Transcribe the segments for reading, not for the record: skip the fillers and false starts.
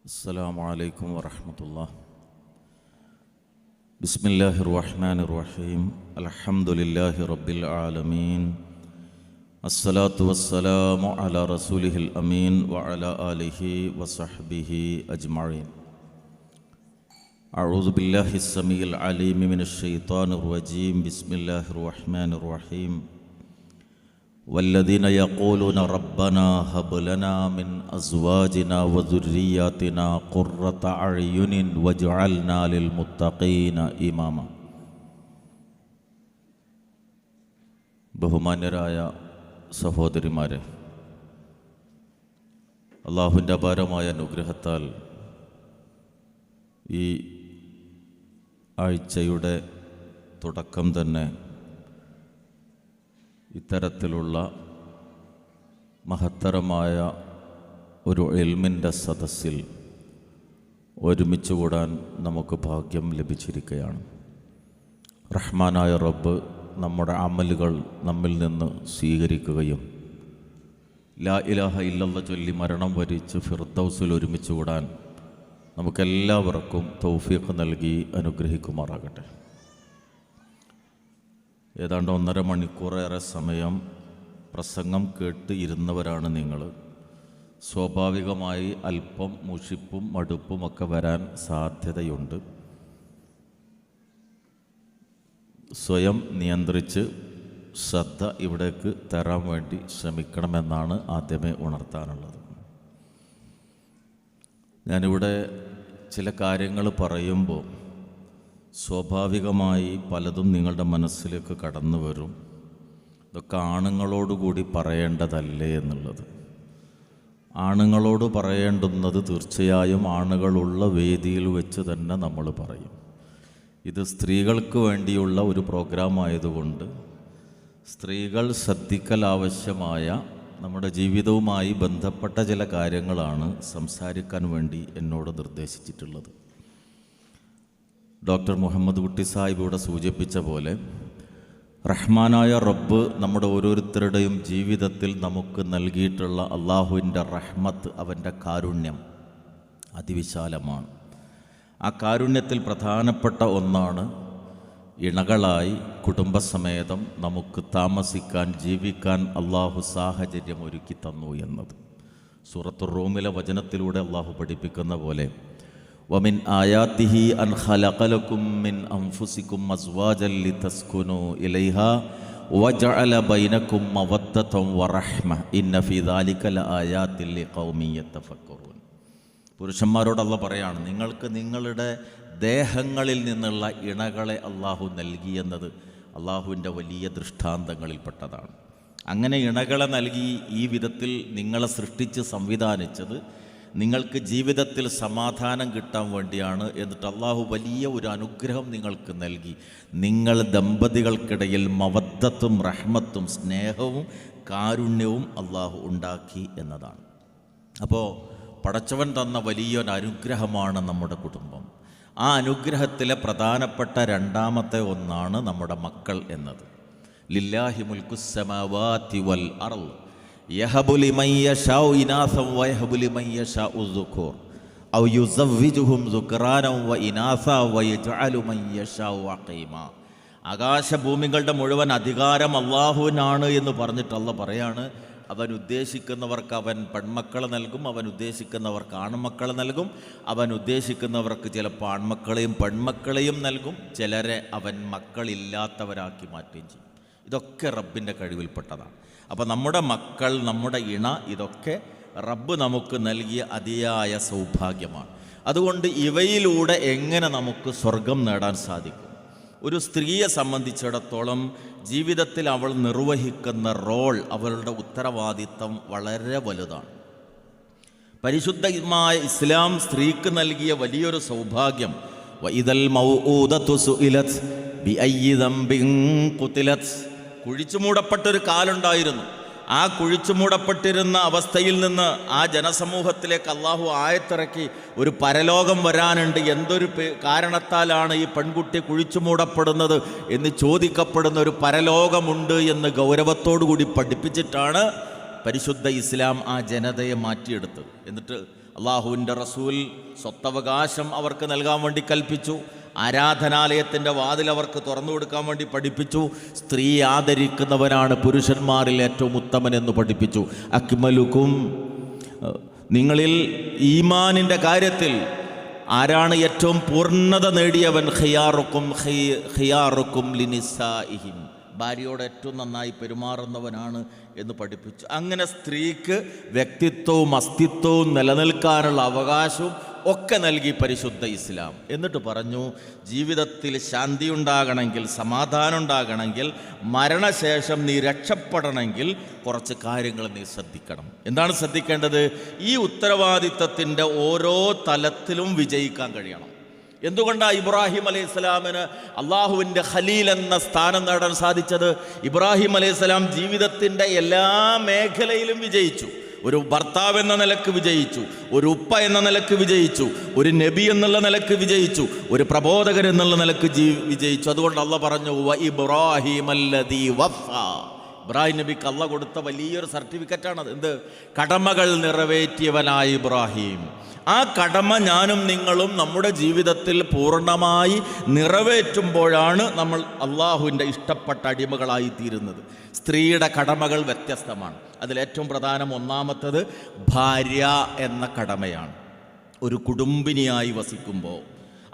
السلام عليكم ورحمة الله. بسم الله الرحمن الرحيم. الحمد لله رب العالمين. الصلاة والسلام على رسوله الأمين وعلى آله وصحبه أجمعين. أعوذ بالله السميع العليم من الشيطان الرجيم. بسم الله الرحمن الرحيم. والذين يقولون ربنا هب لنا من أزواجنا وذرياتنا قرة أعين واجعلنا للمتقين إماما. ബഹുമാന്യരായ സഹോദരിമാരെ, അല്ലാഹുവിൻ്റെ അപാരമായ അനുഗ്രഹത്താൽ ഈ ആഴ്ചയുടെ തുടക്കം തന്നെ ഇത്തരത്തിലുള്ള മഹത്തരമായ ഒരു ഇൽമിൻ്റെ സദസ്സിൽ ഒരുമിച്ച് കൂടാൻ നമുക്ക് ഭാഗ്യം ലഭിച്ചിരിക്കുകയാണ്. റഹ്മാനായ റബ്ബ് നമ്മുടെ അമലുകൾ നമ്മിൽ നിന്ന് സ്വീകരിക്കുകയും ലാ ഇലാഹ ഇല്ലല്ലാഹ് ചൊല്ലി മരണം വരിച്ച് ഫിർദൗസിൽ ഒരുമിച്ച് കൂടാൻ നമുക്കെല്ലാവർക്കും തൗഫീഖ് നൽകി അനുഗ്രഹിക്കുമാറാകട്ടെ. ഏതാണ്ട് 1.5 മണിക്കൂറേറെ സമയം പ്രസംഗം കേട്ട് ഇരുന്നവരാണ് നിങ്ങൾ. സ്വാഭാവികമായി അല്പം മുഷിപ്പും മടുപ്പുമൊക്കെ വരാൻ സാധ്യതയുണ്ട്. സ്വയം നിയന്ത്രിച്ച് ശ്രദ്ധ ഇവിടേക്ക് തരാൻ വേണ്ടി ശ്രമിക്കണമെന്നാണ് ആദ്യമേ ഉണർത്താനുള്ളത്. ഞാനിവിടെ ചില കാര്യങ്ങൾ പറയുമ്പോൾ സ്വാഭാവികമായി പലതും നിങ്ങളുടെ മനസ്സിലേക്ക് കടന്നു വരും. ഇതൊക്കെ ആണുങ്ങളോടുകൂടി പറയേണ്ടതല്ലേ എന്നുള്ളത്. ആണുങ്ങളോട് പറയേണ്ടുന്നത് തീർച്ചയായും ആണുങ്ങളുള്ള വേദിയിൽ വെച്ച് തന്നെ നമ്മൾ പറയും. ഇത് സ്ത്രീകൾക്ക് വേണ്ടിയുള്ള ഒരു പ്രോഗ്രാം ആയതുകൊണ്ട് സ്ത്രീകൾ ശ്രദ്ധിക്കൽ ആവശ്യമായ നമ്മുടെ ജീവിതവുമായി ബന്ധപ്പെട്ട ചില കാര്യങ്ങളാണ് സംസാരിക്കാൻ വേണ്ടി എന്നോട് നിർദ്ദേശിച്ചിട്ടുള്ളത്. ഡോക്ടർ മുഹമ്മദ് കുട്ടി സാഹിബ് ഇവിടെ സൂചിപ്പിച്ച പോലെ റഹ്മാനായ റബ്ബ് നമ്മുടെ ഓരോരുത്തരുടെയും ജീവിതത്തിൽ നമുക്ക് നൽകിയിട്ടുള്ള അള്ളാഹുവിൻ്റെ റഹ്മത്ത്, അവൻ്റെ കാരുണ്യം അതിവിശാലമാണ്. ആ കാരുണ്യത്തിൽ പ്രധാനപ്പെട്ട ഒന്നാണ് ഇണകളായി കുടുംബസമേതം നമുക്ക് താമസിക്കാൻ, ജീവിക്കാൻ അള്ളാഹു സാഹചര്യം ഒരുക്കി തന്നു എന്നത്. സൂറത്തുർ റൂമിലെ വചനത്തിലൂടെ അള്ളാഹു പഠിപ്പിക്കുന്ന പോലെ വമിൻ ആയാതിഹി അൻ ഖലഖലകും മിൻ അൻഫുസികും അസ്വാജൻ ലിതസ്കുനു ഇലൈഹാ വജഅല ബൈനകും മവദ്ദതൻ വറഹ്മ ഇന്ന ഫീ ദാലിക ലആയാതിൻ ലിഖൗമിൻ യതഫക്കറൂൻ. പുരുഷന്മാരോട് അല്ലാഹു പറയാണ്, നിങ്ങൾക്ക് നിങ്ങളുടെ ദേഹങ്ങളിൽ നിന്നുള്ള ഇണകളെ അള്ളാഹു നൽകിയെന്നത് അള്ളാഹുവിൻ്റെ വലിയ ദൃഷ്ടാന്തങ്ങളിൽപ്പെട്ടതാണ്. അങ്ങനെ ഇണകളെ നൽകി ഈ വിധത്തിൽ നിങ്ങളെ സൃഷ്ടിച്ച് സംവിധാനിച്ചത് നിങ്ങൾക്ക് ജീവിതത്തിൽ സമാധാനം കിട്ടാൻ വേണ്ടിയാണ്. എന്നിട്ട് അള്ളാഹു വലിയ ഒരു അനുഗ്രഹം നിങ്ങൾക്ക് നൽകി. നിങ്ങൾ ദമ്പതികൾക്കിടയിൽ മവദ്ദത്തും റഹ്മത്തും സ്നേഹവും കാരുണ്യവും അള്ളാഹു ഉണ്ടാക്കി എന്നതാണ്. അപ്പോൾ പടച്ചവൻ തന്ന വലിയൊരു അനുഗ്രഹമാണ് നമ്മുടെ കുടുംബം. ആ അനുഗ്രഹത്തിലെ പ്രധാനപ്പെട്ട രണ്ടാമത്തെ ഒന്നാണ് നമ്മുടെ മക്കൾ എന്നത്. ലില്ലാഹി മുൽക്കുസ് സമാവാതി വൽ അർള് യഹബു ലിമൻ യശാഉ ഇനാസൻ വയഹബു ലിമൻ യശാഉ ദുഖൂർ ഔ യുസവ്വിജുഹും ദുക്റാനൻ വഇനാസ വയജഅലു മൻ യശാഉ അഖീമാ. ആകാശഭൂമികളുടെ മുഴുവൻ അധികാരം അള്ളാഹുവിനാണ് എന്ന് പറഞ്ഞിട്ട് അള്ളാഹ് പറയാണ്, അവൻ ഉദ്ദേശിക്കുന്നവർക്ക് അവൻ പെൺമക്കളെ നൽകും, അവൻ ഉദ്ദേശിക്കുന്നവർക്ക് ആൺമക്കളെ നൽകും, അവൻ ഉദ്ദേശിക്കുന്നവർക്ക് ചിലപ്പോൾ ആൺമക്കളെയും പെൺമക്കളെയും നൽകും, ചിലരെ അവൻ മക്കളില്ലാത്തവരാക്കി മാറ്റുകയും ചെയ്യും. ഇതൊക്കെ റബ്ബിൻ്റെ കഴിവിൽപ്പെട്ടതാണ്. അപ്പോൾ നമ്മുടെ മക്കൾ, നമ്മുടെ ഇണ, ഇതൊക്കെ റബ്ബ് നമുക്ക് നൽകിയ അതിയായ സൗഭാഗ്യമാണ്. അതുകൊണ്ട് ഇവയിലൂടെ എങ്ങനെ നമുക്ക് സ്വർഗം നേടാൻ സാധിക്കും? ഒരു സ്ത്രീയെ സംബന്ധിച്ചിടത്തോളം ജീവിതത്തിൽ അവൾ നിർവഹിക്കുന്ന റോൾ, അവളുടെ ഉത്തരവാദിത്തം വളരെ വലുതാണ്. പരിശുദ്ധമായ ഇസ്ലാം സ്ത്രീക്ക് നൽകിയ വലിയൊരു സൗഭാഗ്യം, വഇദൽ മൗഊദതു സുഇലത് ബിഅയ്യി ദംബിൻ ഖുതിലത്. കുഴിച്ചുമൂടപ്പെട്ടൊരു കാലുണ്ടായിരുന്നു. ആ കുഴിച്ചുമൂടപ്പെട്ടിരുന്ന അവസ്ഥയിൽ നിന്ന് ആ ജനസമൂഹത്തിലേക്ക് അള്ളാഹു ആയത്തിറക്കി, ഒരു പരലോകം വരാനുണ്ട്, എന്തൊരു കാരണത്താലാണ് ഈ പെൺകുട്ടി കുഴിച്ചുമൂടപ്പെടുന്നത് എന്ന് ചോദിക്കപ്പെടുന്ന ഒരു പരലോകമുണ്ട് എന്ന് ഗൗരവത്തോടു കൂടി പഠിപ്പിച്ചിട്ടാണ് പരിശുദ്ധ ഇസ്ലാം ആ ജനതയെ മാറ്റിയെടുത്തത്. എന്നിട്ട് അള്ളാഹുവിൻ്റെ റസൂൽ സ്വത്തവകാശം അവർക്ക് നൽകാൻ വേണ്ടി കൽപ്പിച്ചു. ആരാധനാലയത്തിൻ്റെ വാതിൽ അവർക്ക് തുറന്നു കൊടുക്കാൻ വേണ്ടി പഠിപ്പിച്ചു. സ്ത്രീ ആദരിക്കുന്നവനാണ് പുരുഷന്മാരിൽ ഏറ്റവും ഉത്തമനെന്ന് പഠിപ്പിച്ചു. അക്മലുക്കും, നിങ്ങളിൽ ഈമാനിൻ്റെ കാര്യത്തിൽ ആരാണ് ഏറ്റവും പൂർണ്ണത നേടിയവൻ? ഖിയാറുക്കും ലിനിസാഇഹിം, ഭാര്യയോട് ഏറ്റവും നന്നായി പെരുമാറുന്നവനാണ് എന്ന് പഠിപ്പിച്ചു. അങ്ങനെ സ്ത്രീക്ക് വ്യക്തിത്വവും അസ്തിത്വവും നിലനിൽക്കാനുള്ള അവകാശവും ഒക്കെ നൽകി പരിശുദ്ധ ഇസ്ലാം. എന്നിട്ട് പറഞ്ഞു, ജീവിതത്തിൽ ശാന്തി ഉണ്ടാകണമെങ്കിൽ, സമാധാനം ഉണ്ടാകണമെങ്കിൽ, മരണശേഷം നീ രക്ഷപ്പെടണമെങ്കിൽ കുറച്ച് കാര്യങ്ങൾ നീ ശ്രദ്ധിക്കണം. എന്താണ് ശ്രദ്ധിക്കേണ്ടത്? ഈ ഉത്തരവാദിത്തത്തിൻ്റെ ഓരോ തലത്തിലും വിജയിക്കാൻ കഴിയണം. എന്തുകൊണ്ടാണ് ഇബ്രാഹിം അലൈഹി സ്വലാമിന് അള്ളാഹുവിൻ്റെ ഖലീൽ എന്ന സ്ഥാനം നേടാൻ സാധിച്ചത്? ഇബ്രാഹിം അലൈഹി സ്വലാം ജീവിതത്തിൻ്റെ എല്ലാ മേഖലയിലും വിജയിച്ചു. ഒരു ഭർത്താവ് എന്ന നിലക്ക് വിജയിച്ചു, ഒരു ഉപ്പ എന്ന നിലക്ക് വിജയിച്ചു, ഒരു നബി എന്നുള്ള നിലക്ക് വിജയിച്ചു, ഒരു പ്രബോധകൻ എന്നുള്ള നിലക്ക് വിജയിച്ചു. അതുകൊണ്ട് അള്ളാഹ് പറഞ്ഞു, ഇബ്രാഹിം അല്ലദീ വഫ. ഇബ്രാഹിം നബിക്ക് അള്ളാഹ് കൊടുത്ത വലിയൊരു സർട്ടിഫിക്കറ്റാണത്. എന്ത്? കടമകൾ നിറവേറ്റിയവനായ ഇബ്രാഹിം. ആ കടമ ഞാനും നിങ്ങളും നമ്മുടെ ജീവിതത്തിൽ പൂർണ്ണമായി നിറവേറ്റുമ്പോഴാണ് നമ്മൾ അള്ളാഹുവിൻ്റെ ഇഷ്ടപ്പെട്ട അടിമകളായി തീരുന്നത്. സ്ത്രീയുടെ കടമകൾ വ്യത്യസ്തമാണ്. അതിലേറ്റവും പ്രധാനം ഒന്നാമത്തത് ഭാര്യ എന്ന കടമയാണ്. ഒരു കുടുംബിനിയായി വസിക്കുമ്പോൾ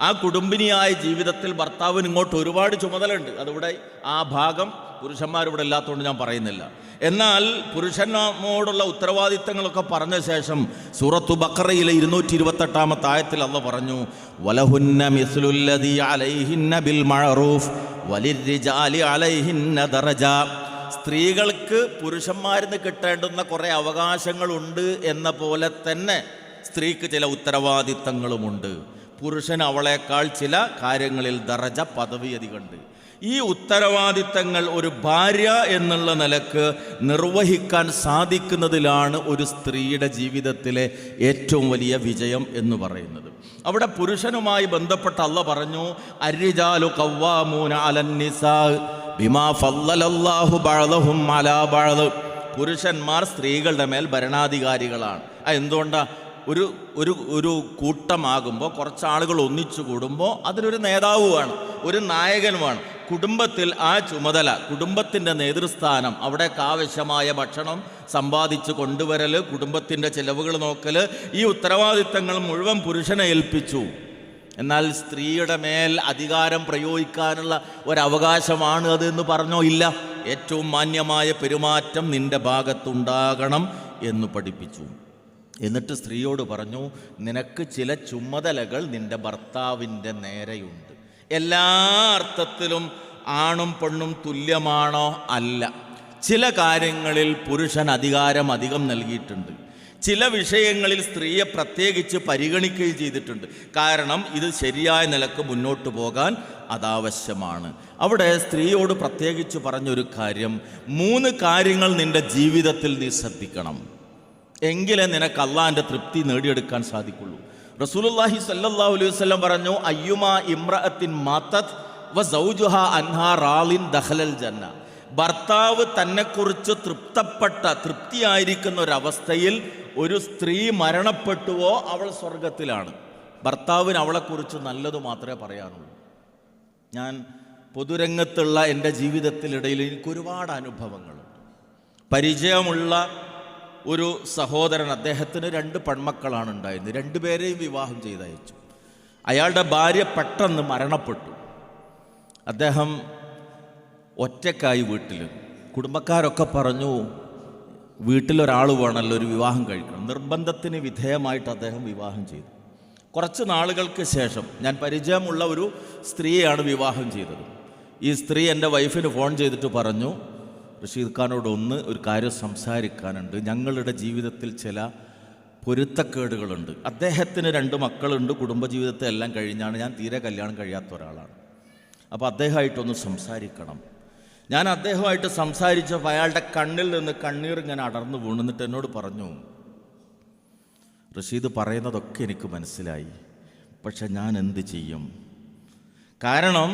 ആ കുടുംബിനിയായ ജീവിതത്തിൽ ഭർത്താവിന് ഇങ്ങോട്ട് ഒരുപാട് ചുമതലയുണ്ട്. അതിവിടെ ആ ഭാഗം പുരുഷന്മാരിവിടെ ഇല്ലാത്തതുകൊണ്ട് ഞാൻ പറയുന്നില്ല. എന്നാൽ പുരുഷനോടുള്ള ഉത്തരവാദിത്തങ്ങളൊക്കെ പറഞ്ഞ ശേഷം സൂറത്തു ബഖറയിലെ 228 ആയത്തിൽ അല്ലാഹ് പറഞ്ഞു, വലഹുന്ന മിസ്ലുല്ലദീ അലൈഹിന്ന ബിൽ മഅറൂഫ് വലിർരിജാലി അലൈഹിന്ന ദറജ. സ്ത്രീകൾക്ക് പുരുഷന്മാരിന്ന് കിട്ടേണ്ടുന്ന കുറേ അവകാശങ്ങളുണ്ട് എന്ന പോലെ തന്നെ സ്ത്രീക്ക് ചില ഉത്തരവാദിത്തങ്ങളുമുണ്ട്. പുരുഷൻ അവളേക്കാൾ ചില കാര്യങ്ങളിൽ ദറജ, പദവി അധികമുണ്ട്. ഈ ഉത്തരവാദിത്തങ്ങൾ ഒരു ഭാര്യ എന്നുള്ള നിലക്ക് നിർവഹിക്കാൻ സാധിക്കുന്നതിലാണ് ഒരു സ്ത്രീയുടെ ജീവിതത്തിലെ ഏറ്റവും വലിയ വിജയം എന്ന് പറയുന്നത്. അവിടെ പുരുഷനുമായി ബന്ധപ്പെട്ട അല്ലാഹ് പറഞ്ഞു, അർരിജാലു ഖവ്വാമൂന അലന്നിസാ ബിമാ ഫല്ലലല്ലാഹു ബഅദഹും അലാ ബഅദ്. പുരുഷന്മാർ സ്ത്രീകളുടെ മേൽ ഭരണാധികാരികളാണ്. എന്തുകൊണ്ടാണ്? ഒരു കൂട്ടമാകുമ്പോൾ, കുറച്ച് ആളുകൾ ഒന്നിച്ചു കൂടുമ്പോൾ അതിനൊരു നേതാവുമാണ്, ഒരു നായകനുമാണ്. കുടുംബത്തിൽ ആ ചുമതല, കുടുംബത്തിൻ്റെ നേതൃസ്ഥാനം, അവിടേക്ക് ആവശ്യമായ ഭക്ഷണം സമ്പാദിച്ച് കൊണ്ടുവരൽ, കുടുംബത്തിൻ്റെ ചിലവുകൾ നോക്കൽ, ഈ ഉത്തരവാദിത്തങ്ങൾ മുഴുവൻ പുരുഷനെ ഏൽപ്പിച്ചു. എന്നാൽ സ്ത്രീയുടെ മേൽ അധികാരം പ്രയോഗിക്കാനുള്ള ഒരവകാശമാണ് അത് എന്ന് പറഞ്ഞോ? ഇല്ല. ഏറ്റവും മാന്യമായ പെരുമാറ്റം നിൻ്റെ ഭാഗത്തുണ്ടാകണം എന്ന് പഠിപ്പിച്ചു. എന്നിട്ട് സ്ത്രീയോട് പറഞ്ഞു, നിനക്ക് ചില ചുമതലകൾ നിൻ്റെ ഭർത്താവിൻ്റെ നേരെയുണ്ട്. എല്ലാ അർത്ഥത്തിലും ആണും പെണ്ണും തുല്യമാണോ? അല്ല. ചില കാര്യങ്ങളിൽ പുരുഷൻ അധികാരം അധികം നൽകിയിട്ടുണ്ട്. ചില വിഷയങ്ങളിൽ സ്ത്രീയെ പ്രത്യേകിച്ച് പരിഗണിക്കുകയും ചെയ്തിട്ടുണ്ട്. കാരണം ഇത് ശരിയായ നിലക്ക് മുന്നോട്ട് പോകാൻ അതാവശ്യമാണ്. അവിടെ സ്ത്രീയോട് പ്രത്യേകിച്ച് പറഞ്ഞൊരു കാര്യം, 3 കാര്യങ്ങൾ നിൻ്റെ ജീവിതത്തിൽ നീ ശ്രദ്ധിക്കണം. എങ്കിലേ നിനക്ക് അള്ളാഹിൻ്റെ തൃപ്തി നേടിയെടുക്കാൻ സാധിക്കുള്ളൂ. റസൂലുള്ളാഹി സ്വല്ലല്ലാഹു അലൈഹി വസല്ലം പറഞ്ഞു, അയ്യുമാ ഇംറഅത്തിൻ മാതത് വ സൗജുഹാ അൻഹാ റാളിൻ ദഖലൽ ജന്ന. ഭർത്താവ് തന്നെക്കുറിച്ച് തൃപ്തിയായിരിക്കുന്ന ഒരവസ്ഥയിൽ ഒരു സ്ത്രീ മരണപ്പെട്ടുവോ അവൾ സ്വർഗത്തിലാണ്. ഭർത്താവിന് അവളെക്കുറിച്ച് നല്ലത് മാത്രമേ പറയാനുള്ളൂ. ഞാൻ പൊതുരംഗത്തുള്ള എൻ്റെ ജീവിതത്തിനിടയിൽ എനിക്ക് ഒരുപാട് അനുഭവങ്ങളുണ്ട്. പരിചയമുള്ള ഒരു സഹോദരൻ, അദ്ദേഹത്തിന് 2 പെൺമക്കളാണ് ഉണ്ടായിരുന്നത്. 2 പേരെയും വിവാഹം ചെയ്തയച്ചു. അയാളുടെ ഭാര്യ പെട്ടെന്ന് മരണപ്പെട്ടു. അദ്ദേഹം ഒറ്റക്കായി വീട്ടിൽ. കുടുംബക്കാരൊക്കെ പറഞ്ഞു, വീട്ടിലൊരാൾ വേണമല്ലോ, ഒരു വിവാഹം കഴിക്കണം. നിർബന്ധത്തിന് വിധേയമായിട്ട് അദ്ദേഹം വിവാഹം ചെയ്തു. കുറച്ച് നാളുകൾക്ക് ശേഷം ഞാൻ പരിചയമുള്ള ഒരു സ്ത്രീയാണ് വിവാഹം ചെയ്തത്. ഈ സ്ത്രീ എൻ്റെ വൈഫിന് ഫോൺ ചെയ്തിട്ട് പറഞ്ഞു, റഷീദ് ഖാനോട് ഒരു കാര്യം സംസാരിക്കാനുണ്ട്. ഞങ്ങളുടെ ജീവിതത്തിൽ ചില പൊരുത്തക്കേടുകളുണ്ട്. അദ്ദേഹത്തിന് 2 മക്കളുണ്ട്, കുടുംബജീവിതത്തെ എല്ലാം കഴിഞ്ഞാണ്. ഞാൻ തീരെ കല്യാണം കഴിയാത്ത ഒരാളാണ്. അപ്പോൾ അദ്ദേഹമായിട്ടൊന്ന് സംസാരിക്കണം. ഞാൻ അദ്ദേഹമായിട്ട് സംസാരിച്ചപ്പോൾ അയാളുടെ കണ്ണിൽ നിന്ന് കണ്ണീർ ഇങ്ങനെ അടർന്നു വീണു. എന്നിട്ട് എന്നോട് പറഞ്ഞു, റഷീദ് പറയുന്നതൊക്കെ എനിക്ക് മനസ്സിലായി, പക്ഷെ ഞാൻ എന്ത് ചെയ്യും? കാരണം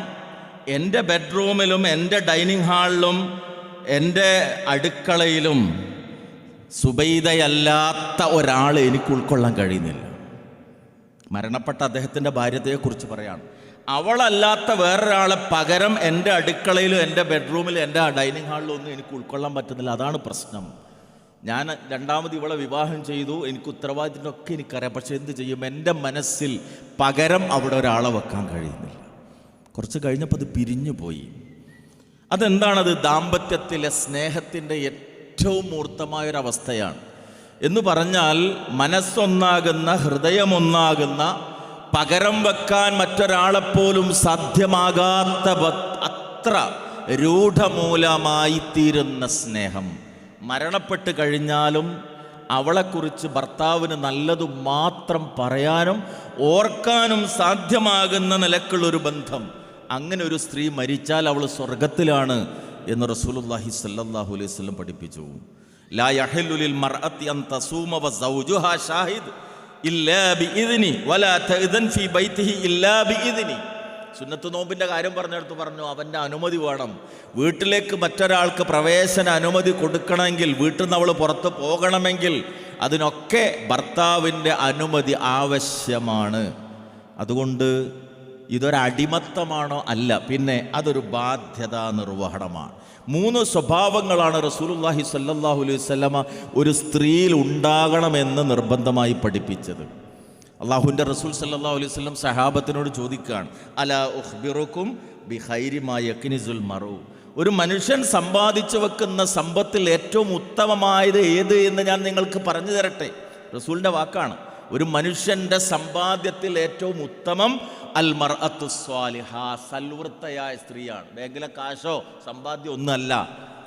എൻ്റെ ബെഡ്റൂമിലും എൻ്റെ ഡൈനിങ് ഹാളിലും എൻ്റെ അടുക്കളയിലും സുബൈദയല്ലാത്ത ഒരാൾ എനിക്ക് ഉൾക്കൊള്ളാൻ കഴിയുന്നില്ല. മരണപ്പെട്ട അദ്ദേഹത്തിൻ്റെ ഭാര്യതയെക്കുറിച്ച് പറയാണ്. അവളല്ലാത്ത വേറൊരാളെ പകരം എൻ്റെ അടുക്കളയിലും എൻ്റെ ബെഡ്റൂമിലും എൻ്റെ ഡൈനിങ് ഹാളിലും ഒന്നും എനിക്ക് ഉൾക്കൊള്ളാൻ പറ്റുന്നില്ല. അതാണ് പ്രശ്നം. ഞാൻ രണ്ടാമത് ഇവളെ വിവാഹം ചെയ്തു, എനിക്ക് ഉത്തരവാദിത്തമൊക്കെ എനിക്കറിയാം. പക്ഷെ എന്ത് ചെയ്യും, എൻ്റെ മനസ്സിൽ പകരം അവിടെ ഒരാളെ വെക്കാൻ കഴിയുന്നില്ല. കുറച്ച് കഴിഞ്ഞപ്പോൾ അത് പിരിഞ്ഞു പോയി. അതെന്താണത്? ദാമ്പത്യത്തിലെ സ്നേഹത്തിൻ്റെ ഏറ്റവും മൂർത്തമായൊരവസ്ഥയാണ്. എന്ന് പറഞ്ഞാൽ മനസ്സൊന്നാകുന്ന, ഹൃദയമൊന്നാകുന്ന, പകരം വെക്കാൻ മറ്റൊരാളെപ്പോലും സാധ്യമാകാത്ത അത്ര രൂഢമൂലമായിത്തീരുന്ന സ്നേഹം. മരണപ്പെട്ട് കഴിഞ്ഞാലും അവളെക്കുറിച്ച് ഭർത്താവിന് നല്ലതു മാത്രം പറയാനും ഓർക്കാനും സാധ്യമാകുന്ന നിലക്കുള്ളൊരു ബന്ധം. അങ്ങനെ ഒരു സ്ത്രീ മരിച്ചാൽ അവൾ സ്വർഗത്തിലാണ് എന്ന് റസൂലുള്ളാഹി സ്വല്ലല്ലാഹു അലൈഹി വസല്ലം പഠിപ്പിച്ചു. ലാ യഹില്ലു ലിൽ മർഅത്തി അൻ തസൂമ വസൗജുഹാ ഷാഹിദ് ഇല്ലാ ബിഇദ്നി വലാ തഅ്ദൻ ഫീ ബൈതിഹി ഇല്ലാ ബിഇദ്നി. സുന്നത്ത് നോമ്പിൻ്റെ കാര്യം പറഞ്ഞെടുത്ത് പറഞ്ഞു, അവൻ്റെ അനുമതി വേണം. വീട്ടിലേക്ക് മറ്റൊരാൾക്ക് പ്രവേശന അനുമതി കൊടുക്കണമെങ്കിൽ, വീട്ടിൽ നിന്ന് അവൾ പുറത്ത് പോകണമെങ്കിൽ അതിനൊക്കെ ഭർത്താവിൻ്റെ അനുമതി ആവശ്യമാണ്. അതുകൊണ്ട് ഇതൊരടിമത്തമാണോ? അല്ല, പിന്നെ അതൊരു ബാധ്യതാ നിർവഹണമാണ്. 3 സ്വഭാവങ്ങളാണ് റസൂലുള്ളാഹി സ്വല്ലല്ലാഹു അലൈഹി വസല്ലമ ഒരു സ്ത്രീയിൽ ഉണ്ടാകണമെന്ന് നിർബന്ധമായി പഠിപ്പിച്ചത്. അള്ളാഹുവിൻ്റെ റസൂൽ സല്ലല്ലാഹു അലൈഹി വസല്ലം സഹാബത്തിനോട് ചോദിക്കുകയാണ്, അലാ ഉഖ്ബിറുക്കും ബിഖൈരി മാ യക്നിസുൽ മറു. ഒരു മനുഷ്യൻ സമ്പാദിച്ചു വെക്കുന്ന സമ്പത്തിൽ ഏറ്റവും ഉത്തമമായത് ഏത് എന്ന് ഞാൻ നിങ്ങൾക്ക് പറഞ്ഞു തരട്ടെ. റസൂലിൻ്റെ വാക്കാണ്. ഒരു മനുഷ്യൻ്റെ സമ്പാദ്യത്തിൽ ഏറ്റവും ഉത്തമം അൽ മർഅത്തു സ്വാലിഹ, സൽവൃത്തയായ സ്ത്രീയാണ്. ബാങ്കിലെ കാശോ സമ്പാദ്യം ഒന്നുമല്ല.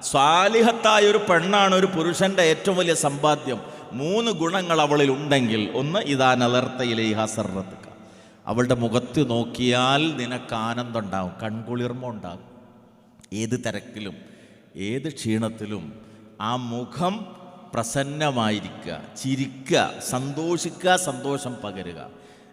സ്വാലിഹത്തായ ഒരു പെണ്ണാണ് ഒരു പുരുഷൻ്റെ ഏറ്റവും വലിയ സമ്പാദ്യം. 3 ഗുണങ്ങൾ അവളിൽ ഉണ്ടെങ്കിൽ, ഒന്ന് ഇദാ നളർത ഇലൈഹാ സർറതുക, അവളുടെ മുഖത്ത് നോക്കിയാൽ നിനക്ക് ആനന്ദം ഉണ്ടാകും, കൺകുളിർമ ഉണ്ടാകും. ഏത് തിരക്കിലും ഏത് ക്ഷീണത്തിലും ആ മുഖം പ്രസന്നമായിരിക്കുക, ചിരിക്കുക, സന്തോഷിക്കുക, സന്തോഷം പകരുക.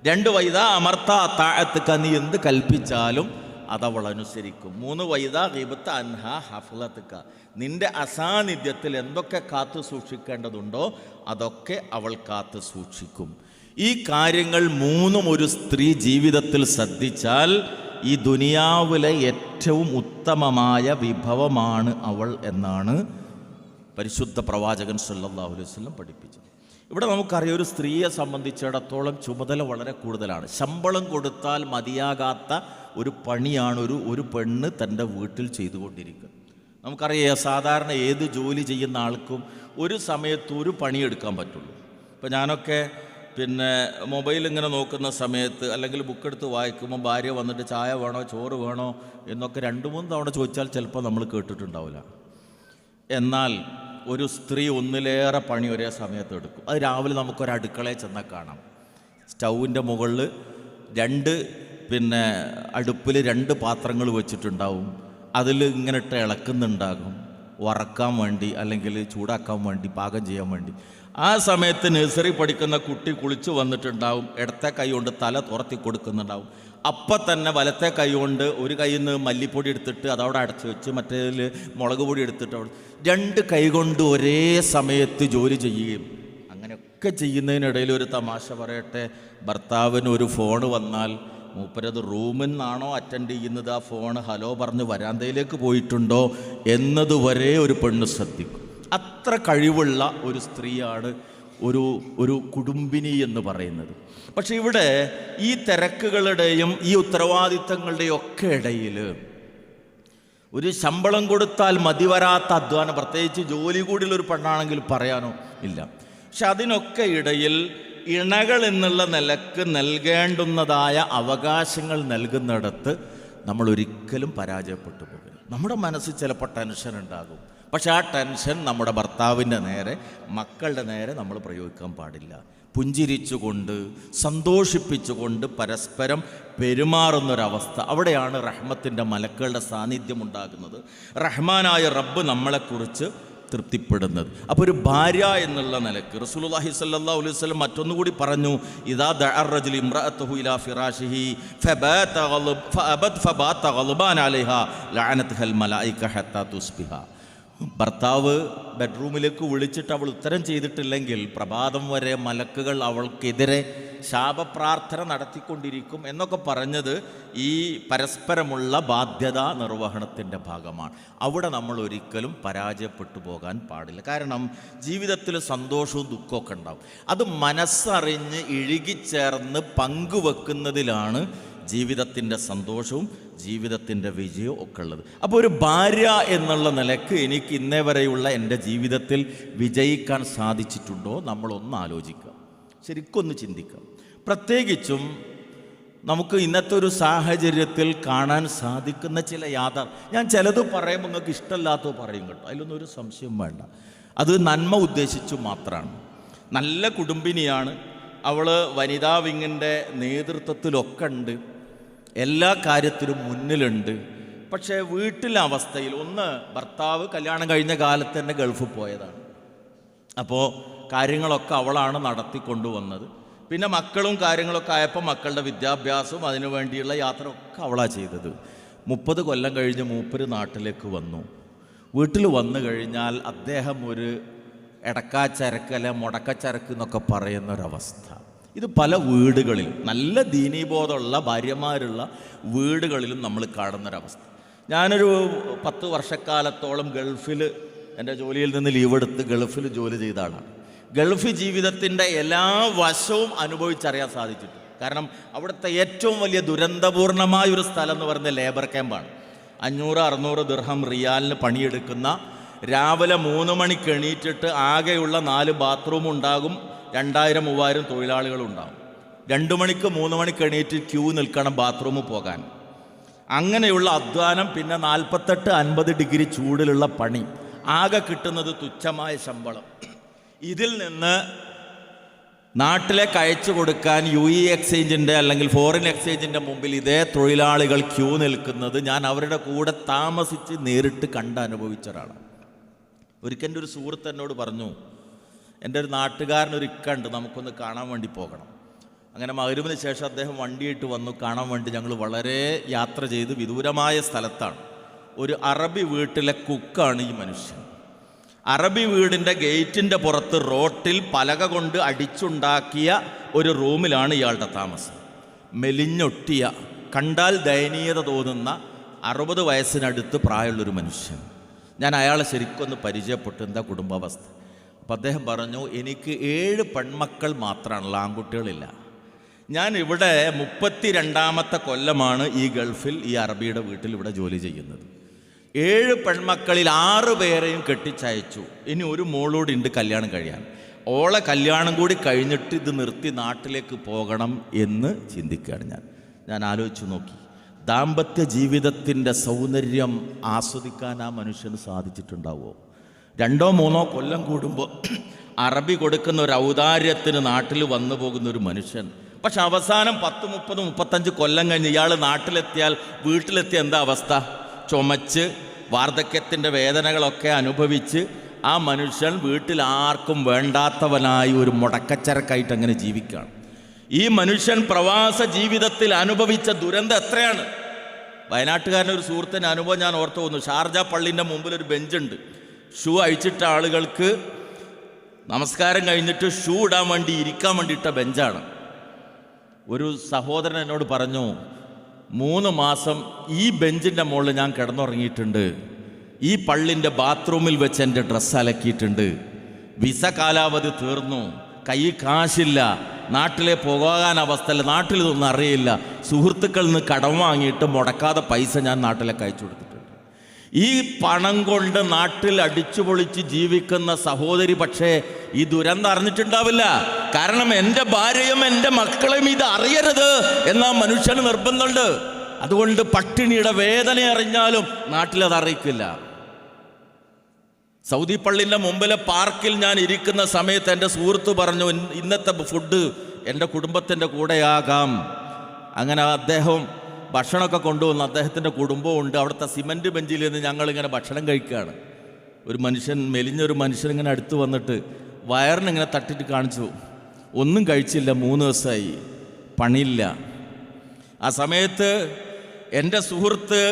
2 വൈദ അമർത്ത താഴത്തുക, നീ എന്ത് കൽപ്പിച്ചാലും അതവൾ അനുസരിക്കും. 3 വൈദ ഗിബത്ത അൻഹ ഹഫ്ലത്തുക, നിന്റെ അസാന്നിധ്യത്തിൽ എന്തൊക്കെ കാത്തു സൂക്ഷിക്കേണ്ടതുണ്ടോ അതൊക്കെ അവൾ കാത്തു സൂക്ഷിക്കും. ഈ കാര്യങ്ങൾ 3ഉം ഒരു സ്ത്രീ ജീവിതത്തിൽ ശ്രദ്ധിച്ചാൽ ഈ ദുനിയാവിലെ ഏറ്റവും ഉത്തമമായ വിഭവമാണ് അവൾ എന്നാണ് പരിശുദ്ധ പ്രവാചകൻ സല്ലല്ലാഹു അലൈഹി വസല്ലം പഠിപ്പിച്ചത്. ഇവിടെ നമുക്കറിയാം, ഒരു സ്ത്രീയെ സംബന്ധിച്ചിടത്തോളം ചുമതല വളരെ കൂടുതലാണ്. ശമ്പളം കൊടുത്താൽ മതിയാകാത്ത ഒരു പണിയാണ് ഒരു പെണ്ണ് തൻ്റെ വീട്ടിൽ ചെയ്തുകൊണ്ടിരിക്കുന്നത്. നമുക്കറിയാം, സാധാരണ ഏത് ജോലി ചെയ്യുന്ന ആൾക്കും ഒരു സമയത്ത് ഒരു പണിയെടുക്കാൻ പറ്റുള്ളൂ. ഇപ്പം ഞാനൊക്കെ മൊബൈൽ ഇങ്ങനെ നോക്കുന്ന സമയത്ത് അല്ലെങ്കിൽ ബുക്കെടുത്ത് വായിക്കുമ്പോൾ ഭാര്യ വന്നിട്ട് ചായ വേണോ ചോറ് വേണോ എന്നൊക്കെ 2-3 തവണ ചോദിച്ചാൽ ചിലപ്പോൾ നമ്മൾ കേട്ടിട്ടുണ്ടാവില്ല. എന്നാൽ ഒരു സ്ത്രീ ഒന്നിലേറെ പണി ഒരേ സമയത്ത് എടുക്കും. അത് രാവിലെ നമുക്കൊരു അടുക്കളയിൽ ചെന്നാൽ കാണാം. സ്റ്റൗവിൻ്റെ മുകളിൽ അടുപ്പിൽ 2 പാത്രങ്ങൾ വെച്ചിട്ടുണ്ടാവും. അതിൽ ഇങ്ങനെ ഇട്ട് ഇളക്കുന്നുണ്ടാകും, വറക്കാൻ വേണ്ടി അല്ലെങ്കിൽ ചൂടാക്കാൻ വേണ്ടി, പാകം ചെയ്യാൻ വേണ്ടി. ആ സമയത്ത് നഴ്സറി പഠിക്കുന്ന കുട്ടി കുളിച്ച് വന്നിട്ടുണ്ടാവും. ഇടത്തെ കൈ കൊണ്ട് തല തുറത്തി കൊടുക്കുന്നുണ്ടാവും. അപ്പം തന്നെ വലത്തെ കൈ കൊണ്ട് ഒരു കൈയിൽ നിന്ന് മല്ലിപ്പൊടി എടുത്തിട്ട് അതവിടെ അടച്ചു വെച്ച് മറ്റേതിൽ മുളക് പൊടി എടുത്തിട്ട് അവിടെ 2 കൈ കൊണ്ട് ഒരേ സമയത്ത് ജോലി ചെയ്യുകയും. അങ്ങനെയൊക്കെ ചെയ്യുന്നതിനിടയിൽ ഒരു തമാശ പറയട്ടെ, ഭർത്താവിന് ഒരു ഫോണ് വന്നാൽ മൂപ്പരത് റൂമിൽ നിന്നാണോ അറ്റൻഡ് ചെയ്യുന്നത്, ആ ഫോൺ ഹലോ പറഞ്ഞ് വരാന്തയിലേക്ക് പോയിട്ടുണ്ടോ എന്നതുവരെ ഒരു പെണ്ണ് ശ്രദ്ധിക്കും. അത്ര കഴിവുള്ള ഒരു സ്ത്രീയാണ് ഒരു കുടുംബിനി എന്ന് പറയുന്നത്. പക്ഷെ ഇവിടെ ഈ തിരക്കുകളുടെയും ഈ ഉത്തരവാദിത്തങ്ങളുടെയും ഒക്കെ ഇടയിൽ ഒരു ശമ്പളം കൊടുത്താൽ മതിവരാത്ത അധ്വാനം, പ്രത്യേകിച്ച് ജോലി കൂടിയുള്ളൊരു പെണ്ണാണെങ്കിൽ പറയാനോ ഇല്ല. പക്ഷെ അതിനൊക്കെ ഇടയിൽ ഇണകൾ എന്നുള്ള നിലക്ക് നൽകേണ്ടുന്നതായ അവകാശങ്ങൾ നൽകുന്നിടത്ത് നമ്മൾ ഒരിക്കലും പരാജയപ്പെട്ടു പോകില്ല. നമ്മുടെ മനസ്സിൽ ചിലപ്പോൾ ടെൻഷൻ ഉണ്ടാകും. പക്ഷെ ആ ടെൻഷൻ നമ്മുടെ ഭർത്താവിൻ്റെ നേരെ, മക്കളുടെ നേരെ നമ്മൾ പ്രയോഗിക്കാൻ പാടില്ല. പുഞ്ചിരിച്ചുകൊണ്ട് സന്തോഷിപ്പിച്ചുകൊണ്ട് പരസ്പരം പെരുമാറുന്നൊരവസ്ഥ, അവിടെയാണ് റഹ്മത്തിൻ്റെ മലക്കുകളുടെ സാന്നിധ്യം ഉണ്ടാകുന്നത്. റഹ്മാനായ റബ്ബ് നമ്മളെക്കുറിച്ച് തൃപ്തിപ്പെടുന്നത്. അപ്പോൾ ഒരു ഭാര്യ എന്നുള്ള നിലക്ക് റസൂലുള്ളാഹി സ്വല്ലല്ലാഹു അലൈഹി വസല്ലം മറ്റൊന്നുകൂടി പറഞ്ഞു, ഇദാ ദഅ റജുലു ഇംറഅതഹു ഇലാ ഫിറാശിഹി ഫബാത ഗളബാൻ അലൈഹാ ലഅനത്ഹൽ മലായിക ഹത്താ തുസ്ബിഹ. ഭർത്താവ് ബെഡ്റൂമിലേക്ക് വിളിച്ചിട്ട് അവൾ ഉത്തരം ചെയ്തിട്ടില്ലെങ്കിൽ പ്രഭാതം വരെ മലക്കുകൾ അവൾക്കെതിരെ ശാപപ്രാർത്ഥന നടത്തിക്കൊണ്ടിരിക്കും എന്നൊക്കെ പറഞ്ഞത് ഈ പരസ്പരമുള്ള ബാധ്യതാ നിർവഹണത്തിൻ്റെ ഭാഗമാണ്. അവിടെ നമ്മൾ ഒരിക്കലും പരാജയപ്പെട്ടു പോകാൻ പാടില്ല. കാരണം ജീവിതത്തിൽ സന്തോഷവും ദുഃഖമൊക്കെ ഉണ്ടാവും. അത് മനസ്സറിഞ്ഞ് ഇഴുകിച്ചേർന്ന് പങ്കുവെക്കുന്നതിലാണ് ജീവിതത്തിൻ്റെ സന്തോഷവും ജീവിതത്തിൻ്റെ വിജയവും ഒക്കെ ഉള്ളത്. അപ്പോൾ ഒരു ഭാര്യ എന്നുള്ള നിലക്ക് എനിക്ക് ഇന്നേ വരെയുള്ള എൻ്റെ ജീവിതത്തിൽ വിജയിക്കാൻ സാധിച്ചിട്ടുണ്ടോ നമ്മളൊന്ന് ആലോചിക്കാം, ശരിക്കൊന്ന് ചിന്തിക്കാം. പ്രത്യേകിച്ചും നമുക്ക് ഇന്നത്തെ ഒരു സാഹചര്യത്തിൽ കാണാൻ സാധിക്കുന്ന ചില ഞാൻ ചിലത് പറയുമ്പോൾ നിങ്ങൾക്ക് ഇഷ്ടമില്ലാത്തത് പറയും കേട്ടോ, അതിലൊന്നും ഒരു സംശയം വേണ്ട. അത് നന്മ ഉദ്ദേശിച്ചു മാത്രമാണ്. നല്ല കുടുംബിനിയാണ് അവൾ, വനിതാ വിങ്ങിൻ്റെ നേതൃത്വത്തിലൊക്കെ ഉണ്ട്, എല്ലാ കാര്യത്തിലും മുന്നിലുണ്ട്. പക്ഷേ വീട്ടിലെ അവസ്ഥയിൽ ഒന്ന്, ഭർത്താവ് കല്യാണം കഴിഞ്ഞ കാലത്ത് തന്നെ ഗൾഫിൽ പോയതാണ്. അപ്പോൾ കാര്യങ്ങളൊക്കെ അവളാണ് നടത്തിക്കൊണ്ടുവന്നത്. പിന്നെ മക്കളും കാര്യങ്ങളൊക്കെ ആയപ്പോൾ മക്കളുടെ വിദ്യാഭ്യാസവും അതിനു വേണ്ടിയുള്ള യാത്ര ഒക്കെ അവളാണ് ചെയ്തത്. 30 കൊല്ലം കഴിഞ്ഞ് മൂപ്പര് നാട്ടിലേക്ക് വന്നു. വീട്ടിൽ വന്നു കഴിഞ്ഞാൽ അദ്ദേഹം ഒരു എടക്കാച്ചരക്ക് അല്ലെ മുടക്കച്ചരക്ക് എന്നൊക്കെ പറയുന്നൊരവസ്ഥ. ഇത് പല വീടുകളിലും, നല്ല ദീനീബോധമുള്ള ഭാര്യമാരുള്ള വീടുകളിലും നമ്മൾ കാണുന്നൊരവസ്ഥ. ഞാനൊരു 10 വർഷക്കാലത്തോളം ഗൾഫിൽ എൻ്റെ ജോലിയിൽ നിന്ന് ലീവ് എടുത്ത് ഗൾഫിൽ ജോലി ചെയ്ത ആളാണ്. ഗൾഫ് ജീവിതത്തിൻ്റെ എല്ലാ വശവും അനുഭവിച്ചറിയാൻ സാധിച്ചിട്ടുണ്ട്. കാരണം അവിടുത്തെ ഏറ്റവും വലിയ ദുരന്തപൂർണമായൊരു സ്ഥലം എന്ന് പറയുന്നത് ലേബർ ക്യാമ്പാണ്. 500-600 ദിർഹം റിയാലിന് പണിയെടുക്കുന്ന, രാവിലെ 3 മണിക്ക് എണീറ്റിട്ട് ആകെയുള്ള 4 ബാത്റൂം ഉണ്ടാകും, 2000-3000 തൊഴിലാളികളുണ്ടാകും. 2 മണിക്ക് 3 മണിക്ക് എണീറ്റ് ക്യൂ നിൽക്കണം ബാത്റൂമിൽ പോകാൻ. അങ്ങനെയുള്ള അധ്വാനം, പിന്നെ 48-50 ഡിഗ്രി ചൂടിലുള്ള പണി, ആകെ കിട്ടുന്നത് തുച്ഛമായ ശമ്പളം. ഇതിൽ നിന്ന് നാട്ടിലേക്ക് അയച്ചു കൊടുക്കാൻ UE എക്സ്ചേഞ്ചിൻ്റെ അല്ലെങ്കിൽ ഫോറിൻ എക്സ്ചേഞ്ചിൻ്റെ മുമ്പിൽ ഇതേ തൊഴിലാളികൾ ക്യൂ നിൽക്കുന്നത് ഞാൻ അവരുടെ കൂടെ താമസിച്ച് നേരിട്ട് അനുഭവിച്ച ഒരാളാണ്. ഒരിക്കൽ എൻ്റെ ഒരു സുഹൃത്ത് എന്നോട് പറഞ്ഞു, എൻ്റെ ഒരു നാട്ടുകാരനൊരു ഇക്കുണ്ട്, നമുക്കൊന്ന് കാണാൻ വേണ്ടി പോകണം. അങ്ങനെ മഗ്‌രിബിന് ശേഷം അദ്ദേഹം വണ്ടിയിട്ട് വന്നു കാണാൻ വേണ്ടി. ഞങ്ങൾ വളരെ യാത്ര ചെയ്ത് വിദൂരമായ സ്ഥലത്താണ്. ഒരു അറബി വീട്ടിലെ കുക്കാണ് ഈ മനുഷ്യൻ. അറബി വീടിൻ്റെ ഗേറ്റിൻ്റെ പുറത്ത് റോട്ടിൽ പലക കൊണ്ട് അടിച്ചുണ്ടാക്കിയ ഒരു റൂമിലാണ് ഇയാളുടെ താമസം. മെലിഞ്ഞൊട്ടിയ, കണ്ടാൽ ദയനീയത തോന്നുന്ന 60 വയസ്സിനടുത്ത് പ്രായമുള്ളൊരു മനുഷ്യൻ. ഞാൻ അയാളെ ശരിക്കൊന്ന് പരിചയപ്പെട്ടു, എന്താ കുടുംബാവസ്ഥ. അപ്പം അദ്ദേഹം പറഞ്ഞു, എനിക്ക് 7 പെൺമക്കൾ മാത്രമാണുള്ള, ആൺകുട്ടികളില്ല. ഞാൻ ഇവിടെ 32ാമത്തെ കൊല്ലമാണ് ഈ ഗൾഫിൽ ഈ അറബിയുടെ വീട്ടിൽ ഇവിടെ ജോലി ചെയ്യുന്നത്. 7 പെൺമക്കളിൽ 6 പേരെയും കെട്ടിച്ചയച്ചു. ഇനി ഒരു മോളോടുണ്ട് കല്യാണം കഴിയാൻ. ഓളെ കല്യാണം കൂടി കഴിഞ്ഞിട്ട് ഇത് നിർത്തി നാട്ടിലേക്ക് പോകണം എന്ന് ചിന്തിക്കുകയാണ് ഞാൻ ആലോചിച്ചു നോക്കി. ദാമ്പത്യ ജീവിതത്തിൻ്റെ സൗന്ദര്യം ആസ്വദിക്കാൻ ആ മനുഷ്യന് സാധിച്ചിട്ടുണ്ടാവുമോ? 2-3 കൊല്ലം കൂടുമ്പോൾ അറബി കൊടുക്കുന്ന ഒരു ഔദാര്യത്തിന് നാട്ടിൽ വന്നു പോകുന്ന ഒരു മനുഷ്യൻ. പക്ഷെ അവസാനം 10, 30, 35 കൊല്ലം കഴിഞ്ഞ് ഇയാൾ നാട്ടിലെത്തിയാൽ, വീട്ടിലെത്തിയ എന്താ അവസ്ഥ? ചുമച്ച് വാർദ്ധക്യത്തിൻ്റെ വേദനകളൊക്കെ അനുഭവിച്ച് ആ മനുഷ്യൻ വീട്ടിൽ ആർക്കും വേണ്ടാത്തവനായി ഒരു മുടക്കച്ചരക്കായിട്ട് അങ്ങനെ ജീവിക്കുകയാണ്. ഈ മനുഷ്യൻ പ്രവാസ ജീവിതത്തിൽ അനുഭവിച്ച ദുരന്തം എത്രയാണ്? വയനാട്ടുകാരൻ്റെ ഒരു സുഹൃത്തിൻ്റെ അനുഭവം ഞാൻ ഓർത്തു പോകുന്നു. ഷാർജ പള്ളിൻ്റെ മുമ്പിൽ ഒരു ബെഞ്ചുണ്ട്. ഷൂ അഴിച്ചിട്ട ആളുകൾക്ക് നമസ്കാരം കഴിഞ്ഞിട്ട് ഷൂ ഇടാൻ വേണ്ടി ഇരിക്കാൻ വേണ്ടിയിട്ട ബെഞ്ചാണ്. ഒരു സഹോദരൻ എന്നോട് പറഞ്ഞു, 3 മാസം ഈ ബെഞ്ചിൻ്റെ മുകളിൽ ഞാൻ കിടന്നുറങ്ങിയിട്ടുണ്ട്. ഈ പള്ളിൻ്റെ ബാത്റൂമിൽ വെച്ച് എൻ്റെ ഡ്രസ്സ് അലക്കിയിട്ടുണ്ട്. വിസ കാലാവധി തീർന്നു, കൈ കാശില്ല, നാട്ടിലെ പോകാൻ അവസ്ഥയില്ല, നാട്ടിലിതൊന്നും അറിയില്ല. സുഹൃത്തുക്കളിൽ നിന്ന് കടം വാങ്ങിയിട്ട് മുടക്കാതെ പൈസ ഞാൻ നാട്ടിലേക്ക് അയച്ചു കൊടുത്തിട്ടുണ്ട്. ഈ പണം കൊണ്ട് നാട്ടിൽ അടിച്ചുപൊളിച്ച് ജീവിക്കുന്ന സഹോദരി പക്ഷേ ഈ ദുരന്തം അറിഞ്ഞിട്ടുണ്ടാവില്ല. കാരണം എൻ്റെ ഭാര്യയും എൻ്റെ മക്കളെയും ഇത് അറിയരുത് എന്ന മനുഷ്യന് നിർബന്ധമുണ്ട്. അതുകൊണ്ട് പട്ടിണിയുടെ വേദന അറിഞ്ഞാലും നാട്ടിലത് അറിയിക്കില്ല. സൗദി പള്ളിൻ്റെ മുമ്പിലെ പാർക്കിൽ ഞാൻ ഇരിക്കുന്ന സമയത്ത് എൻ്റെ സുഹൃത്ത് പറഞ്ഞു, ഇന്നത്തെ ഫുഡ് എൻ്റെ കുടുംബത്തിൻ്റെ കൂടെയാകാം. അങ്ങനെ അദ്ദേഹം ഭക്ഷണമൊക്കെ കൊണ്ടുവന്ന്, അദ്ദേഹത്തിൻ്റെ കുടുംബവും ഉണ്ട്. അവിടുത്തെ സിമൻറ്റ് ബെഞ്ചിൽ നിന്ന് ഞങ്ങളിങ്ങനെ ഭക്ഷണം കഴിക്കുകയാണ്. ഒരു മനുഷ്യൻ, മെലിഞ്ഞൊരു മനുഷ്യൻ ഇങ്ങനെ അടുത്ത് വന്നിട്ട് വയറിനിങ്ങനെ തട്ടിട്ട് കാണിച്ചു. ഒന്നും കഴിച്ചില്ല, 3 ദിവസമായി, പണിയില്ല. ആ സമയത്ത് എൻ്റെ സുഹൃത്ത്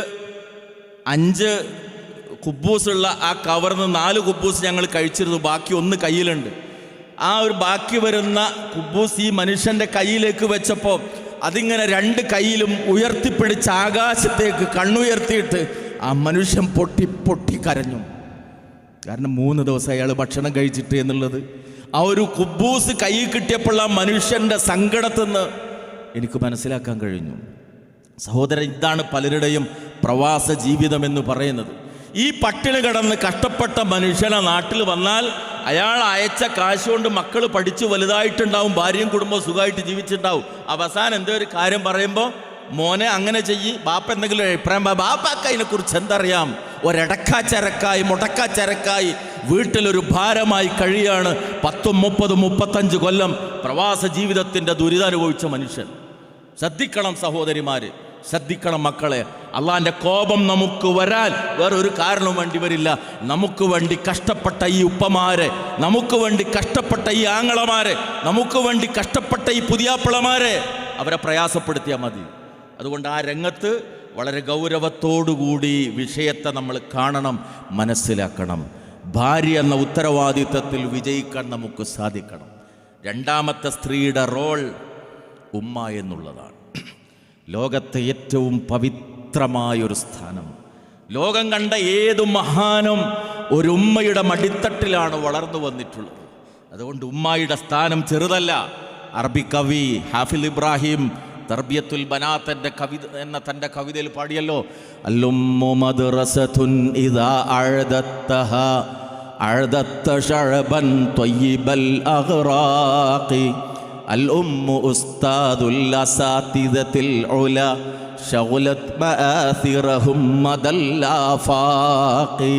5 കുബൂസുള്ള ആ കവർന്ന് 4 കുബൂസ് ഞങ്ങൾ കഴിച്ചിരുന്നു, ബാക്കി 1 കയ്യിലുണ്ട്. ആ ഒരു ബാക്കി വരുന്ന കുബൂസ് ഈ മനുഷ്യൻ്റെ കയ്യിലേക്ക് വെച്ചപ്പോൾ അതിങ്ങനെ 2 കൈയിലും ഉയർത്തിപ്പിടിച്ച് ആകാശത്തേക്ക് കണ്ണുയർത്തിയിട്ട് ആ മനുഷ്യൻ പൊട്ടി പൊട്ടി കരഞ്ഞു. കാരണം 3 ദിവസം അയാൾ ഭക്ഷണം കഴിച്ചിട്ട് എന്നുള്ളത്. ആ ഒരു കുബൂസ് കയ്യിൽ കിട്ടിയപ്പോൾ ആ മനുഷ്യൻ്റെ സങ്കടത്തിൽ നിന്ന് എനിക്ക് മനസ്സിലാക്കാൻ കഴിഞ്ഞു. സഹോദരൻ, ഇതാണ് പലരുടെയും പ്രവാസ ജീവിതം എന്ന് പറയുന്നത്. ഈ പട്ടിണി കിടന്ന് കഷ്ടപ്പെട്ട മനുഷ്യനെ നാട്ടിൽ വന്നാൽ അയാൾ അയച്ച കാശ് കൊണ്ട് മക്കൾ പഠിച്ച് വലുതായിട്ടുണ്ടാവും, ഭാര്യയും കുടുംബവും സുഖമായിട്ട് ജീവിച്ചിട്ടുണ്ടാവും. അവസാനം എന്തോ ഒരു കാര്യം പറയുമ്പോൾ മോനെ അങ്ങനെ ചെയ്യ്, ബാപ്പ എന്തെങ്കിലും അഭിപ്രായം, ബാപ്പാക്ക് അതിനെക്കുറിച്ച് എന്തറിയാം? ഒരടക്കാച്ചരക്കായി മുടക്കാച്ചരക്കായി വീട്ടിലൊരു ഭാരമായി കഴിയാണ് 10, 30, 35 കൊല്ലം പ്രവാസ ജീവിതത്തിൻ്റെ ദുരിതം അനുഭവിച്ച മനുഷ്യൻ. ശ്രദ്ധിക്കണം സഹോദരിമാര്, ശ്രദ്ധിക്കണം മക്കളെ. അള്ളാന്റെ കോപം നമുക്ക് വരാൻ വേറൊരു കാരണവും വേണ്ടി വരില്ല. നമുക്ക് വേണ്ടി കഷ്ടപ്പെട്ട ഈ ഉപ്പമാരെ, നമുക്ക് വേണ്ടി കഷ്ടപ്പെട്ട ഈ ആങ്ങളമാരെ, നമുക്ക് വേണ്ടി കഷ്ടപ്പെട്ട ഈ പുതിയാപ്പിളമാരെ അവരെ പ്രയാസപ്പെടുത്തിയാൽ മതി. അതുകൊണ്ട് ആ രംഗത്ത് വളരെ ഗൗരവത്തോടുകൂടി വിഷയത്തെ നമ്മൾ കാണണം, മനസ്സിലാക്കണം. ഭാര്യ എന്ന ഉത്തരവാദിത്വത്തിൽ വിജയിക്കാൻ നമുക്ക് സാധിക്കണം. രണ്ടാമത്തെ സ്ത്രീയുടെ റോൾ ഉമ്മ എന്നുള്ളതാണ്. ലോകത്തെ ഏറ്റവും പവിത്രമായൊരു സ്ഥാനം. ലോകം കണ്ട ഏതു മഹാനും ഒരു ഉമ്മയുടെ മടിത്തട്ടിലാണ് വളർന്നു വന്നിട്ടുള്ളത്. അതുകൊണ്ട് ഉമ്മയുടെ സ്ഥാനം ചെറുതല്ല. അറബി കവി ഹാഫിൽ ഇബ്രാഹിം തർബിയത്തുൽ ബനാത്ത് എന്ന തൻ്റെ കവിതയിൽ പാടിയല്ലോ, അല്ലുമ്മു മദ്റസതുൻ ഇദാ അഅദത്തഹ അഅദത്ത ശഅബൻ ത്വയ്യിബൽ അഗ്റാഖി അൽ ഉമ്മു ഉസ്താദുൽ അസാതിദത്തിൽ ഉല ശഗലത് മആസിറഹും മദൽ ആഫാഖി.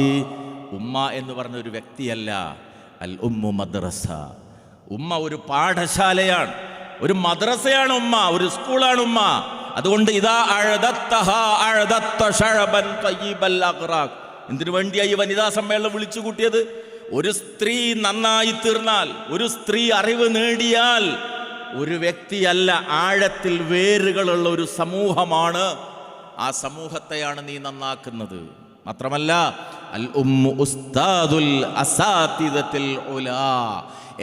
ഉമ്മ എന്ന് പറഞ്ഞ ഒരു വ്യക്തിയല്ല, അൽ ഉമ്മു മദ്റസ. ഉമ്മ ഒരു പാഠശാലയാണ്, ഒരു മദ്രസയാണ് ഉമ്മ, ഒരു സ്കൂളാണ് ഉമ്മ. അതുകൊണ്ട് ഇതാ അഅദത്തഹ അഅദത്ത ശഅബൻ ത്വയ്യിബൽ അഗ്റാഖ്. എന്തിനു വേണ്ടിയായി ഈ വനിതാ സമ്മേളനം വിളിച്ചു കൂട്ടിയത്? ഒരു സ്ത്രീ നന്നായി തീർന്നാൽ, ഒരു സ്ത്രീ അറിവ് നേടിയാൽ ഒരു വ്യക്തിയല്ല, ആഴത്തിൽ വേരുകളുള്ള ഒരു സമൂഹമാണ്. ആ സമൂഹത്തെയാണ് നീ നന്നാക്കുന്നത്. മാത്രമല്ല അൽ ഉമ്മു ഉസ്താദുൽ അസാതിദത്തിൽ ഉലാ,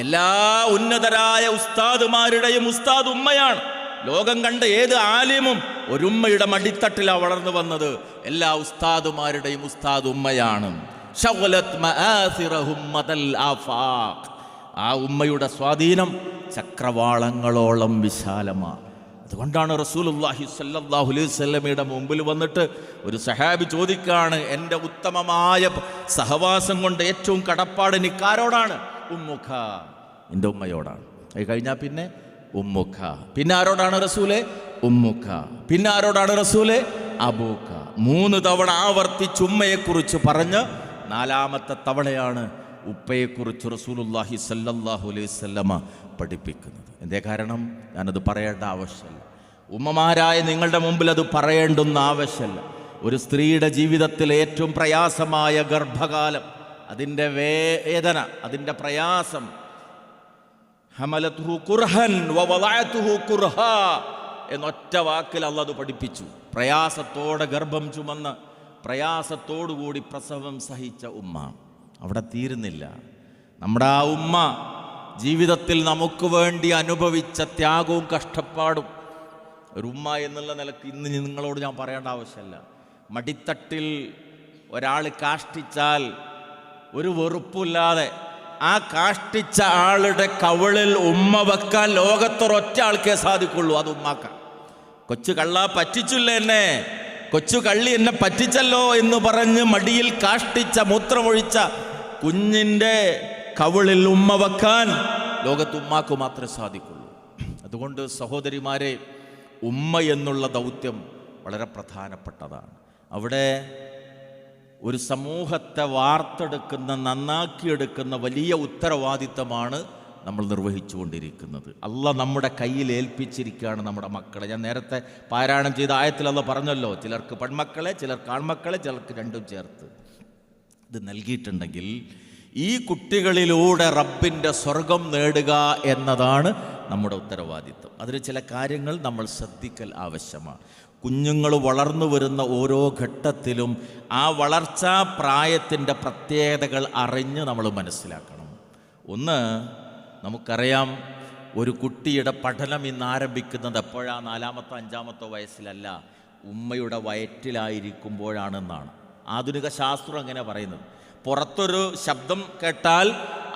എല്ലാ ഉന്നതരായ ഉസ്താദുമാരുടെയും ഉസ്താദ് ഉമ്മയാണ്. ലോകം കണ്ട ഏത് ആലിമും ഒരു ഉമ്മയുടെ മടിത്തട്ടിലാണ് വളർന്നു വന്നത്. എല്ലാ ഉസ്താദുമാരുടെയും ഉസ്താദ് ഉമ്മയാണ്. ശഗലത് മആസിറഹും മദൽ ആഫാഖ്. ആ ഉമ്മയുടെ സ്വാധീനം ചക്രവാളങ്ങളോളം വിശാലമാണ്. അതുകൊണ്ടാണ് റസൂലുള്ളാഹി സ്വല്ലല്ലാഹു അലൈഹി വസല്ലമയുടെ മുമ്പിൽ വന്നിട്ട് ഒരു സഹാബി ചോദിക്കാണ്, എൻ്റെ ഉത്തമമായ സഹവാസം കൊണ്ട് ഏറ്റവും കടപ്പാട് എനിക്കാരോടാണ്? ഉമ്മുഖ, എൻ്റെ ഉമ്മയോടാണ്. അത് കഴിഞ്ഞാൽ പിന്നെ ഉമ്മുഖ. പിന്നെ ആരോടാണ് റസൂലെ? ഉമ്മുഖ. പിന്നെ ആരോടാണ് റസൂലെ? അബൂഖ. 3 തവണ ആവർത്തിച്ച് ഉമ്മയെക്കുറിച്ച് പറഞ്ഞ് 4ാമത്തെ തവണയാണ് ഉപ്പയെക്കുറിച്ച് റസൂലുള്ളാഹി സ്വല്ലല്ലാഹു അലൈഹി വസല്ലമ പഠിപ്പിക്കുന്നത്. എന്തേ കാരണം? ഞാനത് പറയേണ്ട ആവശ്യമില്ല. ഉമ്മമാരായ നിങ്ങളുടെ മുമ്പിൽ അത് പറയേണ്ടുന്ന ആവശ്യമില്ല. ഒരു സ്ത്രീയുടെ ജീവിതത്തിലെ ഏറ്റവും പ്രയാസമായ ഗർഭകാലം, അതിൻ്റെ വേദന, അതിൻ്റെ പ്രയാസം, ഹമലതുഹു കുർഹൻ വവളഅതുഹു കുർഹാ എന്നൊറ്റ വാക്കിൽ അല്ലാഹു അത് പഠിപ്പിച്ചു. പ്രയാസത്തോടെ ഗർഭം ചുമന്ന് പ്രയാസത്തോടുകൂടി പ്രസവം സഹിച്ച ഉമ്മ. അവിടെ തീരുന്നില്ല. നമ്മുടെ ആ ഉമ്മ ജീവിതത്തിൽ നമുക്ക് വേണ്ടി അനുഭവിച്ച ത്യാഗവും കഷ്ടപ്പാടും. ഒരു ഉമ്മ എന്നുള്ള നിലക്ക് ഇന്ന് നിങ്ങളോട് ഞാൻ പറയേണ്ട ആവശ്യമില്ല. മടിത്തട്ടിൽ ഒരാൾ കാഷ്ടിച്ചാൽ ഒരു വെറുപ്പില്ലാതെ ആ കാഷ്ടിച്ച ആളുടെ കവിളിൽ ഉമ്മ വെക്കാൻ ലോകത്തൊരൊറ്റ ആൾക്കേ സാധിക്കുള്ളൂ, അത് ഉമ്മാക്ക. കൊച്ചു കള്ള പറ്റിച്ചില്ല എന്നെ, കൊച്ചു കള്ളി എന്നെ പറ്റിച്ചല്ലോ എന്ന് പറഞ്ഞ് മടിയിൽ കാഷ്ടിച്ച മൂത്രമൊഴിച്ച കുഞ്ഞിൻ്റെ കവിളിൽ ഉമ്മ വെക്കാൻ ലോകത്ത് ഉമ്മാക്ക് മാത്രമേ സാധിക്കുള്ളൂ. അതുകൊണ്ട് സഹോദരിമാരെ, ഉമ്മ എന്നുള്ള ദൗത്യം വളരെ പ്രധാനപ്പെട്ടതാണ്. അവിടെ ഒരു സമൂഹത്തെ വാർത്തെടുക്കുന്ന, നന്നാക്കിയെടുക്കുന്ന വലിയ ഉത്തരവാദിത്തമാണ് നമ്മൾ നിർവഹിച്ചു കൊണ്ടിരിക്കുന്നത്. അള്ളാഹ് നമ്മുടെ കയ്യിൽ ഏൽപ്പിച്ചിരിക്കുകയാണ് നമ്മുടെ മക്കളെ. ഞാൻ നേരത്തെ പാരായണം ചെയ്ത ആയത്തിൽ അള്ളാഹ് പറഞ്ഞല്ലോ, ചിലർക്ക് പെൺമക്കളെ, ചിലർക്ക് ആൺമക്കളെ, ചിലർക്ക് രണ്ടും ചേർത്ത്. ഇത് നൽകിയിട്ടുണ്ടെങ്കിൽ ഈ കുട്ടികളിലൂടെ റബ്ബിൻ്റെ സ്വർഗം നേടുക എന്നതാണ് നമ്മുടെ ഉത്തരവാദിത്വം. അതിൽ ചില കാര്യങ്ങൾ നമ്മൾ ശ്രദ്ധിക്കൽ ആവശ്യമാണ്. കുഞ്ഞുങ്ങൾ വളർന്നു വരുന്ന ഓരോ ഘട്ടത്തിലും ആ വളർച്ചാ പ്രായത്തിൻ്റെ പ്രത്യേകതകൾ അറിഞ്ഞ് നമ്മൾ മനസ്സിലാക്കണം. ഒന്ന്, നമുക്കറിയാം, ഒരു കുട്ടിയുടെ പഠനം ഇന്ന് ആരംഭിക്കുന്നത് എപ്പോഴാണ്? 4-ാമത്തോ 5-ാമത്തോ വയസ്സിലല്ല, ഉമ്മയുടെ വയറ്റിലായിരിക്കുമ്പോഴാണെന്നാണ് ആധുനിക ശാസ്ത്രം അങ്ങനെ പറയുന്നത്. പുറത്തൊരു ശബ്ദം കേട്ടാൽ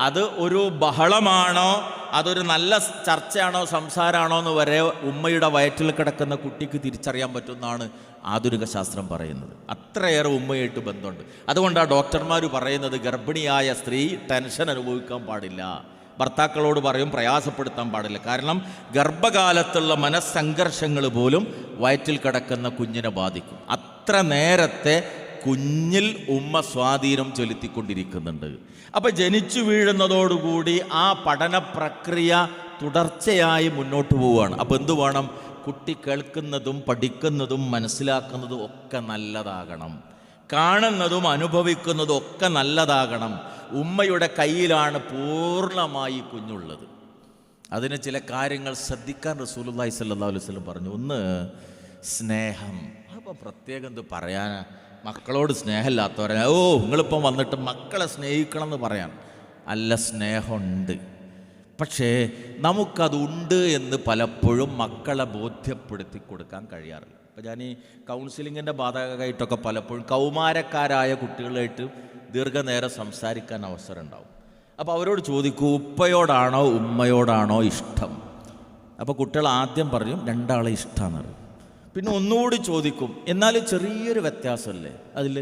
അത് ഒരു ബഹളമാണോ, അതൊരു നല്ല ചർച്ചയാണോ, സംസാരമാണോ എന്ന് വരെ ഉമ്മയുടെ വയറ്റിൽ കിടക്കുന്ന കുട്ടിക്ക് തിരിച്ചറിയാൻ പറ്റുമെന്നാണ് ആധുനിക ശാസ്ത്രം പറയുന്നത്. അത്രയേറെ ഉമ്മയായിട്ട് ബന്ധമുണ്ട്. അതുകൊണ്ടാണ് ഡോക്ടർമാർ പറയുന്നത് ഗർഭിണിയായ സ്ത്രീ ടെൻഷൻ അനുഭവിക്കാൻ പാടില്ല. ഭർത്താക്കളോട് പറയും പ്രയാസപ്പെടുത്താൻ പാടില്ല. കാരണം ഗർഭകാലത്തുള്ള മനസ്സംഘർഷങ്ങൾ പോലും വയറ്റിൽ കിടക്കുന്ന കുഞ്ഞിനെ ബാധിക്കും. അത്ര നേരത്തെ കുഞ്ഞിൽ ഉമ്മ സ്വാധീനം ചെലുത്തിക്കൊണ്ടിരിക്കുന്നുണ്ട്. അപ്പോൾ ജനിച്ചു വീഴുന്നതോടുകൂടി ആ പഠന പ്രക്രിയ തുടർച്ചയായി മുന്നോട്ട് പോവുകയാണ്. അപ്പോൾ എന്തു വേണം? കുട്ടി കേൾക്കുന്നതും പഠിക്കുന്നതും മനസ്സിലാക്കുന്നതും ഒക്കെ നല്ലതാകണം. കാണുന്നതും അനുഭവിക്കുന്നതും ഒക്കെ നല്ലതാകണം. ഉമ്മയുടെ കയ്യിലാണ് പൂർണ്ണമായി കുഞ്ഞുള്ളത്. അതിന് ചില കാര്യങ്ങൾ ശ്രദ്ധിക്കാൻ റസൂലുള്ളാഹി സ്വല്ലല്ലാഹു അലൈഹി വസല്ലം പറഞ്ഞു. ഒന്ന്, സ്നേഹം. അപ്പോൾ പ്രത്യേകം എന്ത് പറയാനാ? മക്കളോട് സ്നേഹമില്ലാത്തവരെ നിങ്ങളിപ്പം വന്നിട്ട് മക്കളെ സ്നേഹിക്കണം എന്ന് പറയാൻ അല്ല, സ്നേഹമുണ്ട്. പക്ഷേ നമുക്കതുണ്ട് എന്ന് പലപ്പോഴും മക്കളെ ബോധ്യപ്പെടുത്തി കൊടുക്കാൻ കഴിയാറില്ല. അപ്പോൾ ഞാൻ ഈ കൗൺസിലിങ്ങിൻ്റെ ഭാഗമായിട്ടൊക്കെ പലപ്പോഴും കൗമാരക്കാരായ കുട്ടികളായിട്ട് ദീർഘനേരം സംസാരിക്കാൻ അവസരം ഉണ്ടാവും. അപ്പോൾ അവരോട് ചോദിക്കൂ, ഉപ്പയോടാണോ ഉമ്മയോടാണോ ഇഷ്ടം? അപ്പോൾ കുട്ടികൾ ആദ്യം പറയും രണ്ടാളെ ഇഷ്ടമാണെന്ന് പറയും. പിന്നെ ഒന്നുകൂടി ചോദിക്കും, എന്നാലും ചെറിയൊരു വ്യത്യാസമല്ലേ അതിൽ,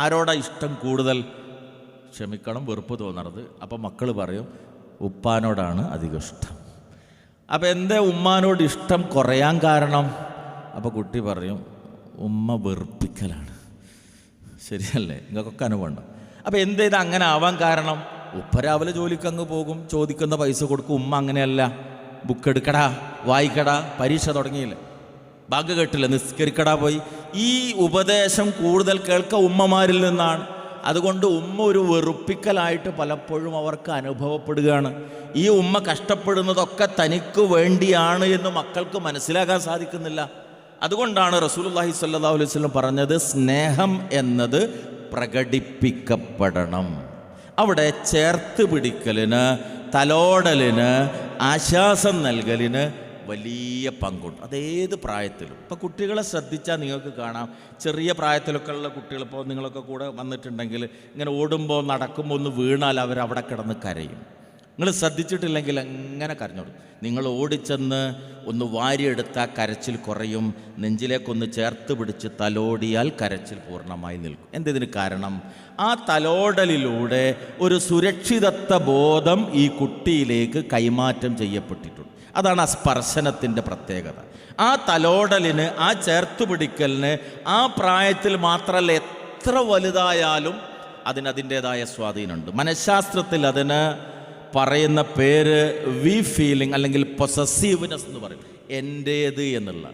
ആരോടാ ഇഷ്ടം കൂടുതൽ? ക്ഷമിക്കണം, വെറുപ്പ് തോന്നരുത്. അപ്പോൾ മക്കൾ പറയും ഉപ്പാനോടാണ് അധികം ഇഷ്ടം. അപ്പോൾ എന്താ ഉമ്മാനോട് ഇഷ്ടം കുറയാൻ കാരണം? അപ്പോൾ കുട്ടി പറയും ഉമ്മ വെറുപ്പിക്കലാണ്. ശരിയല്ലേ? നിങ്ങൾക്കൊക്കെ അനുഭവമുണ്ടോ? അപ്പോൾ എന്ത് ചെയ്താൽ അങ്ങനെ ആവാൻ കാരണം? ഉപ്പ രാവിലെ ജോലിക്ക് അങ്ങ് പോകും, ചോദിക്കുന്ന പൈസ കൊടുക്കും. ഉമ്മ അങ്ങനെയല്ല, ബുക്ക് എടുക്കടാ, വായിക്കടാ, പരീക്ഷ തുടങ്ങിയില്ല, ബാങ്ക് കേട്ടില്ല, നിസ്കരിക്കടാ പോയി. ഈ ഉപദേശം കൂടുതൽ കേൾക്കുക ഉമ്മമാരിൽ നിന്നാണ്. അതുകൊണ്ട് ഉമ്മ ഒരു വെറുപ്പിക്കലായിട്ട് പലപ്പോഴും അവർക്ക് അനുഭവപ്പെടുകയാണ്. ഈ ഉമ്മ കഷ്ടപ്പെടുന്നതൊക്കെ തനിക്ക് വേണ്ടിയാണ് എന്ന് മക്കൾക്ക് മനസ്സിലാക്കാൻ സാധിക്കുന്നില്ല. അതുകൊണ്ടാണ് റസൂലുള്ളാഹി സ്വല്ലല്ലാഹു അലൈഹി വസല്ലം പറഞ്ഞത്, സ്നേഹം എന്നത് പ്രകടിപ്പിക്കപ്പെടണം. അവിടെ ചേർത്ത് പിടിക്കലിന്, തലോടലിന്, ആശ്വാസം നൽകലിന് വലിയ പങ്കുണ്ട്. അതേത് പ്രായത്തിലും. ഇപ്പോൾ കുട്ടികളെ ശ്രദ്ധിച്ചാൽ നിങ്ങൾക്ക് കാണാം, ചെറിയ പ്രായത്തിലൊക്കെ ഉള്ള കുട്ടികൾ, ഇപ്പോൾ നിങ്ങളൊക്കെ കൂടെ വന്നിട്ടുണ്ടെങ്കിൽ ഇങ്ങനെ ഓടുമ്പോൾ നടക്കുമ്പോൾ ഒന്ന് വീണാൽ അവരവിടെ കിടന്ന് കരയും. നിങ്ങൾ ശ്രദ്ധിച്ചിട്ടില്ലെങ്കിൽ എങ്ങനെ കരഞ്ഞോളൂ. നിങ്ങൾ ഓടിച്ചെന്ന് ഒന്ന് വാരിയെടുത്താൽ കരച്ചിൽ കുറയും. നെഞ്ചിലേക്കൊന്ന് ചേർത്ത് പിടിച്ച് തലോടിയാൽ കരച്ചിൽ പൂർണ്ണമായി നിൽക്കും. എന്തിന് കാരണം? ആ തലോടലിലൂടെ ഒരു സുരക്ഷിതത്വ ബോധം ഈ കുട്ടിയിലേക്ക് കൈമാറ്റം ചെയ്യപ്പെട്ടിട്ടുണ്ട്. അതാണ് ആ സ്പർശനത്തിൻ്റെ പ്രത്യേകത. ആ തലോടലിന്, ആ ചേർത്തുപിടിക്കലിന് ആ പ്രായത്തിൽ മാത്രമല്ല, എത്ര വലുതായാലും അതിനതിൻ്റേതായ സ്വാധീനമുണ്ട്. മനഃശാസ്ത്രത്തിൽ അതിന് പറയുന്ന പേര് വി ഫീലിംഗ് അല്ലെങ്കിൽ പൊസസീവ്നെസ് എന്ന് പറയും, എൻ്റേത് എന്നുള്ള.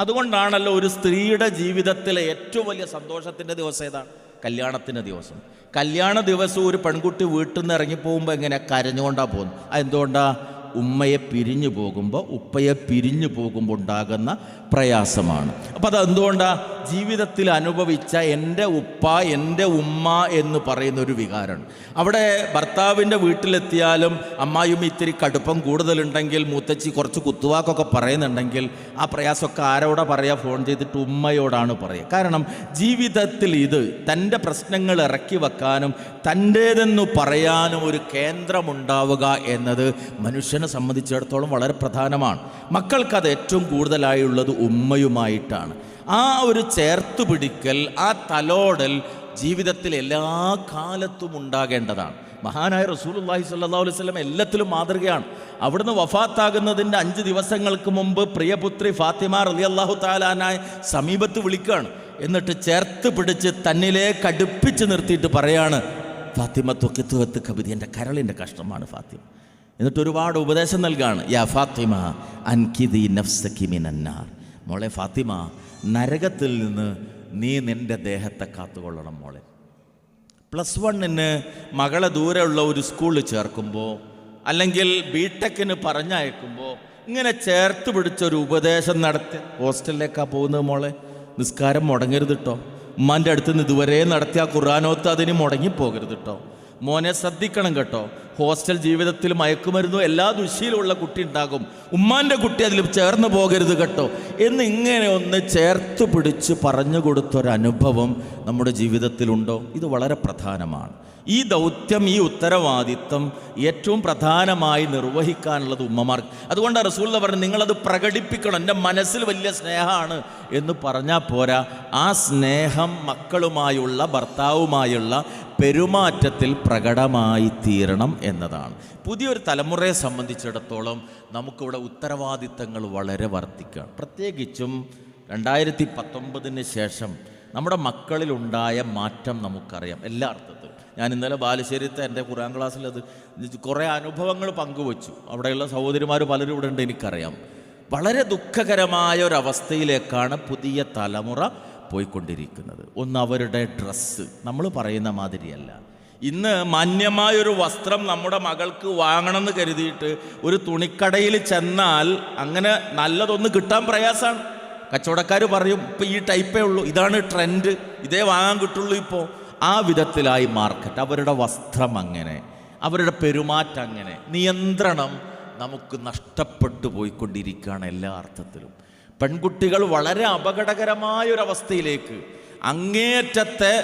അതുകൊണ്ടാണല്ലോ ഒരു സ്ത്രീയുടെ ജീവിതത്തിലെ ഏറ്റവും വലിയ സന്തോഷത്തിൻ്റെ ദിവസം ഏതാണ്? കല്യാണത്തിൻ്റെ ദിവസം. കല്യാണ ദിവസം ഒരു പെൺകുട്ടി വീട്ടിൽ നിന്ന് ഇറങ്ങിപ്പോകുമ്പോൾ എങ്ങനെ കരഞ്ഞുകൊണ്ടാണ് പോകുന്നത്. അതെന്തുകൊണ്ടാണ്? ഉമ്മയെ പിരിഞ്ഞു പോകുമ്പോൾ, ഉപ്പയെ പിരിഞ്ഞു പോകുമ്പോൾ ഉണ്ടാകുന്ന പ്രയാസമാണ്. അപ്പോൾ അതെന്തുകൊണ്ടാണ്? ജീവിതത്തിൽ അനുഭവിച്ച എൻ്റെ ഉപ്പ, എൻ്റെ ഉമ്മ എന്ന് പറയുന്ന ഒരു വികാരമാണ്. അവിടെ ഭർത്താവിൻ്റെ വീട്ടിലെത്തിയാലും അമ്മായിയും ഇത്തിരി കടുപ്പം കൂടുതലുണ്ടെങ്കിൽ, മൂത്തച്ചി കുറച്ച് കുത്തുവാക്കൊക്കെ പറയുന്നുണ്ടെങ്കിൽ, ആ പ്രയാസമൊക്കെ ആരോടാ പറയുക? ഫോൺ ചെയ്തിട്ട് ഉമ്മയോടാണ് പറയുക. കാരണം ജീവിതത്തിൽ ഇത് തൻ്റെ പ്രശ്നങ്ങൾ ഇറക്കി വെക്കാനും തൻ്റേതെന്ന് പറയാനും ഒരു കേന്ദ്രമുണ്ടാവുക എന്നത് മനുഷ്യനെ സംബന്ധിച്ചിടത്തോളം വളരെ പ്രധാനമാണ്. മക്കൾക്കത് ഏറ്റവും കൂടുതലായുള്ളത് ഉമ്മയുമായിട്ടാണ്. ആ ഒരു ചേർത്തുപിടിക്കൽ, ആ തലോടൽ ജീവിതത്തിൽ എല്ലാ കാലത്തും ഉണ്ടാകേണ്ടതാണ്. മഹാനായ റസൂലുള്ളാഹി സ്വല്ലല്ലാഹു അലൈഹി വസല്ലം എല്ലാത്തിലും മാതൃകയാണ്. അവിടുന്ന് വഫാത്താകുന്നതിൻ്റെ 5 ദിവസങ്ങൾക്ക് മുമ്പ് പ്രിയപുത്രി ഫാത്തിമ റളിയല്ലാഹു തആല അൻഹയെ സമീപത്ത് വിളിക്കുകയാണ്. എന്നിട്ട് ചേർത്ത് പിടിച്ച് തന്നിലേക്ക് അടുപ്പിച്ച് നിർത്തിയിട്ട് പറയാണ്, ഫാത്തിമ ത്വഖിത്വത്ത് കബിദി, എൻ്റെ കരളിൻ്റെ കഷ്ടമാണ് ഫാത്തിമ. എന്നിട്ട് ഒരുപാട് ഉപദേശം നൽകുകയാണ്. യാ ഫാത്തിമ അൻകിദി നഫ്സകി മിനന്നാർ, മോളെ ഫാത്തിമ, നരകത്തിൽ നിന്ന് നീ നിൻ്റെ ദേഹത്തെ കാത്തുകൊള്ളണം മോളെ. +1 മകളെ ദൂരെയുള്ള ഒരു സ്കൂളിൽ ചേർക്കുമ്പോൾ, അല്ലെങ്കിൽ ബിടെക്കിന് പറഞ്ഞയക്കുമ്പോൾ ഇങ്ങനെ ചേർത്ത് പിടിച്ചൊരു ഉപദേശം നടത്തി ഹോസ്റ്റലിലേക്കാണ് പോകുന്നത്. മോളെ, നിസ്കാരം മുടങ്ങരുത് കേട്ടോ. ഉമ്മാൻ്റെ അടുത്ത് നിന്ന് ഇതുവരെ നടത്തിയ ഖുർആനോത്ത് അതിന് മുടങ്ങിപ്പോകരുത് കേട്ടോ. മോനെ ശ്രദ്ധിക്കണം കേട്ടോ. ഹോസ്റ്റൽ ജീവിതത്തിൽ മയക്കുമരുന്നും എല്ലാ ദുശ്ശീലമുള്ള കുട്ടി ഉണ്ടാകും. ഉമ്മാൻ്റെ കുട്ടി അതിൽ ചേർന്ന് പോകരുത് കേട്ടോ എന്നിങ്ങനെ ഒന്ന് ചേർത്ത് പിടിച്ച് പറഞ്ഞു കൊടുത്തൊരനുഭവം നമ്മുടെ ജീവിതത്തിലുണ്ടോ? ഇത് വളരെ പ്രധാനമാണ്. ഈ ദൗത്യം, ഈ ഉത്തരവാദിത്വം ഏറ്റവും പ്രധാനമായി നിർവഹിക്കാനുള്ളത് ഉമ്മമാർക്ക്. അതുകൊണ്ടാണ് റസൂൽ പറഞ്ഞത് നിങ്ങളത് പ്രകടിപ്പിക്കണം. എൻ്റെ മനസ്സിൽ വലിയ സ്നേഹമാണ് എന്ന് പറഞ്ഞാൽ പോരാ, ആ സ്നേഹം മക്കളുമായുള്ള, ഭർത്താവുമായുള്ള പെരുമാറ്റത്തിൽ പ്രകടമായി തീരണം എന്നതാണ്. പുതിയൊരു തലമുറയെ സംബന്ധിച്ചിടത്തോളം നമുക്കിവിടെ ഉത്തരവാദിത്തങ്ങൾ വളരെ വർദ്ധിക്കുകയാണ്. പ്രത്യേകിച്ചും 2019 ശേഷം നമ്മുടെ മക്കളിലുണ്ടായ മാറ്റം നമുക്കറിയാം എല്ലാ അർത്ഥത്തിലും. ഞാൻ ഇന്നലെ ബാലുശ്ശേരിത്തെ എൻ്റെ ഖുർആൻ ക്ലാസ്സിൽ അത് കുറേ അനുഭവങ്ങൾ പങ്കുവച്ചു. അവിടെയുള്ള സഹോദരിമാർ പലരും ഇവിടെ ഉണ്ട്, എനിക്കറിയാം. വളരെ ദുഃഖകരമായ ഒരവസ്ഥയിലേക്കാണ് പുതിയ തലമുറ പോയിക്കൊണ്ടിരിക്കുന്നത്. ഒന്ന്, അവരുടെ ഡ്രസ്സ് നമ്മൾ പറയുന്ന മാതിരിയല്ല. ഇന്ന് മാന്യമായൊരു വസ്ത്രം നമ്മുടെ മകൾക്ക് വാങ്ങണമെന്ന് കരുതിയിട്ട് ഒരു തുണിക്കടയിൽ ചെന്നാൽ അങ്ങനെ നല്ലതൊന്ന് കിട്ടാൻ പ്രയാസമാണ്. കച്ചവടക്കാർ പറയും ഇപ്പം ഈ ടൈപ്പേ ഉള്ളൂ, ഇതാണ് ട്രെൻഡ്, ഇതേ വാങ്ങാൻ കിട്ടുള്ളൂ. ഇപ്പോൾ ആ വിധത്തിലായി മാർക്കറ്റ്. അവരുടെ വസ്ത്രം അങ്ങനെ, അവരുടെ പെരുമാറ്റം അങ്ങനെ. നിയന്ത്രണം നമുക്ക് നഷ്ടപ്പെട്ടു പോയിക്കൊണ്ടിരിക്കുകയാണ് എല്ലാ അർത്ഥത്തിലും. പെൺകുട്ടികൾ വളരെ അപകടകരമായൊരവസ്ഥയിലേക്ക്, അങ്ങേയറ്റത്തെ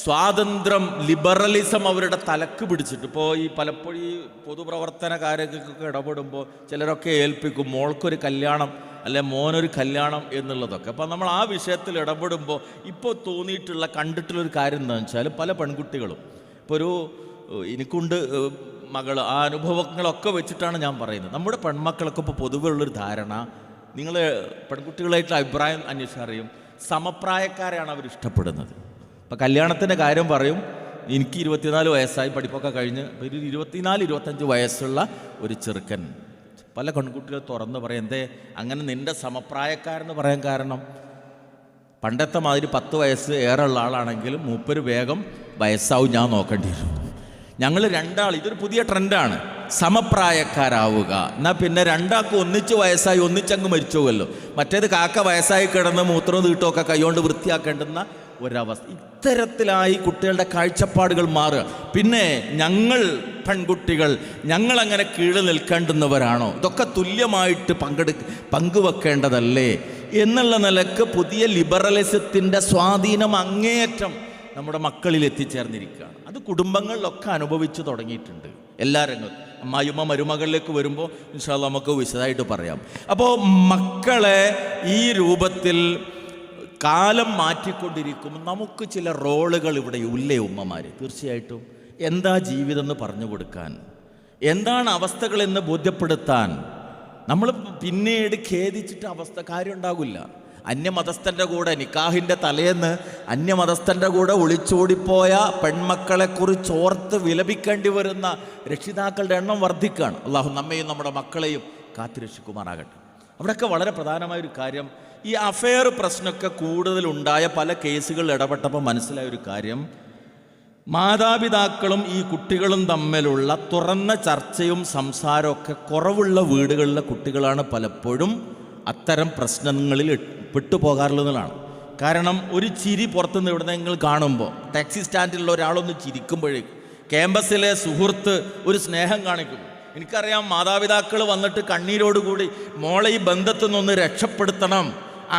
സ്വാതന്ത്ര്യം, ലിബറലിസം അവരുടെ തലക്ക് പിടിച്ചിട്ട്. ഇപ്പോൾ ഈ പലപ്പോഴും ഈ പൊതുപ്രവർത്തനക്കാരൊക്കെ ഇടപെടുമ്പോൾ ചിലരൊക്കെ ഏൽപ്പിക്കും മോൾക്കൊരു കല്യാണം അല്ലെ മോനൊരു കല്യാണം എന്നുള്ളതൊക്കെ. അപ്പം നമ്മൾ ആ വിഷയത്തിൽ ഇടപെടുമ്പോൾ ഇപ്പോൾ തോന്നിയിട്ടുള്ള, കണ്ടിട്ടുള്ളൊരു കാര്യം എന്താണെന്ന് വെച്ചാൽ, പല പെൺകുട്ടികളും ഇപ്പോൾ എനിക്കുണ്ട് മകൾ, ആ അനുഭവങ്ങളൊക്കെ വെച്ചിട്ടാണ് ഞാൻ പറയുന്നത്. നമ്മുടെ പെൺമക്കളൊക്കെ ഇപ്പോൾ പൊതുവെ ഉള്ളൊരു ധാരണ, നിങ്ങൾ പെൺകുട്ടികളായിട്ടുള്ള അഭിപ്രായം അന്വേഷിച്ചറിയും, സമപ്രായക്കാരെയാണ് അവർ ഇഷ്ടപ്പെടുന്നത്. ഇപ്പം കല്യാണത്തിൻ്റെ കാര്യം പറയും, എനിക്ക് 24 വയസ്സായി, പഠിപ്പൊക്കെ കഴിഞ്ഞ് ഒരു 24-25 വയസ്സുള്ള ഒരു ചെറുക്കൻ. പല പെൺകുട്ടികൾ തുറന്ന് പറയും, എന്തേ അങ്ങനെ നിൻ്റെ സമപ്രായക്കാരെന്ന് പറയാൻ കാരണം, പണ്ടത്തെ മാതിരി 10 വയസ്സ് ഏറെയുള്ള ആളാണെങ്കിലും മൂപ്പര് വേഗം വയസ്സാവും, ഞാൻ നോക്കേണ്ടി വരും. ഞങ്ങൾ രണ്ടാൾ, ഇതൊരു പുതിയ ട്രെൻഡാണ്, സമപ്രായക്കാരാവുക. എന്നാൽ പിന്നെ രണ്ടാൾക്കും ഒന്നിച്ച് വയസ്സായി ഒന്നിച്ചങ്ങ് മരിച്ചു പോകുമല്ലോ. മറ്റേത് കാക്ക വയസ്സായി കിടന്ന് മൂത്രവും തീട്ടമൊക്കെ കൈകൊണ്ട് വൃത്തിയാക്കേണ്ടുന്ന ഒരവസ്ഥ. ഇത്തരത്തിലായി കുട്ടികളുടെ കാഴ്ചപ്പാടുകൾ മാറുക. പിന്നെ ഞങ്ങൾ പെൺകുട്ടികൾ ഞങ്ങളങ്ങനെ കീഴ് നിൽക്കേണ്ടുന്നവരാണോ? ഇതൊക്കെ തുല്യമായിട്ട് പങ്കുവെക്കേണ്ടതല്ലേ എന്നുള്ള നിലക്ക് പുതിയ ലിബറലിസത്തിൻ്റെ സ്വാധീനം അങ്ങേയറ്റം നമ്മുടെ മക്കളിൽ എത്തിച്ചേർന്നിരിക്കുകയാണ്. അത് കുടുംബങ്ങളിലൊക്കെ അനുഭവിച്ചു തുടങ്ങിയിട്ടുണ്ട് എല്ലാ രംഗത്തും. അമ്മായിമ്മ മരുമകളിലേക്ക് വരുമ്പോൾ ഇൻഷാ അല്ലാഹ് നമുക്ക് വിശദമായിട്ട് പറയാം. അപ്പോൾ മക്കളെ ഈ രൂപത്തിൽ കാലം മാറ്റിക്കൊണ്ടിരിക്കുമ്പോൾ നമുക്ക് ചില റോളുകൾ ഇവിടെ ഇല്ലേ ഉമ്മമാർ? തീർച്ചയായിട്ടും. എന്താ ജീവിതം എന്ന് പറഞ്ഞു കൊടുക്കാൻ, എന്താണ് അവസ്ഥകളെന്ന് ബോധ്യപ്പെടുത്താൻ. നമ്മൾ പിന്നീട് ഖേദിച്ചിട്ട് കാര്യം ഉണ്ടാകില്ല. അന്യമതസ്ഥൻ്റെ കൂടെ നിക്കാഹിൻ്റെ തലേന്ന് അന്യമതസ്ഥൻ്റെ കൂടെ ഒളിച്ചോടിപ്പോയ പെൺമക്കളെക്കുറിച്ച് ഓർത്ത് വിലപിക്കേണ്ടി വരുന്ന രക്ഷിതാക്കളുടെ എണ്ണം വർദ്ധിക്കുകയാണ്. അള്ളാഹു നമ്മയും നമ്മുടെ മക്കളെയും കാത്തുരക്ഷിക്കുമാറാകട്ടെ. അവിടെയൊക്കെ വളരെ പ്രധാനമായൊരു കാര്യം, ഈ അഫെയർ പ്രശ്നമൊക്കെ കൂടുതലുണ്ടായ പല കേസുകളിൽ ഇടപെട്ടപ്പോൾ മനസ്സിലായൊരു കാര്യം, മാതാപിതാക്കളും ഈ കുട്ടികളും തമ്മിലുള്ള തുറന്ന ചർച്ചയും സംസാരമൊക്കെ കുറവുള്ള വീടുകളിലെ കുട്ടികളാണ് പലപ്പോഴും അത്തരം പ്രശ്നങ്ങളിൽ പെട്ടുപോകാറുള്ളതാണ്. കാരണം ഒരു ചിരി പുറത്തുനിന്ന് എവിടെയെങ്കിലും കാണുമ്പോൾ, ടാക്സി സ്റ്റാൻഡിലുള്ള ഒരാളൊന്ന് ചിരിക്കുമ്പോഴേക്കും ക്യാമ്പസിലെ സുഹൃത്ത് ഒരു സ്നേഹം കാണിക്കും. എനിക്കറിയാം മാതാപിതാക്കൾ വന്നിട്ട് കണ്ണീരോടുകൂടി മോളെ ഈ ബന്ധത്തിൽ നിന്നൊന്ന് രക്ഷപ്പെടുത്തണം,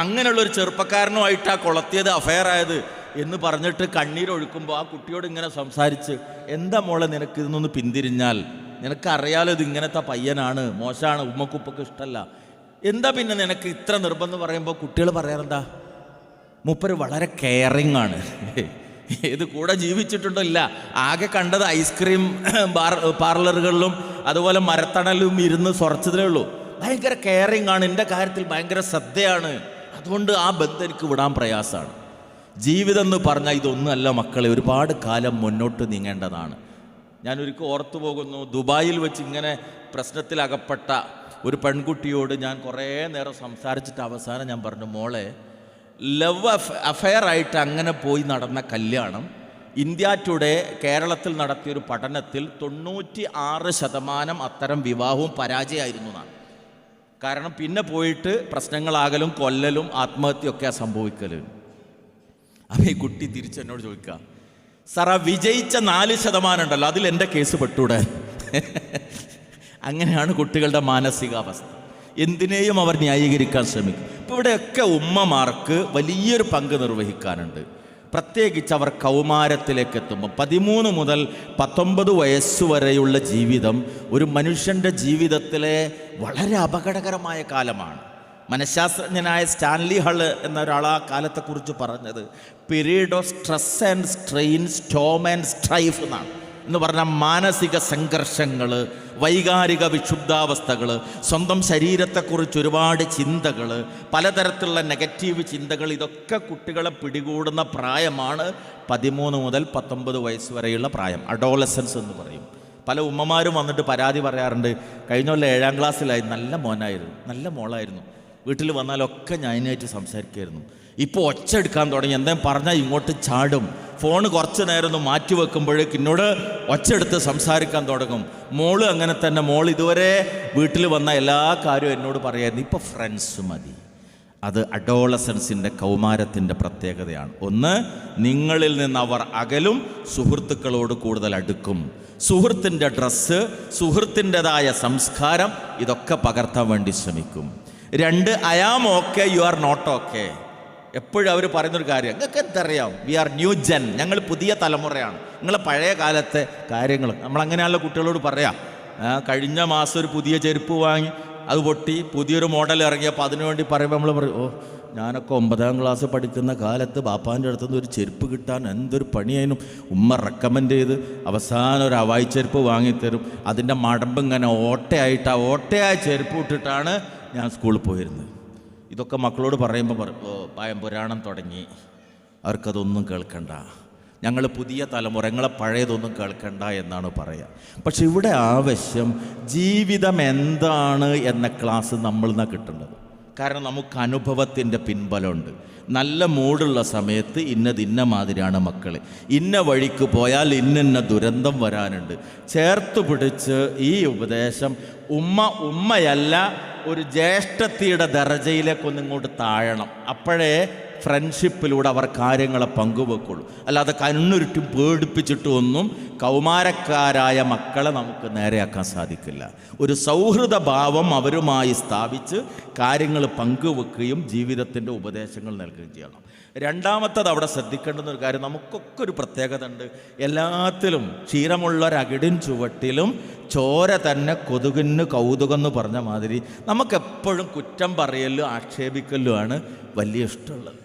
അങ്ങനെയുള്ളൊരു ചെറുപ്പക്കാരനുമായിട്ടാണ് കൊളത്തിയത്, അഫെയറായത് എന്ന് പറഞ്ഞിട്ട് കണ്ണീരൊഴുക്കുമ്പോൾ ആ കുട്ടിയോട് ഇങ്ങനെ സംസാരിച്ച്, എന്താ മോളെ നിനക്ക് ഇതൊന്ന് പിന്തിരിഞ്ഞാൽ, നിനക്കറിയാലോ ഇത് ഇങ്ങനത്തെ പയ്യനാണ്, മോശമാണ്, ഉമ്മക്കുപ്പൊക്കെ ഇഷ്ടമല്ല, എന്താ പിന്നെ നിനക്ക് ഇത്ര നിർബന്ധം പറയുമ്പോൾ കുട്ടികൾ പറയാറെന്താ, മൂപ്പര് വളരെ കെയറിങ് ആണ്. ഇത് കൂടെ ജീവിച്ചിട്ടുണ്ടോ? ഇല്ല, ആകെ കണ്ടത് ഐസ്ക്രീം പാർലറുകളിലും അതുപോലെ മരത്തണലും ഇരുന്ന് സ്വറച്ചതേ ഉള്ളൂ. ഭയങ്കര കെയറിങ് ആണ്, എൻ്റെ കാര്യത്തിൽ ഭയങ്കര ശ്രദ്ധയാണ്, അതുകൊണ്ട് ആ ബന്ധം എനിക്ക് വിടാൻ പ്രയാസമാണ്. ജീവിതം എന്ന് പറഞ്ഞാൽ ഇതൊന്നുമല്ല മക്കളെ, ഒരുപാട് കാലം മുന്നോട്ട് നീങ്ങേണ്ടതാണ്. ഞാനൊരിക്കൽ ഓർത്തു പോകുന്നു, ദുബായിൽ വെച്ച് ഇങ്ങനെ പ്രശ്നത്തിലകപ്പെട്ട ഒരു പെൺകുട്ടിയോട് ഞാൻ കുറേ നേരം സംസാരിച്ചിട്ട് അവസാനം ഞാൻ പറഞ്ഞു, മോളെ ലവ് അഫെയർ ആയിട്ട് അങ്ങനെ പോയി നടന്ന കല്യാണം ഇന്ത്യ ടുഡേ കേരളത്തിൽ നടത്തിയൊരു പഠനത്തിൽ 96% അത്തരം വിവാഹവും പരാജയമായിരുന്നു എന്നാണ്. കാരണം പിന്നെ പോയിട്ട് പ്രശ്നങ്ങളാകലും കൊല്ലലും ആത്മഹത്യയൊക്കെ സംഭവിക്കലും. അപ്പം ഈ കുട്ടി തിരിച്ചെന്നോട് ചോദിക്കുക, സാർ ആ വിജയിച്ച 4% ഉണ്ടല്ലോ, അതിൽ എൻ്റെ കേസ് പെട്ടൂടെ? അങ്ങനെയാണ് കുട്ടികളുടെ മാനസികാവസ്ഥ. എന്തിനേയും അവർ ന്യായീകരിക്കാൻ ശ്രമിക്കും. ഇപ്പോൾ ഇവിടെയൊക്കെ ഉമ്മമാർക്ക് വലിയൊരു പങ്ക് നിർവഹിക്കാനുണ്ട്. പ്രത്യേകിച്ച് അവർ കൗമാരത്തിലേക്ക് എത്തുമ്പോൾ 13 മുതൽ 19 വയസ്സുവരെയുള്ള ജീവിതം ഒരു മനുഷ്യൻ്റെ ജീവിതത്തിലെ വളരെ അപകടകരമായ കാലമാണ്. മനഃശാസ്ത്രജ്ഞനായ സ്റ്റാൻലി ഹള് എന്ന ഒരാൾ ആ കാലത്തെക്കുറിച്ച് പറഞ്ഞത് period of stress and strain, Storm and strife എന്നാണ്. എന്ന് പറഞ്ഞാൽ മാനസിക സംഘർഷങ്ങൾ, വൈകാരിക വിക്ഷുബ്ധാവസ്ഥകൾ, സ്വന്തം ശരീരത്തെക്കുറിച്ച് ഒരുപാട് ചിന്തകൾ, പലതരത്തിലുള്ള നെഗറ്റീവ് ചിന്തകൾ, ഇതൊക്കെ കുട്ടികളെ പിടികൂടുന്ന പ്രായമാണ് 13 മുതൽ 19 വയസ്സ് വരെയുള്ള പ്രായം, അഡോളസൻസ് എന്ന് പറയും. പല ഉമ്മമാരും വന്നിട്ട് പരാതി പറയാറുണ്ട്, കഴിഞ്ഞ കൊല്ലം 7ാം ക്ലാസ്സിലായി, നല്ല മോനായിരുന്നു, നല്ല മോളായിരുന്നു, വീട്ടിൽ വന്നാലൊക്കെ ഞാനായിട്ട് സംസാരിക്കുമായിരുന്നു, ഇപ്പോൾ ഒച്ച എടുക്കാൻ തുടങ്ങി, എന്തെങ്കിലും പറഞ്ഞാൽ ഇങ്ങോട്ട് ചാടും, ഫോൺ കുറച്ച് നേരം ഒന്ന് മാറ്റി വെക്കുമ്പോഴേക്ക് എന്നോട് ഒച്ചെടുത്ത് സംസാരിക്കാൻ തുടങ്ങും. മോള് അങ്ങനെ തന്നെ, മോൾ ഇതുവരെ വീട്ടിൽ വന്ന എല്ലാ കാര്യവും എന്നോട് പറയായിരുന്നു, ഇപ്പോൾ ഫ്രണ്ട്സ് മതി. അത് അഡോളസൻസിൻ്റെ കൗമാരത്തിൻ്റെ പ്രത്യേകതയാണ്. ഒന്ന്, നിങ്ങളിൽ നിന്ന് അവർ അകലും, സുഹൃത്തുക്കളോട് കൂടുതൽ അടുക്കും. സുഹൃത്തിൻ്റെ ഡ്രസ്സ്, സുഹൃത്തിൻ്റെതായ സംസ്കാരം, ഇതൊക്കെ പകർത്താൻ വേണ്ടി ശ്രമിക്കും. 2, I am okay, you are not okay. എപ്പോഴും അവർ പറയുന്നൊരു കാര്യം, നിങ്ങൾക്ക് എന്തറിയാം, വി ആർ ന്യൂ ജെൻ, ഞങ്ങൾ പുതിയ തലമുറയാണ്, നിങ്ങൾ പഴയ കാലത്തെ കാര്യങ്ങൾ. നമ്മളങ്ങനെയാണല്ലോ കുട്ടികളോട് പറയാം. കഴിഞ്ഞ മാസം ഒരു പുതിയ ചെരുപ്പ് വാങ്ങി, അത് പൊട്ടി, പുതിയൊരു മോഡൽ ഇറങ്ങിയപ്പോൾ അതിനുവേണ്ടി പറയുമ്പോൾ നമ്മൾ പറയും, ഓ ഞാനൊക്കെ 9ാം ക്ലാസ് പഠിക്കുന്ന കാലത്ത് ബാപ്പാൻ്റെ അടുത്തുനിന്ന് ഒരു ചെരുപ്പ് കിട്ടാൻ എന്തൊരു പണിയായിരുന്നു. ഉമ്മ റെക്കമെൻഡ് ചെയ്ത് അവസാനം ഒരു ഹവായി ചെരുപ്പ് വാങ്ങിത്തരും. അതിൻ്റെ മടമ്പ് ഇങ്ങനെ ഓട്ടയായിട്ട്, ആ ഓട്ടയായ ചെരുപ്പ് ഇട്ടിട്ടാണ് ഞാൻ സ്കൂളിൽ പോയിരുന്നത്. ഇതൊക്കെ മക്കളോട് പറയുമ്പോൾ പായം പുരാണം തുടങ്ങി, അവർക്കതൊന്നും കേൾക്കണ്ട, ഞങ്ങൾ പുതിയ തലമുറ, ഞങ്ങളെ പഴയതൊന്നും കേൾക്കണ്ട എന്നാണ് പറയുക. പക്ഷെ ഇവിടെ ആവശ്യം ജീവിതം എന്താണ് എന്ന ക്ലാസ് നമ്മളിൽ നിന്നാണ് കിട്ടേണ്ടത്. കാരണം നമുക്ക് അനുഭവത്തിൻ്റെ പിൻബലമുണ്ട്. നല്ല മൂടുള്ള സമയത്ത് ഇന്ന മാതിരിയാണ് മക്കൾ, ഇന്ന വഴിക്ക് പോയാൽ ഇന്ന ദുരന്തം വരാനുണ്ട്. ചേർത്ത് പിടിച്ച് ഈ ഉപദേശം ഉമ്മയല്ല, ഒരു ജ്യേഷ്ഠത്തിയുടെ ദർജയിലേക്കൊന്നും ഇങ്ങോട്ട് താഴണം. അപ്പോഴേ ഫ്രണ്ട്ഷിപ്പിലൂടെ അവർ കാര്യങ്ങളെ പങ്കുവെക്കുള്ളൂ. അല്ലാതെ കണ്ണുരുട്ടും പേടിപ്പിച്ചിട്ടും ഒന്നും കൗമാരക്കാരായ മക്കളെ നമുക്ക് നേരെയാക്കാൻ സാധിക്കില്ല. ഒരു സൗഹൃദ ഭാവം അവരുമായി സ്ഥാപിച്ച് കാര്യങ്ങൾ പങ്കുവെക്കുകയും ജീവിതത്തിൻ്റെ ഉപദേശങ്ങൾ നൽകുകയും ചെയ്യണം. രണ്ടാമത്തത് അവിടെ ശ്രദ്ധിക്കേണ്ടുന്ന ഒരു കാര്യം, നമുക്കൊക്കെ ഒരു പ്രത്യേകത ഉണ്ട്. എല്ലാത്തിലും ക്ഷീരമുള്ളൊരകിടിൻ ചുവട്ടിലും ചോര തന്നെ കൊതുകിന് കൗതുകം എന്ന് പറഞ്ഞ മാതിരി നമുക്കെപ്പോഴും കുറ്റം പറയലും ആക്ഷേപിക്കലുമാണ് വലിയ ഇഷ്ടമുള്ളത്.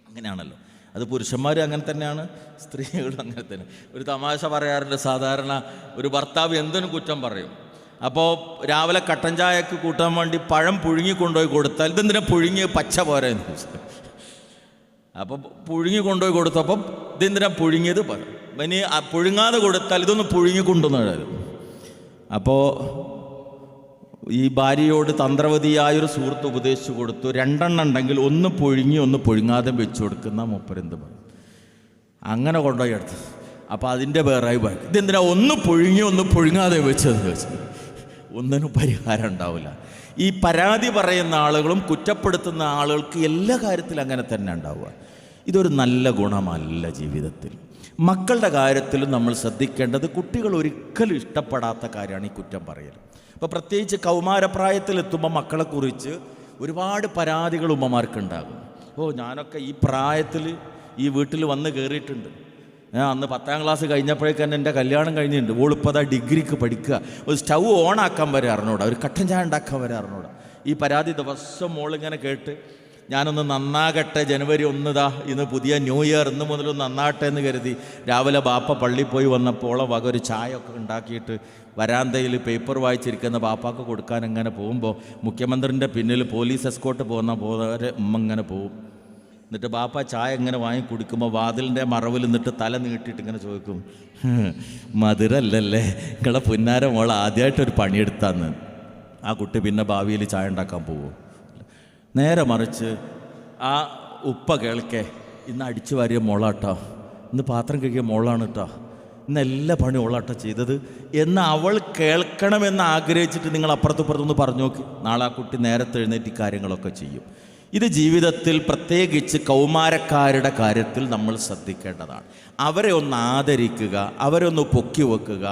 അങ്ങനെയാണല്ലോ, അത് പുരുഷന്മാരും അങ്ങനെ തന്നെയാണ്, സ്ത്രീകളും അങ്ങനെ തന്നെ. ഒരു തമാശ പറയാറുണ്ട്, സാധാരണ ഒരു ഭർത്താവ് എന്തിനും കുറ്റം പറയും. അപ്പോൾ രാവിലെ കട്ടൻ ചായക്ക് കൂട്ടാൻ വേണ്ടി പഴം പുഴുങ്ങി കൊണ്ടുപോയി കൊടുത്താൽ, ഇതെന്തിനാ പുഴുങ്ങി പച്ച പോരെന്ന് ചോദിച്ചു. അപ്പോൾ പുഴുങ്ങി കൊണ്ടുപോയി കൊടുത്തപ്പം ഇതെന്തിനാ പുഴുങ്ങിയത് പറയും. ഇനി പുഴുങ്ങാതെ കൊടുത്താൽ ഇതൊന്ന് പുഴുങ്ങി കൊണ്ടുവന്നു. അപ്പോൾ ഈ ഭാര്യയോട് തന്ത്രവതിയായൊരു സുഹൃത്ത് ഉപദേശിച്ചു കൊടുത്തു, 2 ഉണ്ടെങ്കിൽ ഒന്ന് പുഴുങ്ങി ഒന്ന് പുഴുങ്ങാതെ വെച്ചു കൊടുക്കുന്ന മൂപ്പരെന്ത് പറയും. അങ്ങനെ കൊണ്ടുപോയി എടുത്തു. അപ്പോൾ അതിൻ്റെ വേറായി പറയും, ഇതെന്തിനാ ഒന്ന് പുഴുങ്ങി ഒന്ന് പുഴുങ്ങാതെ വെച്ചത് വെച്ചത്. ഒന്നിനും പരിഹാരം ഉണ്ടാവില്ല. ഈ പരാതി പറയുന്ന ആളുകളും കുറ്റപ്പെടുത്തുന്ന ആളുകൾക്ക് എല്ലാ കാര്യത്തിലും അങ്ങനെ തന്നെ ഉണ്ടാവുക. ഇതൊരു നല്ല ഗുണമല്ല ജീവിതത്തിൽ. മക്കളുടെ കാര്യത്തിലും നമ്മൾ ശ്രദ്ധിക്കേണ്ടത്, കുട്ടികൾ ഒരിക്കലും ഇഷ്ടപ്പെടാത്ത കാര്യമാണ് ഈ കുറ്റം പറയൽ. ഇപ്പോൾ പ്രത്യേകിച്ച് കൗമാരപ്രായത്തിലെത്തുമ്പോൾ മക്കളെക്കുറിച്ച് ഒരുപാട് പരാതികൾ ഉമ്മമാർക്കുണ്ടാകും. ഓ ഞാനൊക്കെ ഈ പ്രായത്തിൽ ഈ വീട്ടിൽ വന്ന് കയറിയിട്ടുണ്ട്, അന്ന് 10ാം ക്ലാസ് കഴിഞ്ഞപ്പോഴേക്ക് തന്നെ എൻ്റെ കല്യാണം കഴിഞ്ഞിട്ടുണ്ട്, ഓളിപ്പതാ ഡിഗ്രിക്ക് പഠിക്കുക, ഒരു സ്റ്റൗ ഓണാക്കാൻ വരെ അറിഞ്ഞൂടാ, ഒരു കട്ടൻ ചായ ഉണ്ടാക്കാൻ വരെ അറിഞ്ഞൂടാ. ഈ പരാതി ദിവസം മോളിങ്ങനെ കേട്ട് ഞാനൊന്ന് നന്നാകട്ടെ, ജനുവരി 1 ഇന്ന് പുതിയ ന്യൂ ഇയർ, ഇന്ന് മുതലൊന്ന് നന്നാകട്ടെ എന്ന് കരുതി രാവിലെ ബാപ്പ പള്ളിയിൽ പോയി വന്നപ്പോൾ വക ഒരു ചായ ഒക്കെ ഉണ്ടാക്കിയിട്ട് വരാന്തയിൽ പേപ്പർ വായിച്ചിരിക്കുന്ന ബാപ്പാക്ക് കൊടുക്കാൻ ഇങ്ങനെ പോകുമ്പോൾ മുഖ്യമന്ത്രിൻ്റെ പിന്നിൽ പോലീസ് എസ്കോട്ട് പോകുന്ന പോലെ ഇങ്ങനെ പോകും. എന്നിട്ട് ബാപ്പ ചായ ഇങ്ങനെ വാങ്ങി കുടിക്കുമ്പോൾ വാതിലിൻ്റെ മറവിൽ നിന്നിട്ട് തല നീട്ടിയിട്ട് ഇങ്ങനെ ചോദിക്കും, മധുരല്ലല്ലേ നിങ്ങളെ പുന്നാര മോൾ ആദ്യമായിട്ടൊരു പണിയെടുത്താന്ന്. ആ കുട്ടി പിന്നെ ഭാവിയിൽ ചായ ഉണ്ടാക്കാൻ പോകുമോ? നേരെ മറിച്ച് ആ ഉപ്പ കേൾക്കെ, ഇന്ന് അടിച്ചു വാരിയ മോളാട്ടോ, ഇന്ന് പാത്രം കഴിക്കിയ മോളാണ് കേട്ടോ, ഇന്ന് എല്ലാ പണിയും ഓളാട്ട ചെയ്തത് എന്ന് അവൾ കേൾക്കണമെന്ന് ആഗ്രഹിച്ചിട്ട് നിങ്ങൾ അപ്പുറത്തുപ്പുറത്തൊന്ന് പറഞ്ഞു നോക്കി. നാളെ ആ കുട്ടി നേരത്തെ എഴുന്നേറ്റ് കാര്യങ്ങളൊക്കെ ചെയ്യും. ഇത് ജീവിതത്തിൽ പ്രത്യേകിച്ച് കൗമാരക്കാരുടെ കാര്യത്തിൽ നമ്മൾ ശ്രദ്ധിക്കേണ്ടതാണ്. അവരെ ഒന്ന് ആദരിക്കുക, അവരെ ഒന്ന് പൊക്കി വെക്കുക,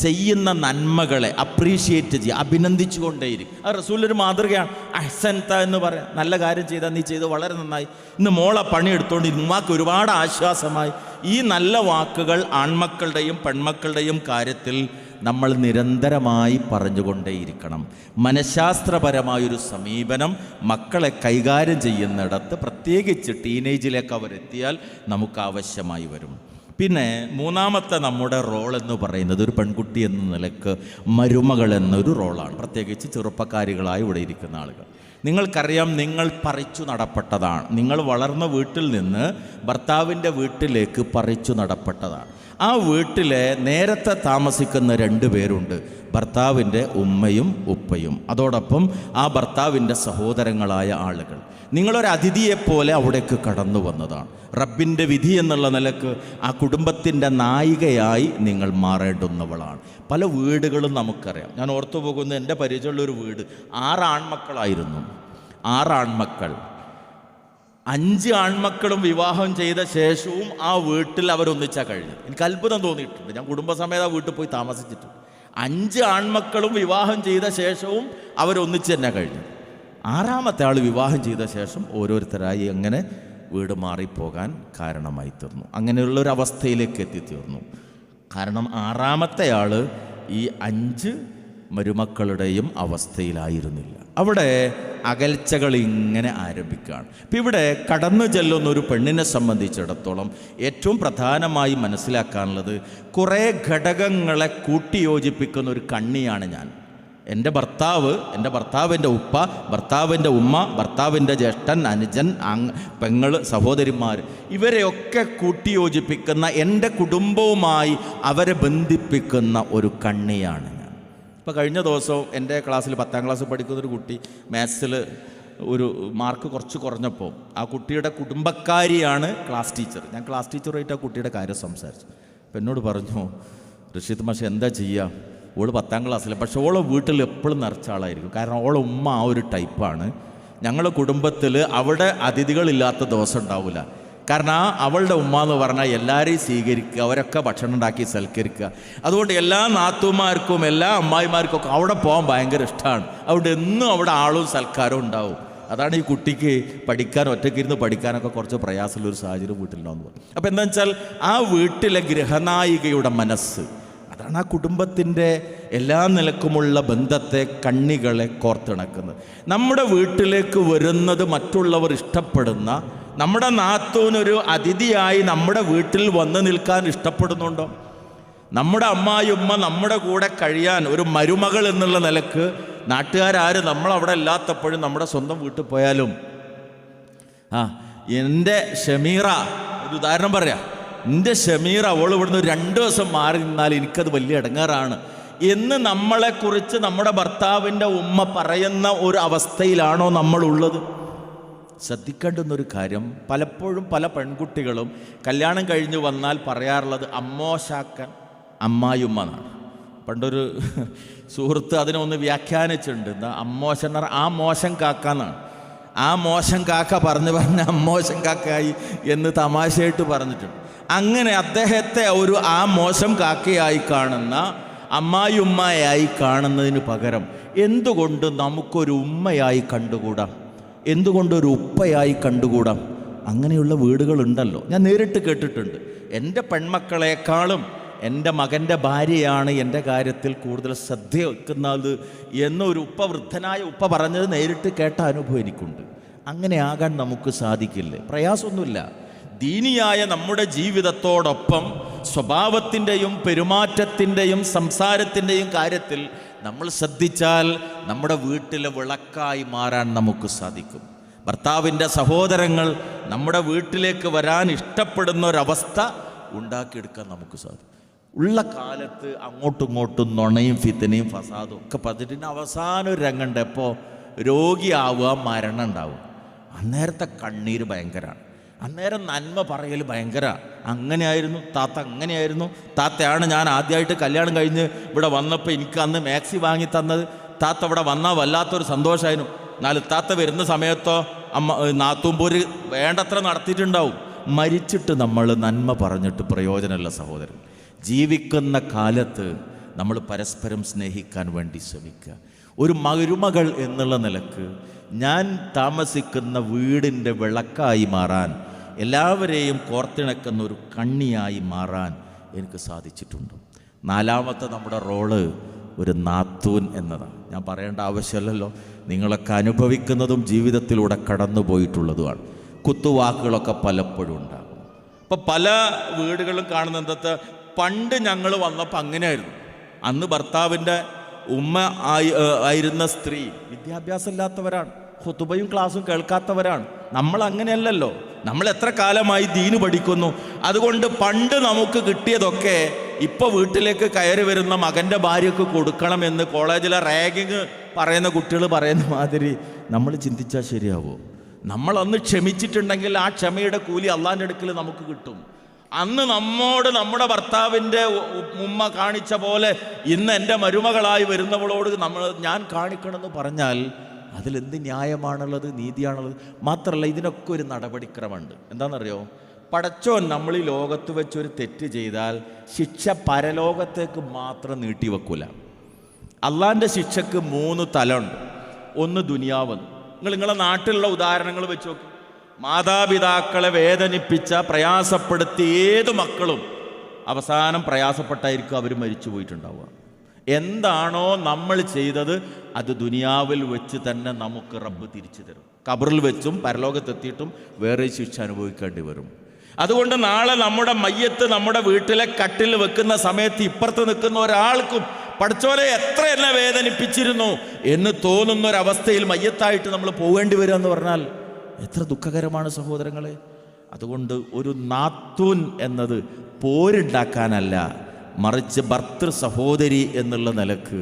ചെയ്യുന്ന നന്മകളെ അപ്രീഷിയേറ്റ് ചെയ്യുക, അഭിനന്ദിച്ചുകൊണ്ടേയിരിക്കും. അത് റസൂലൊരു മാതൃകയാണ്. അഹ്സൻത എന്ന് പറയാം, നല്ല കാര്യം ചെയ്താൽ നീ ചെയ്ത് വളരെ നന്നായി, ഇന്ന് മോളെ പണിയെടുത്തോണ്ട് ഉമ്മാക്ക് ഒരുപാട് ആശ്വാസമായി. ഈ നല്ല വാക്കുകൾ ആൺമക്കളുടെയും പെൺമക്കളുടെയും കാര്യത്തിൽ നമ്മൾ നിരന്തരമായി പറഞ്ഞുകൊണ്ടേയിരിക്കണം. മനഃശാസ്ത്രപരമായൊരു സമീപനം മക്കളെ കൈകാര്യം ചെയ്യുന്നിടത്ത്, പ്രത്യേകിച്ച് ടീനേജിലേക്ക് അവരെത്തിയാൽ നമുക്ക് ആവശ്യമായി വരും. പിന്നെ മൂന്നാമത്തെ നമ്മുടെ റോൾ എന്ന് പറയുന്നത് ഒരു പെൺകുട്ടി എന്ന നിലക്ക് മരുമകൾ എന്നൊരു റോളാണ്. പ്രത്യേകിച്ച് ചെറുപ്പക്കാരികളായി ഇവിടെ ഇരിക്കുന്ന ആളുകൾ, നിങ്ങൾക്കറിയാം, നിങ്ങൾ പറിച്ചു നടപ്പെട്ടതാണ്. നിങ്ങൾ വളർന്ന വീട്ടിൽ നിന്ന് ഭർത്താവിൻ്റെ വീട്ടിലേക്ക് പറിച്ചു നടപ്പെട്ടതാണ്. ആ വീട്ടിലെ നേരത്തെ താമസിക്കുന്ന 2 പേരുണ്ട്, ഭർത്താവിൻ്റെ ഉമ്മയും ഉപ്പയും, അതോടൊപ്പം ആ ഭർത്താവിൻ്റെ സഹോദരങ്ങളായ ആളുകൾ. നിങ്ങളൊരു അതിഥിയെപ്പോലെ അവിടേക്ക് കടന്നു വന്നതാണ്. റബ്ബിൻ്റെ വിധി എന്നുള്ള നിലക്ക് ആ കുടുംബത്തിൻ്റെ നായികയായി നിങ്ങൾ മാറേണ്ടുന്നവളാണ്. പല വീടുകളും നമുക്കറിയാം. ഞാൻ ഓർത്തു പോകുന്ന എൻ്റെ പരിചയമുള്ളൊരു വീട്, 6 ആൺമക്കളായിരുന്നു. 6 ആൺമക്കൾ, 5 ആൺമക്കളും വിവാഹം ചെയ്ത ശേഷവും ആ വീട്ടിൽ അവരൊന്നിച്ചാൽ കഴിഞ്ഞത്. എനിക്ക് അത്ഭുതം തോന്നിയിട്ടുണ്ട്. ഞാൻ കുടുംബസമേത വീട്ടിൽ പോയി താമസിച്ചിട്ടുണ്ട്. 5 ആൺമക്കളും വിവാഹം ചെയ്ത ശേഷവും അവരൊന്നിച്ച് തന്നെ കഴിഞ്ഞു. 6ാമത്തെ ആൾ വിവാഹം ചെയ്ത ശേഷം ഓരോരുത്തരായി അങ്ങനെ വീട് മാറിപ്പോകാൻ കാരണമായി തീർന്നു. അങ്ങനെയുള്ളൊരവസ്ഥയിലേക്ക് എത്തിത്തീർന്നു. കാരണം 6ാമത്തെ ആൾ ഈ 5 മരുമക്കളുടെയും അവസ്ഥയിലായിരുന്നില്ല. അവിടെ അകൽച്ചകൾ ഇങ്ങനെ ആരംഭിക്കുകയാണ്. ഇപ്പം ഇവിടെ കടന്നു ചെല്ലുന്ന ഒരു പെണ്ണിനെ സംബന്ധിച്ചിടത്തോളം ഏറ്റവും പ്രധാനമായി മനസ്സിലാക്കാനുള്ളത് കുറേ ഘടകങ്ങളെ കൂട്ടിയോജിപ്പിക്കുന്ന ഒരു കണ്ണിയാണ് ഞാൻ. എൻ്റെ ഭർത്താവ്, എൻ്റെ ഭർത്താവിൻ്റെ ഉപ്പ, ഭർത്താവിൻ്റെ ഉമ്മ, ഭർത്താവിൻ്റെ ജ്യേഷ്ഠൻ, അനുജൻ, പെങ്ങൾ, സഹോദരിമാർ, ഇവരെയൊക്കെ കൂട്ടിയോജിപ്പിക്കുന്ന, എൻ്റെ കുടുംബവുമായി അവരെ ബന്ധിപ്പിക്കുന്ന ഒരു കണ്ണിയാണ് ഞാൻ. ഇപ്പോൾ കഴിഞ്ഞ ദിവസം എൻ്റെ ക്ലാസ്സിൽ 10ാം ക്ലാസ് പഠിക്കുന്നൊരു കുട്ടി മാത്സിൽ ഒരു മാർക്ക് കുറച്ച് കുറഞ്ഞപ്പോൾ ആ കുട്ടിയുടെ കുടുംബക്കാരിയാണ് ക്ലാസ് ടീച്ചർ. ഞാൻ ക്ലാസ് ടീച്ചറുമായിട്ട് ആ കുട്ടിയുടെ കാര്യം സംസാരിച്ചു. അപ്പോൾ എന്നോട് പറഞ്ഞു, റഷീദ് മാഷ് എന്താ ചെയ്യുക, ഓള് 10ാം ക്ലാസ്സിൽ, പക്ഷേ ഓളെ വീട്ടിൽ എപ്പോഴും നിറച്ച ആളായിരിക്കും. കാരണം ഓളെ ഉമ്മ ആ ഒരു ടൈപ്പാണ്. ഞങ്ങളുടെ കുടുംബത്തിൽ അവിടെ അതിഥികളില്ലാത്ത ദിവസം ഉണ്ടാവില്ല. കാരണം അവളുടെ ഉമ്മ എന്ന് പറഞ്ഞാൽ എല്ലാവരെയും സ്വീകരിക്കുക, അവരൊക്കെ ഭക്ഷണം ഉണ്ടാക്കി സൽക്കരിക്കുക. അതുകൊണ്ട് എല്ലാ നാത്തുമാർക്കും എല്ലാ അമ്മായിമാർക്കും ഒക്കെ അവിടെ പോകാൻ ഭയങ്കര ഇഷ്ടമാണ്. അവിടെ എന്നും അവിടെ ആളും സൽക്കാരവും ഉണ്ടാവും. അതാണ് ഈ കുട്ടിക്ക് പഠിക്കാൻ, ഒറ്റയ്ക്കിരുന്ന് പഠിക്കാനൊക്കെ കുറച്ച് പ്രയാസമുള്ളൊരു സാഹചര്യം വീട്ടിലുണ്ടാവുമെന്ന് പറഞ്ഞു. അപ്പോൾ എന്താ വെച്ചാൽ ആ വീട്ടിലെ ഗൃഹനായികയുടെ മനസ്സ്, അതാണ് ആ കുടുംബത്തിൻ്റെ എല്ലാ നിലക്കുമുള്ള ബന്ധത്തെ, കണ്ണികളെ കോർത്തിണക്കുന്നത്. നമ്മുടെ വീട്ടിലേക്ക് വരുന്നത് മറ്റുള്ളവർ ഇഷ്ടപ്പെടുന്ന, നമ്മുടെ നാത്തൂനൊരു അതിഥിയായി നമ്മുടെ വീട്ടിൽ വന്ന് നിൽക്കാൻ ഇഷ്ടപ്പെടുന്നുണ്ടോ? നമ്മുടെ അമ്മായിയമ്മ നമ്മുടെ കൂടെ കഴിയാൻ ഒരു മരുമകൾ എന്നുള്ള നിലക്ക് നാട്ടുകാരും നമ്മളവിടെ ഇല്ലാത്തപ്പോഴും നമ്മുടെ സ്വന്തം വീട്ടിൽ പോയാലും എൻ്റെ ഷമീറ, ഒരു ഉദാഹരണം പറയാം, എൻ്റെ ഷമീറ അവൾ ഇവിടുന്ന് 2 ദിവസം മാറി നിന്നാൽ എനിക്കത് വലിയ ഇടങ്ങേറാണ് എന്ന് നമ്മളെക്കുറിച്ച് നമ്മുടെ ഭർത്താവിൻ്റെ ഉമ്മ പറയുന്ന ഒരു അവസ്ഥയിലാണോ നമ്മളുള്ളത്? ശ്രദ്ധിക്കേണ്ടുന്നൊരു കാര്യം, പലപ്പോഴും പല പെൺകുട്ടികളും കല്യാണം കഴിഞ്ഞ് വന്നാൽ പറയാറുള്ളത് അമ്മോശാക്കൻ അമ്മായിമ്മ എന്നാണ്. പണ്ടൊരു സുഹൃത്ത് അതിനെ ഒന്ന് വ്യാഖ്യാനിച്ചിട്ടുണ്ട്. എന്താ അമ്മോശൻ എന്ന് പറഞ്ഞാൽ ആ മോശം കാക്ക എന്നാണ്. ആ മോശം കാക്ക പറഞ്ഞ് അമ്മോശം കാക്കയായി എന്ന് തമാശയായിട്ട് പറഞ്ഞിട്ടുണ്ട്. അങ്ങനെ അദ്ദേഹത്തെ ഒരു ആ മോശം കാക്കയായി കാണുന്ന, അമ്മായിയുമ്മയായി കാണുന്നതിന് പകരം എന്തുകൊണ്ട് നമുക്കൊരു ഉമ്മയായി കണ്ടുകൂടാ? എന്തുകൊണ്ടൊരു ഉപ്പയായി കണ്ടുകൂടാം? അങ്ങനെയുള്ള വീടുകളുണ്ടല്ലോ. ഞാൻ നേരിട്ട് കേട്ടിട്ടുണ്ട്. എൻ്റെ പെൺമക്കളെക്കാളും എൻ്റെ മകൻ്റെ ഭാര്യയാണ് എൻ്റെ കാര്യത്തിൽ കൂടുതൽ ശ്രദ്ധ വെക്കുന്നത് എന്നൊരു വൃദ്ധനായ ഉപ്പ പറഞ്ഞത് നേരിട്ട് കേട്ട അനുഭവം എനിക്കുണ്ട്. അങ്ങനെ ആകാൻ നമുക്ക് സാധിക്കില്ലേ? പ്രയാസമൊന്നുമില്ല. ദീനിയായ നമ്മുടെ ജീവിതത്തോടൊപ്പം സ്വഭാവത്തിൻ്റെയും പെരുമാറ്റത്തിൻ്റെയും സംസാരത്തിൻ്റെയും കാര്യത്തിൽ നമ്മൾ ശ്രദ്ധിച്ചാൽ നമ്മുടെ വീട്ടിലെ വിളക്കായി മാറാൻ നമുക്ക് സാധിക്കും. ഭർത്താവിൻ്റെ സഹോദരങ്ങൾ നമ്മുടെ വീട്ടിലേക്ക് വരാൻ ഇഷ്ടപ്പെടുന്ന ഒരവസ്ഥ ഉണ്ടാക്കിയെടുക്കാൻ നമുക്ക് സാധിക്കും. ഉള്ള കാലത്ത് അങ്ങോട്ടും ഇങ്ങോട്ടും നുണയും ഫിത്തനയും ഫസാദും ഒക്കെ പറഞ്ഞിട്ട് അവസാനം ഒരു രംഗമുണ്ട്. എപ്പോൾ രോഗിയാവുക, മരണം ഉണ്ടാവുക, അന്നേരത്തെ കണ്ണീര് ഭയങ്കരമാണ്. അന്നേരം നന്മ പറയൽ ഭയങ്കര. അങ്ങനെയായിരുന്നു താത്ത, അങ്ങനെയായിരുന്നു താത്തയാണ് ഞാൻ ആദ്യമായിട്ട് കല്യാണം കഴിഞ്ഞ് ഇവിടെ വന്നപ്പോൾ എനിക്ക് അന്ന് മാക്സി വാങ്ങി തന്നത്. താത്ത ഇവിടെ വന്നാൽ വല്ലാത്തൊരു സന്തോഷമായിരുന്നു. എന്നാൽ താത്ത വരുന്ന സമയത്തോ നാത്തൂമ്പൂര് വേണ്ടത്ര നടത്തിയിട്ടുണ്ടാവും. മരിച്ചിട്ട് നമ്മൾ നന്മ പറഞ്ഞിട്ട് പ്രയോജനമല്ല സഹോദരൻ. ജീവിക്കുന്ന കാലത്ത് നമ്മൾ പരസ്പരം സ്നേഹിക്കാൻ വേണ്ടി ശ്രമിക്കുക. ഒരു മരുമകൾ എന്നുള്ള നിലക്ക് ഞാൻ താമസിക്കുന്ന വീടിൻ്റെ വിളക്കായി മാറാൻ, എല്ലാവരെയും കോർത്തിണക്കുന്ന ഒരു കണ്ണിയായി മാറാൻ എനിക്ക് സാധിച്ചിട്ടുണ്ട്. നാലാമത്തെ നമ്മുടെ റോള് ഒരു നാത്തൂൻ എന്നതാണ്. ഞാൻ പറയേണ്ട ആവശ്യമല്ലല്ലോ, നിങ്ങളൊക്കെ അനുഭവിക്കുന്നതും ജീവിതത്തിലൂടെ കടന്നു പോയിട്ടുള്ളതുമാണ്. കുത്തുവാക്കുകളൊക്കെ പലപ്പോഴും ഉണ്ടാകും. ഇപ്പം പല വീടുകളും കാണുന്ന എന്താ, പണ്ട് ഞങ്ങൾ വന്നപ്പോൾ അങ്ങനെയായിരുന്നു. അന്ന് ഭർത്താവിൻ്റെ ഉമ്മ ആയിരുന്ന സ്ത്രീ വിദ്യാഭ്യാസം ഇല്ലാത്തവരാണ്, ഖുതുബയും ക്ലാസ്സും കേൾക്കാത്തവരാണ്. നമ്മൾ അങ്ങനെയല്ലല്ലോ. നമ്മൾ എത്ര കാലമായി ദീന് പഠിക്കുന്നു. അതുകൊണ്ട് പണ്ട് നമുക്ക് കിട്ടിയതൊക്കെ ഇപ്പോൾ വീട്ടിലേക്ക് കയറി വരുന്ന മകൻ്റെ ഭാര്യയ്ക്ക് കൊടുക്കണമെന്ന് കോളേജിലെ റാഗിങ് പറയുന്ന കുട്ടികൾ പറയുന്ന മാതിരി നമ്മൾ ചിന്തിച്ചാൽ ശരിയാവോ? നമ്മൾ അന്ന് ക്ഷമിച്ചിട്ടുണ്ടെങ്കിൽ ആ ക്ഷമയുടെ കൂലി അള്ളാൻ്റെ അടുക്കൽ നമുക്ക് കിട്ടും. അന്ന് നമ്മോട് നമ്മുടെ ഭർത്താവിൻ്റെ ഉമ്മ കാണിച്ച പോലെ ഇന്ന് എൻ്റെ മരുമകളായി വരുന്നവളോട് ഞാൻ കാണിക്കണമെന്ന് പറഞ്ഞാൽ അതിലെന്ത് ന്യായമാണുള്ളത്, നീതിയാണുള്ളത്? മാത്രമല്ല, ഇതിനൊക്കെ ഒരു നടപടിക്രമമുണ്ട്. എന്താണെന്നറിയോ? പടച്ചോൻ നമ്മൾ ഈ ലോകത്ത് വെച്ചൊരു തെറ്റ് ചെയ്താൽ ശിക്ഷ പരലോകത്തേക്ക് മാത്രം നീട്ടിവെക്കൂല. അള്ളാൻ്റെ ശിക്ഷക്ക് 3 തലമുണ്ട്. ഒന്ന് ദുനിയാവ്. നിങ്ങളെ നാട്ടിലുള്ള ഉദാഹരണങ്ങൾ വെച്ച് നോക്കി. മാതാപിതാക്കളെ വേദനിപ്പിച്ച, പ്രയാസപ്പെടുത്തി ഏത് മക്കളും അവസാനം പ്രയാസപ്പെട്ടായിരിക്കും അവർ മരിച്ചു പോയിട്ടുണ്ടാവുക. എന്താണോ നമ്മൾ ചെയ്തത് അത് ദുനിയാവിൽ വെച്ച് തന്നെ നമുക്ക് റബ്ബ് തിരിച്ചു തരും. ഖബറിൽ വെച്ചും പരലോകത്തെത്തിയിട്ടും വേറെ ശിക്ഷ അനുഭവിക്കേണ്ടി വരും. അതുകൊണ്ട് നാളെ നമ്മുടെ മയ്യത്ത് നമ്മുടെ വീട്ടിലെ കട്ടിൽ വെക്കുന്ന സമയത്ത് ഇപ്പുറത്ത് നിൽക്കുന്ന ഒരാൾക്കും പഠിച്ചോലെ എത്ര എന്നെ വേദനിപ്പിച്ചിരുന്നു എന്ന് തോന്നുന്നൊരവസ്ഥയിൽ മയ്യത്തായിട്ട് നമ്മൾ പോകേണ്ടി വരിക എന്ന് പറഞ്ഞാൽ എത്ര ദുഃഖകരമാണ് സഹോദരങ്ങളെ. അതുകൊണ്ട് ഒരു നാത്തൂൻ എന്നത് പോരുണ്ടാക്കാനല്ല, മറിച്ച് ഭർത്തൃ സഹോദരി എന്നുള്ള നിലക്ക്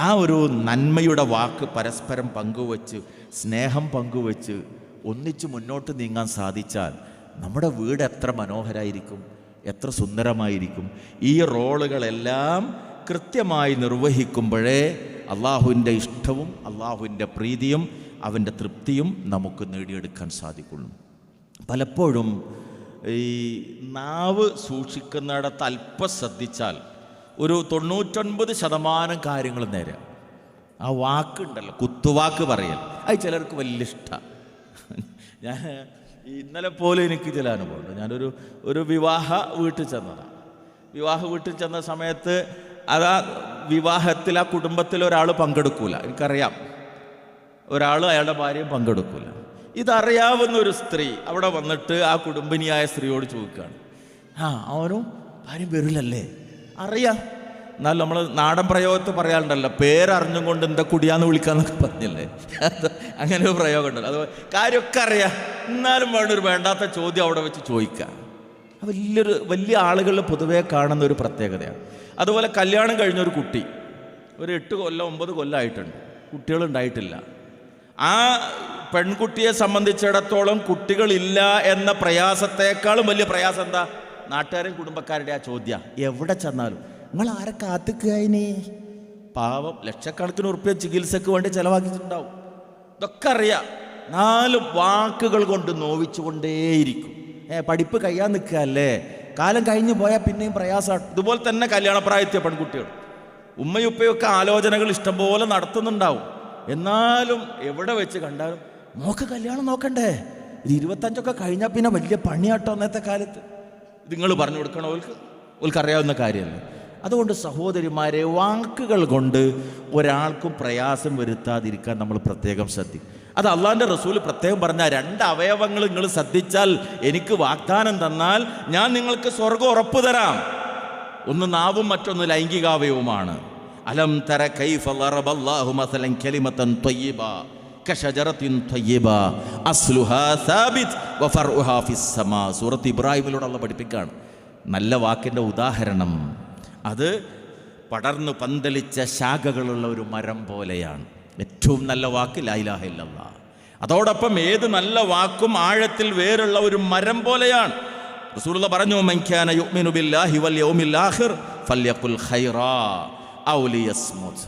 ആ ഒരു നന്മയുടെ വാക്ക് പരസ്പരം പങ്കുവച്ച്, സ്നേഹം പങ്കുവച്ച് ഒന്നിച്ച് മുന്നോട്ട് നീങ്ങാൻ സാധിച്ചാൽ നമ്മുടെ വീട് എത്ര മനോഹരമായിരിക്കും, എത്ര സുന്ദരമായിരിക്കും. ഈ റോളുകളെല്ലാം കൃത്യമായി നിർവഹിക്കുമ്പോഴേ അള്ളാഹുവിൻ്റെ ഇഷ്ടവും അള്ളാഹുവിൻ്റെ പ്രീതിയും അവൻ്റെ തൃപ്തിയും നമുക്ക് നേടിയെടുക്കാൻ സാധിക്കുള്ളൂ. പലപ്പോഴും ഈ നാവ് സൂക്ഷിക്കുന്നിടത്ത് അല്പം ശ്രദ്ധിച്ചാൽ ഒരു 99% കാര്യങ്ങൾ നേരെ. ആ വാക്കുണ്ടല്ലോ, കുത്തുവാക്ക് പറയൽ, അത് ചിലർക്ക് വലിയ ഇഷ്ടമാണ്. ഞാൻ ഇന്നലെ പോലെ എനിക്ക് ചില അനുഭവമുണ്ട്. ഞാനൊരു വിവാഹ വീട്ടിൽ ചെന്നതാണ്. വിവാഹ വീട്ടിൽ ചെന്ന സമയത്ത് അതാ വിവാഹത്തിൽ ആ കുടുംബത്തിൽ ഒരാൾ പങ്കെടുക്കൂല. എനിക്കറിയാം, ഒരാൾ അയാളുടെ ഭാര്യയും പങ്കെടുക്കൂല. ഇതറിയാവുന്ന ഒരു സ്ത്രീ അവിടെ വന്നിട്ട് ആ കുടുംബിനിയായ സ്ത്രീയോട് ചോദിക്കുകയാണ്, അവനും ഭാര്യയും വരില്ലല്ലേ? അറിയാം, എന്നാൽ നമ്മൾ നാടൻ പ്രയോഗത്തിൽ പറയാറുണ്ടല്ലോ, പേരറിഞ്ഞും കൊണ്ട് എന്താ കുടിയാന്ന് വിളിക്കാന്നൊക്കെ പറഞ്ഞില്ലേ, അങ്ങനെ ഒരു പ്രയോഗം ഉണ്ടല്ലോ. അത് കാര്യമൊക്കെ അറിയാം, എന്നാലും വേണ്ടൊരു വേണ്ടാത്ത ചോദ്യം അവിടെ വെച്ച് ചോദിക്കുക. വലിയ ആളുകളിൽ പൊതുവേ കാണുന്ന ഒരു പ്രത്യേകതയാണ്. അതുപോലെ കല്യാണം കഴിഞ്ഞൊരു കുട്ടി ഒരു 8 കൊല്ലം 9 കൊല്ലമായിട്ടുണ്ട്, കുട്ടികളുണ്ടായിട്ടില്ല. ആ പെൺകുട്ടിയെ സംബന്ധിച്ചിടത്തോളം കുട്ടികളില്ല എന്ന പ്രയാസത്തെക്കാളും വലിയ പ്രയാസം എന്താ? നാട്ടുകാരും കുടുംബക്കാരുടെ ആ ചോദ്യം. എവിടെ ചെന്നാലും നിങ്ങൾ ആരെ കാത്തിക്കുകയിനെ? പാവം ലക്ഷക്കണക്കിന് ഉറുപ്പ്യ ചികിത്സക്ക് വേണ്ടി ചിലവാക്കിയിട്ടുണ്ടാവും. ഇതൊക്കെ അറിയാം, 4 വാക്കുകൾ കൊണ്ട് നോവിച്ചുകൊണ്ടേയിരിക്കും. പഠിപ്പ് കഴിയാൻ നിൽക്കുകയല്ലേ, കാലം കഴിഞ്ഞു പോയാൽ പിന്നെയും പ്രയാസമാണ്. ഇതുപോലെ തന്നെ കല്യാണപ്രായത്തിയ പെൺകുട്ടികൾ ഉമ്മയും ഉപ്പയൊക്കെ ആലോചനകൾ ഇഷ്ടംപോലെ നടത്തുന്നുണ്ടാവും. എന്നാലും എവിടെ വെച്ച് കണ്ടാലും മോക്ക് കല്യാണം നോക്കണ്ടേ, ഇത് 25 കഴിഞ്ഞാൽ പിന്നെ വലിയ പണിയാട്ടോ അന്നത്തെ കാലത്ത്. നിങ്ങൾ പറഞ്ഞു കൊടുക്കണോ? ഓൾക്ക് അറിയാവുന്ന കാര്യമല്ലേ. അതുകൊണ്ട് സഹോദരിമാരെ, വാക്കുകൾ കൊണ്ട് ഒരാൾക്കും പ്രയാസം വരുത്താതിരിക്കാൻ നമ്മൾ പ്രത്യേകം ശ്രദ്ധിക്കും. അത് അള്ളാഹിൻ്റെ റസൂൽ പ്രത്യേകം പറഞ്ഞ 2 അവയവങ്ങൾ നിങ്ങൾ ശ്രദ്ധിച്ചാൽ, എനിക്ക് വാഗ്ദാനം തന്നാൽ ഞാൻ നിങ്ങൾക്ക് സ്വർഗ്ഗം ഉറപ്പു തരാം. ഒന്ന് നാവും മറ്റൊന്ന് ലൈംഗികാവയവുമാണ്. അലം തര കൈഫ ളറബല്ലാഹു മസലൻ കലിമതൻ ത്വയ്യിബ കശജറത്തിൻ ത്വയ്യിബ അസ്ലുഹാ സാബിത് വഫർഉഹാ ഫിസ് സമാ. സൂറത്ത് ഇബ്രാഹിമിലൂടെ അള്ളാഹ് പഠിപ്പിക്കുകയാണ്. നല്ല വാക്കിൻ്റെ ഉദാഹരണം അത് പടർന്നു പന്തലിച്ച ശാഖകളുള്ള ഒരു മരം പോലെയാണ്. ഏറ്റവും നല്ല വാക്ക് ലാ ഇലാഹ ഇല്ലല്ലാഹ്. അതോടൊപ്പം ഏത് നല്ല വാക്കും ആഴത്തിൽ വേരുള്ള ഒരു മരം പോലെയാണ്. റസൂലുള്ളാഹി പറഞ്ഞു, മൻ കാന യുഅ്മിനു ബില്ലാഹി വൽ യൗമിൽ ആഖിർ ഫൽയഖുൽ ഖൈറാ ഔ ലിയസ്മുത്.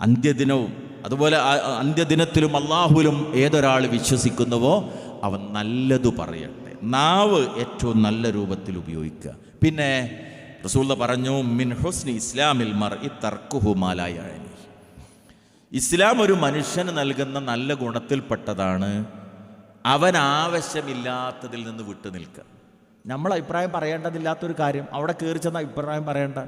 അന്ത്യദിനവും അതുപോലെ അന്ത്യദിനത്തിലും അള്ളാഹുവിലും ഏതൊരാൾ വിശ്വസിക്കുന്നുവോ അവൻ നല്ലതു പറയട്ടെ. നാവ് ഏറ്റവും നല്ല രൂപത്തിൽ ഉപയോഗിക്കുക. പിന്നെ റസൂലുള്ളാഹി പറഞ്ഞു, മിൻ ഹുസ്നി ഇസ്ലാമിൽ മർഇ തർക്കുഹു മാ ലാ യഅനി. ഇസ്ലാം ഒരു മനുഷ്യന് നൽകുന്ന നല്ല ഗുണത്തിൽപ്പെട്ടതാണ് അവൻ ആവശ്യമില്ലാത്തതിൽ നിന്ന് വിട്ടു നിൽക്കുക. നമ്മൾ അഭിപ്രായം പറയേണ്ടതില്ലാത്തൊരു കാര്യം അവിടെ കയറി ചെന്ന അഭിപ്രായം പറയേണ്ട.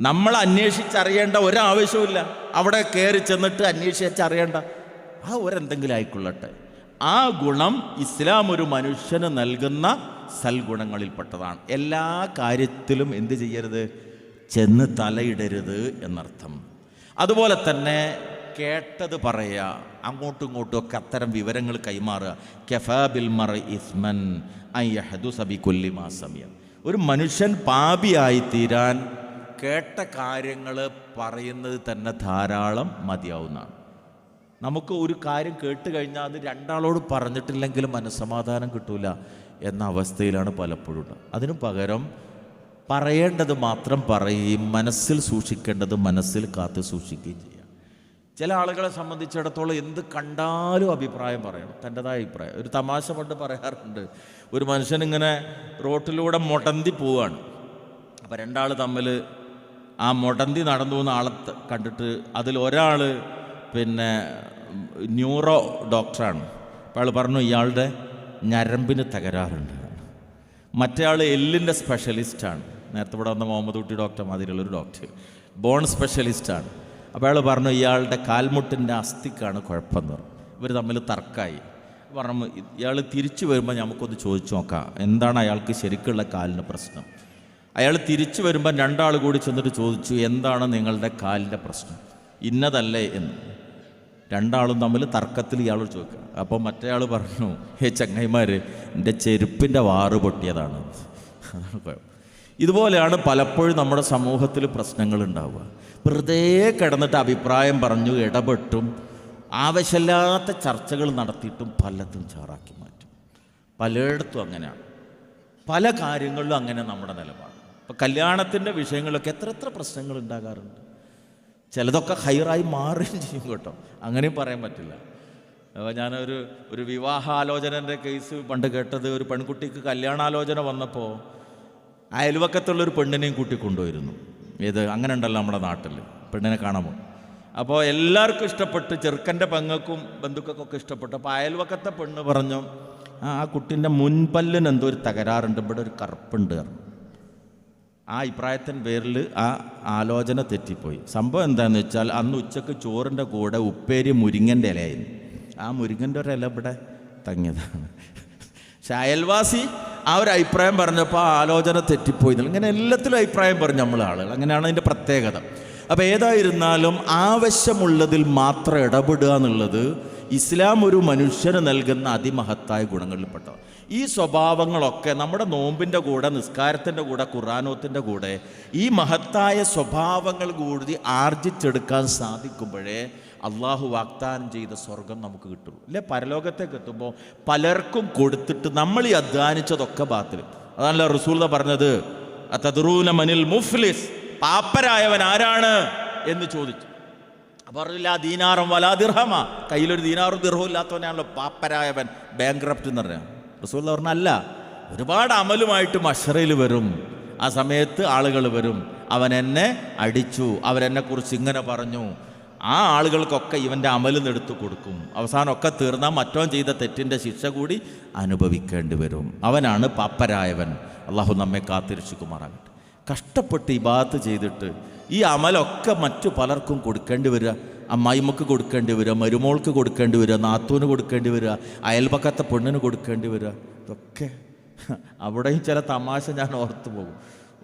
നമ്മൾ അന്വേഷിച്ചറിയേണ്ട ഒരാവശ്യമില്ല, അവിടെ കയറി ചെന്നിട്ട് അന്വേഷിച്ചറിയേണ്ട. ആ ഒരെന്തെങ്കിലും ആയിക്കൊള്ളട്ടെ. ആ ഗുണം ഇസ്ലാം ഒരു മനുഷ്യന് നൽകുന്ന സൽഗുണങ്ങളിൽപ്പെട്ടതാണ്. എല്ലാ കാര്യത്തിലും എന്ത് ചെയ്യരുത്? ചെന്ന് തലയിടരുത് എന്നർത്ഥം. അതുപോലെ തന്നെ കേട്ടത് പറയുക, അങ്ങോട്ടും ഇങ്ങോട്ടും ഒക്കെ അത്തരം വിവരങ്ങൾ കൈമാറുക. കഫാ ബിൽ മർഇ ഇസ്മൻ അൻ യഹ്ദുസ ബികുല്ലി മാ സമിഅ. ഒരു മനുഷ്യൻ പാപിയായി തീരാൻ കേട്ട കാര്യങ്ങൾ പറയുന്നത് തന്നെ ധാരാളം മതിയാവുന്നതാണ്. നമുക്ക് ഒരു കാര്യം കേട്ട് കഴിഞ്ഞാൽ അത് രണ്ടാളോട് പറഞ്ഞിട്ടില്ലെങ്കിലും മനസ്സമാധാനം കിട്ടൂല എന്ന അവസ്ഥയിലാണ് പലപ്പോഴും. അതിനു പകരം പറയേണ്ടത് മാത്രം പറയുകയും മനസ്സിൽ സൂക്ഷിക്കേണ്ടത് മനസ്സിൽ കാത്തു സൂക്ഷിക്കുകയും ചെയ്യുക. ചില ആളുകളെ സംബന്ധിച്ചിടത്തോളം എന്ത് കണ്ടാലും അഭിപ്രായം പറയണം, തൻ്റെതായ അഭിപ്രായം. ഒരു തമാശ കൊണ്ട് പറയാറുണ്ട്, ഒരു മനുഷ്യൻ ഇങ്ങനെ റോട്ടിലൂടെ മുടന്തി പോവുകയാണ്. അപ്പോൾ രണ്ടാൾ തമ്മിൽ ആ മുടന്തി നടന്നു പോകുന്ന ആളെ കണ്ടിട്ട് അതിലൊരാൾ പിന്നെ ന്യൂറോ ഡോക്ടറാണ്. അപ്പോൾ അയാൾ പറഞ്ഞു ഇയാളുടെ ഞരമ്പിന് തകരാറുണ്ട്. മറ്റേ ആൾ എല്ലിൻ്റെ സ്പെഷ്യലിസ്റ്റാണ്. നേരത്തെ ഇവിടെ വന്ന മുഹമ്മദ് കുട്ടി ഡോക്ടർ മാതിരിയുള്ളൊരു ഡോക്ടർ, ബോൺ സ്പെഷ്യലിസ്റ്റാണ്. അപ്പോൾ അയാൾ പറഞ്ഞു ഇയാളുടെ കാൽമുട്ടിൻ്റെ അസ്ഥിക്കാണ് കുഴപ്പമെന്ന് പറഞ്ഞു. ഇവർ തമ്മിൽ തർക്കമായി. പറഞ്ഞു ഇയാൾ തിരിച്ചു വരുമ്പോൾ നമുക്കൊന്ന് ചോദിച്ചു നോക്കാം എന്താണ് അയാൾക്ക് ശരിക്കുള്ള കാലിന് പ്രശ്നം. അയാൾ തിരിച്ചു വരുമ്പോൾ രണ്ടാൾ കൂടി ചെന്നിട്ട് ചോദിച്ചു എന്താണ് നിങ്ങളുടെ കാലിൻ്റെ പ്രശ്നം, ഇന്നതല്ലേ എന്ന്. രണ്ടാളും തമ്മിൽ തർക്കത്തിൽ ഇയാളോട് ചോദിക്കുക. അപ്പോൾ മറ്റേ ആൾ പറഞ്ഞു ചങ്ങായിമാർ എൻ്റെ ചെരുപ്പിൻ്റെ വാറ് പൊട്ടിയതാണ്. അതാണ് കുഴപ്പം. ഇതുപോലെയാണ് പലപ്പോഴും നമ്മുടെ സമൂഹത്തിൽ പ്രശ്നങ്ങൾ ഉണ്ടാവുക. വെറുതെ കിടന്നിട്ട് അഭിപ്രായം പറഞ്ഞു ഇടപെട്ടും ആവശ്യമില്ലാത്ത ചർച്ചകൾ നടത്തിയിട്ടും പലതും ചാറാക്കി മാറ്റും. പലയിടത്തും അങ്ങനെയാണ്, പല കാര്യങ്ങളിലും അങ്ങനെ നമ്മുടെ നിലപാട്. ഇപ്പോൾ കല്യാണത്തിൻ്റെ വിഷയങ്ങളൊക്കെ എത്ര പ്രശ്നങ്ങൾ ഉണ്ടാകാറുണ്ട്. ചിലതൊക്കെ ഹൈറായി മാറുകയും ചെയ്യും കേട്ടോ, അങ്ങനെയും പറയാൻ പറ്റില്ല. ഞാനൊരു വിവാഹാലോചനൻ്റെ കേസ് പണ്ട് കേട്ടത്, ഒരു പെൺകുട്ടിക്ക് കല്യാണാലോചന വന്നപ്പോൾ അയൽവക്കത്തുള്ളൊരു പെണ്ണിനെയും കൂട്ടി കൊണ്ടുപോയിരുന്നു. ഏത് അങ്ങനെ ഉണ്ടല്ലോ നമ്മുടെ നാട്ടിൽ, പെണ്ണിനെ കാണാൻ പോകും. അപ്പോൾ എല്ലാവർക്കും ഇഷ്ടപ്പെട്ട്, ചെറുക്കൻ്റെ പെങ്ങൾക്കും ബന്ധുക്കൾക്കൊക്കെ ഇഷ്ടപ്പെട്ടു. അപ്പോൾ അയൽവക്കത്തെ പെണ്ണ് പറഞ്ഞു ആ കുട്ടീൻ്റെ മുൻപല്ലിന് എന്തോ ഒരു തകരാറുണ്ട്, ഇവിടെ ഒരു കറുപ്പുണ്ട് പറഞ്ഞു. ആ അഭിപ്രായത്തിൻ്റെ പേരിൽ ആ ആലോചന തെറ്റിപ്പോയി. സംഭവം എന്താണെന്ന് വെച്ചാൽ അന്ന് ഉച്ചക്ക് ചോറിൻ്റെ കൂടെ ഉപ്പേരി മുരിങ്ങൻ്റെ ഇലയായിരുന്നു. ആ മുരിങ്ങൻ്റെ ഒരു ഇല ഇവിടെ തങ്ങിയതാണ്. പക്ഷെ അയൽവാസി ആ ഒരു അഭിപ്രായം പറഞ്ഞപ്പോൾ ആ ആലോചന തെറ്റിപ്പോയി. ഇങ്ങനെ എല്ലാത്തിലും അഭിപ്രായം പറഞ്ഞു നമ്മൾ ആളുകൾ, അങ്ങനെയാണ് അതിൻ്റെ പ്രത്യേകത. അപ്പോൾ ഏതായിരുന്നാലും ആവശ്യമുള്ളതിൽ മാത്രം ഇടപെടുക എന്നുള്ളത് ഇസ്ലാം ഒരു മനുഷ്യന് നൽകുന്ന അതിമഹത്തായ ഗുണങ്ങളിൽപ്പെട്ടതാണ്. ഈ സ്വഭാവങ്ങളൊക്കെ നമ്മുടെ നോമ്പിൻ്റെ കൂടെ, നിസ്കാരത്തിൻ്റെ കൂടെ, ഖുർആനോത്തിൻ്റെ കൂടെ ഈ മഹത്തായ സ്വഭാവങ്ങൾ കൂടി ആർജിച്ചെടുക്കാൻ സാധിക്കുമ്പോഴേ അള്ളാഹു വാഗ്ദാനം ചെയ്ത സ്വർഗം നമുക്ക് കിട്ടുള്ളൂ. അല്ലെ, പരലോകത്തേക്ക് എത്തുമ്പോൾ പലർക്കും കൊടുത്തിട്ട് നമ്മൾ ഈ അധ്വാനിച്ചതൊക്കെ ബാത്തിൽ. അതാണല്ലോ റസൂലുള്ളാഹി പറഞ്ഞത്, അതദ്റൂന മനിൽ മുഫ്ലിസ്, പാപ്പരായവൻ ആരാണ് എന്ന് ചോദിച്ചു. അപ്പോൾ പറഞ്ഞില്ല ദീനാറും വലാ ദിർഹമ, കയ്യിലൊരു ദീനാറും ദിർഹവും ഇല്ലാത്തവനാണല്ലോ പാപ്പരായവൻ, ബാങ്ക്രപ്റ്റ് എന്ന് പറയാം. റസൂലുള്ളാഹി പറഞ്ഞല്ല, ഒരുപാട് അമലുമായിട്ട് മശ്റയിൽ വരും. ആ സമയത്ത് ആളുകൾ വരും, അവൻ എന്നെ അടിച്ചു, അവരെന്നെക്കുറിച്ച് ഇങ്ങനെ പറഞ്ഞു. ആ ആളുകൾക്കൊക്കെ ഇവൻ്റെ അമലിന്ന് എടുത്തു കൊടുക്കും. അവസാനമൊക്കെ തീർന്നാൽ മറ്റവൻ ചെയ്ത തെറ്റിൻ്റെ ശിക്ഷ കൂടി അനുഭവിക്കേണ്ടി വരും. അവനാണ് പാപ്പരായവൻ. അള്ളാഹു നമ്മെ കാത്തിരക്ഷിക്കുമാറാകട്ടെ. കഷ്ടപ്പെട്ട് ഇബാദത്ത് ചെയ്തിട്ട് ഈ അമലൊക്കെ മറ്റു പലർക്കും കൊടുക്കേണ്ടി വരിക. അമ്മായിമ്മക്ക് കൊടുക്കേണ്ടി വരിക, മരുമോൾക്ക് കൊടുക്കേണ്ടി വരിക, നാത്തൂന് കൊടുക്കേണ്ടി വരിക, അയൽപക്കത്തെ പെണ്ണിന് കൊടുക്കേണ്ടി വരിക. ഇതൊക്കെ അവിടെയും ചില തമാശ ഞാൻ ഓർത്തു പോകും.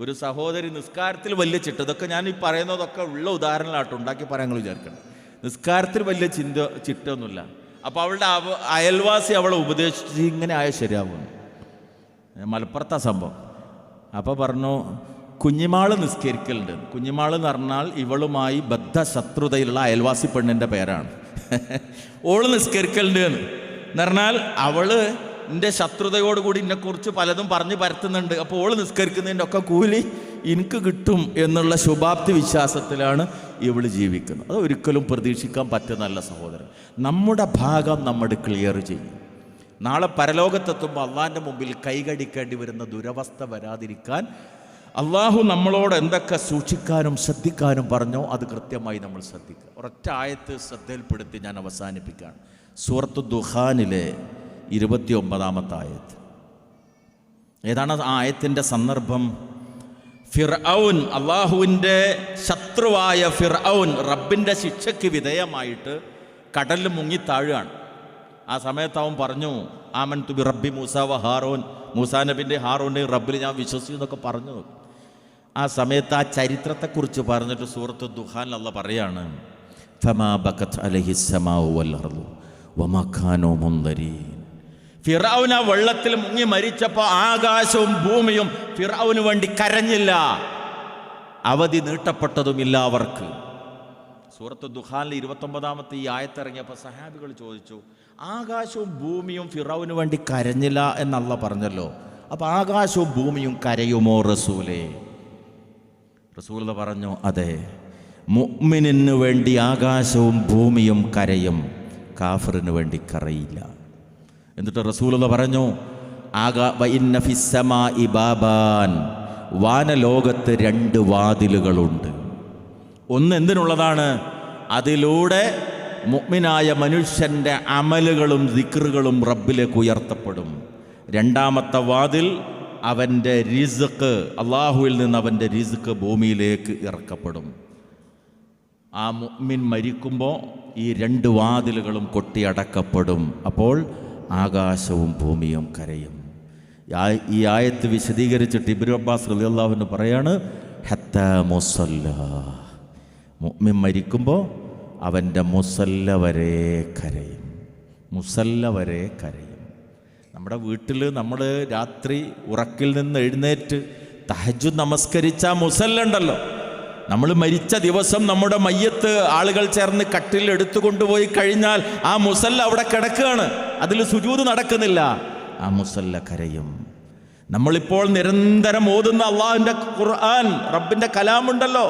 ഒരു സഹോദരി നിസ്കാരത്തിൽ വലിയ ചിട്ട, ഇതൊക്കെ ഞാൻ ഈ പറയുന്നതൊക്കെ ഉള്ള ഉദാഹരണമായിട്ട് ഉണ്ടാക്കി പറയാൻ വിചാരിക്കണം. നിസ്കാരത്തിൽ വലിയ ചിട്ടൊന്നുമില്ല. അപ്പോൾ അവളുടെ അയൽവാസി അവളെ ഉപദേശിച്ച് ഇങ്ങനെ ആയാൽ ശരിയാവുന്നു. മലപ്പുറത്താ സംഭവം. അപ്പോൾ പറഞ്ഞു കുഞ്ഞിമാള് നിസ്കരിക്കലുണ്ട്. കുഞ്ഞിമാള് എന്ന് പറഞ്ഞാൽ ഇവളുമായി ബദ്ധശത്രുതയിലുള്ള അയൽവാസി പെണ്ണിൻ്റെ പേരാണ്. ഓള് നിസ്കരിക്കലുണ്ട് എന്ന്. എന്ന് പറഞ്ഞാൽ അവള് എൻ്റെ ശത്രുതയോടുകൂടി എന്നെക്കുറിച്ച് പലതും പറഞ്ഞ് പരത്തുന്നുണ്ട്. അപ്പോൾ ഓള് നിസ്കരിക്കുന്നതിൻ്റെ ഒക്കെ കൂലി എനിക്ക് കിട്ടും എന്നുള്ള ശുഭാപ്തി വിശ്വാസത്തിലാണ് ഇവള് ജീവിക്കുന്നത്. അത് ഒരിക്കലും പ്രതീക്ഷിക്കാൻ പറ്റുന്നല്ല സഹോദരൻ. നമ്മുടെ ഭാഗം നമ്മൾ ക്ലിയർ ചെയ്യും. നാളെ പരലോകത്തെത്തുമ്പോൾ അള്ളാഹിൻ്റെ മുമ്പിൽ കൈകടിക്കേണ്ടി വരുന്ന ദുരവസ്ഥ വരാതിരിക്കാൻ അള്ളാഹു നമ്മളോട് എന്തൊക്കെ സൂക്ഷിക്കാനും ശ്രദ്ധിക്കാനും പറഞ്ഞോ അത് കൃത്യമായി നമ്മൾ ശ്രദ്ധിക്കുക. ഒരൊറ്റ ആയത്ത് ശ്രദ്ധയിൽപ്പെടുത്തി ഞാൻ അവസാനിപ്പിക്കുകയാണ്. സൂറത്തു ദുഖാനിലെ 29-ാമത്തെ ആയത്ത്. ഏതാണ് ആ ആയത്തിൻ്റെ സന്ദർഭം? ഫിർഔൻ, അള്ളാഹുവിൻ്റെ ശത്രുവായ ഫിർഔൻ റബ്ബിൻ്റെ ശിക്ഷയ്ക്ക് വിധേയമായിട്ട് കടലിൽ മുങ്ങിത്താഴുകയാണ്. ആ സമയത്ത് അവൻ പറഞ്ഞു, ആമൻതു ബി റബ്ബി മൂസ വ ഹാറൂൻ, മൂസാ നബിൻ്റെ ഹാറൂൻ്റെയും റബ്ബിൽ ഞാൻ വിശ്വസിച്ചു എന്നൊക്കെ പറഞ്ഞു. ആ സമയത്ത് ആ ചരിത്രത്തെക്കുറിച്ച് പറഞ്ഞിട്ട് സൂറത്ത് ദുഖാനിൽ അല്ലാഹ് പറയാണ്, ഫമാ ബകത് അലൈഹിസ് സമാഉ വൽ അർളു വമാ കാനൂ മുൻദരീൻ. ഫിർഔൻ ആ വെള്ളത്തിൽ മുങ്ങി മരിച്ചപ്പോൾ ആകാശവും ഭൂമിയും ഫിർഔന് വേണ്ടി കരഞ്ഞില്ല, അവധി നീട്ടപ്പെട്ടതുമില്ല അവർക്ക്. സൂറത്ത് ദുഖാനിൽ 29-ാമത്തെ ഈ ആയത്തിറങ്ങിയപ്പോൾ സഹാബികൾ ചോദിച്ചു, ആകാശവും ഭൂമിയും ഫിർഔന് വേണ്ടി കരഞ്ഞില്ല എന്നല്ല പറഞ്ഞല്ലോ, അപ്പോൾ ആകാശവും ഭൂമിയും കരയുമോ റസൂലേ? റസൂൽ പറഞ്ഞു, അതെ, മുഅ്മിനിന് വേണ്ടി ആകാശവും ഭൂമിയും കരയും, കാഫിറിന് വേണ്ടി കരയില്ല. എന്നിട്ട് റസൂൽ പറഞ്ഞു, വഇന്ന ഫിസ്സമാഇ ബാബാൻ, വാനലോകത്ത് 2 വാതിലുകളുണ്ട്. ഒന്ന് എന്തിനുള്ളതാണ്? അതിലൂടെ മുഅ്മിനായ മനുഷ്യൻ്റെ അമലുകളും ദിക്റുകളും റബ്ബിലേക്ക് ഉയർത്തപ്പെടും. രണ്ടാമത്തെ വാതിൽ അവൻ്റെ റിസ്ക്, അള്ളാഹുവിൽ നിന്ന് അവൻ്റെ റിസ്ക് ഭൂമിയിലേക്ക് ഇറക്കപ്പെടും. ആ മുഅ്മിൻ മരിക്കുമ്പോൾ ഈ 2 വാതിലുകളും കൊട്ടിയടക്കപ്പെടും. അപ്പോൾ ആകാശവും ഭൂമിയും കരയും. ഈ ആയത്ത് വിശദീകരിച്ചിട്ട് ഇബ്നു അബ്ബാസ് റളിയല്ലാഹു അൻഹു പറയാണ്, ഹത്താ മുസല്ല, മുഅ്മിൻ മരിക്കുമ്പോൾ അവൻ്റെ മുസല്ല വരെ കരയും, മുസല്ല വരെ കരയും. നമ്മുടെ വീട്ടിൽ നമ്മൾ രാത്രി ഉറക്കിൽ നിന്ന് എഴുന്നേറ്റ് തഹജ്ജുദ് നമസ്കരിച്ച മുസല്ല ഉണ്ടല്ലോ, നമ്മൾ മരിച്ച ദിവസം നമ്മുടെ മയ്യത്ത് ആളുകൾ ചേർന്ന് കട്ടിൽ എടുത്തുകൊണ്ടുപോയി കഴിഞ്ഞാൽ ആ മുസല്ല അവിടെ കിടക്കുകയാണ്, അതിൽ സുജൂദ് നടക്കുന്നില്ല, ആ മുസല്ല കരയും. നമ്മളിപ്പോൾ നിരന്തരം ഓതുന്ന അള്ളാഹുവിൻ്റെ ഖുർആൻ, റബ്ബിൻ്റെ കലാമുണ്ടല്ലോ,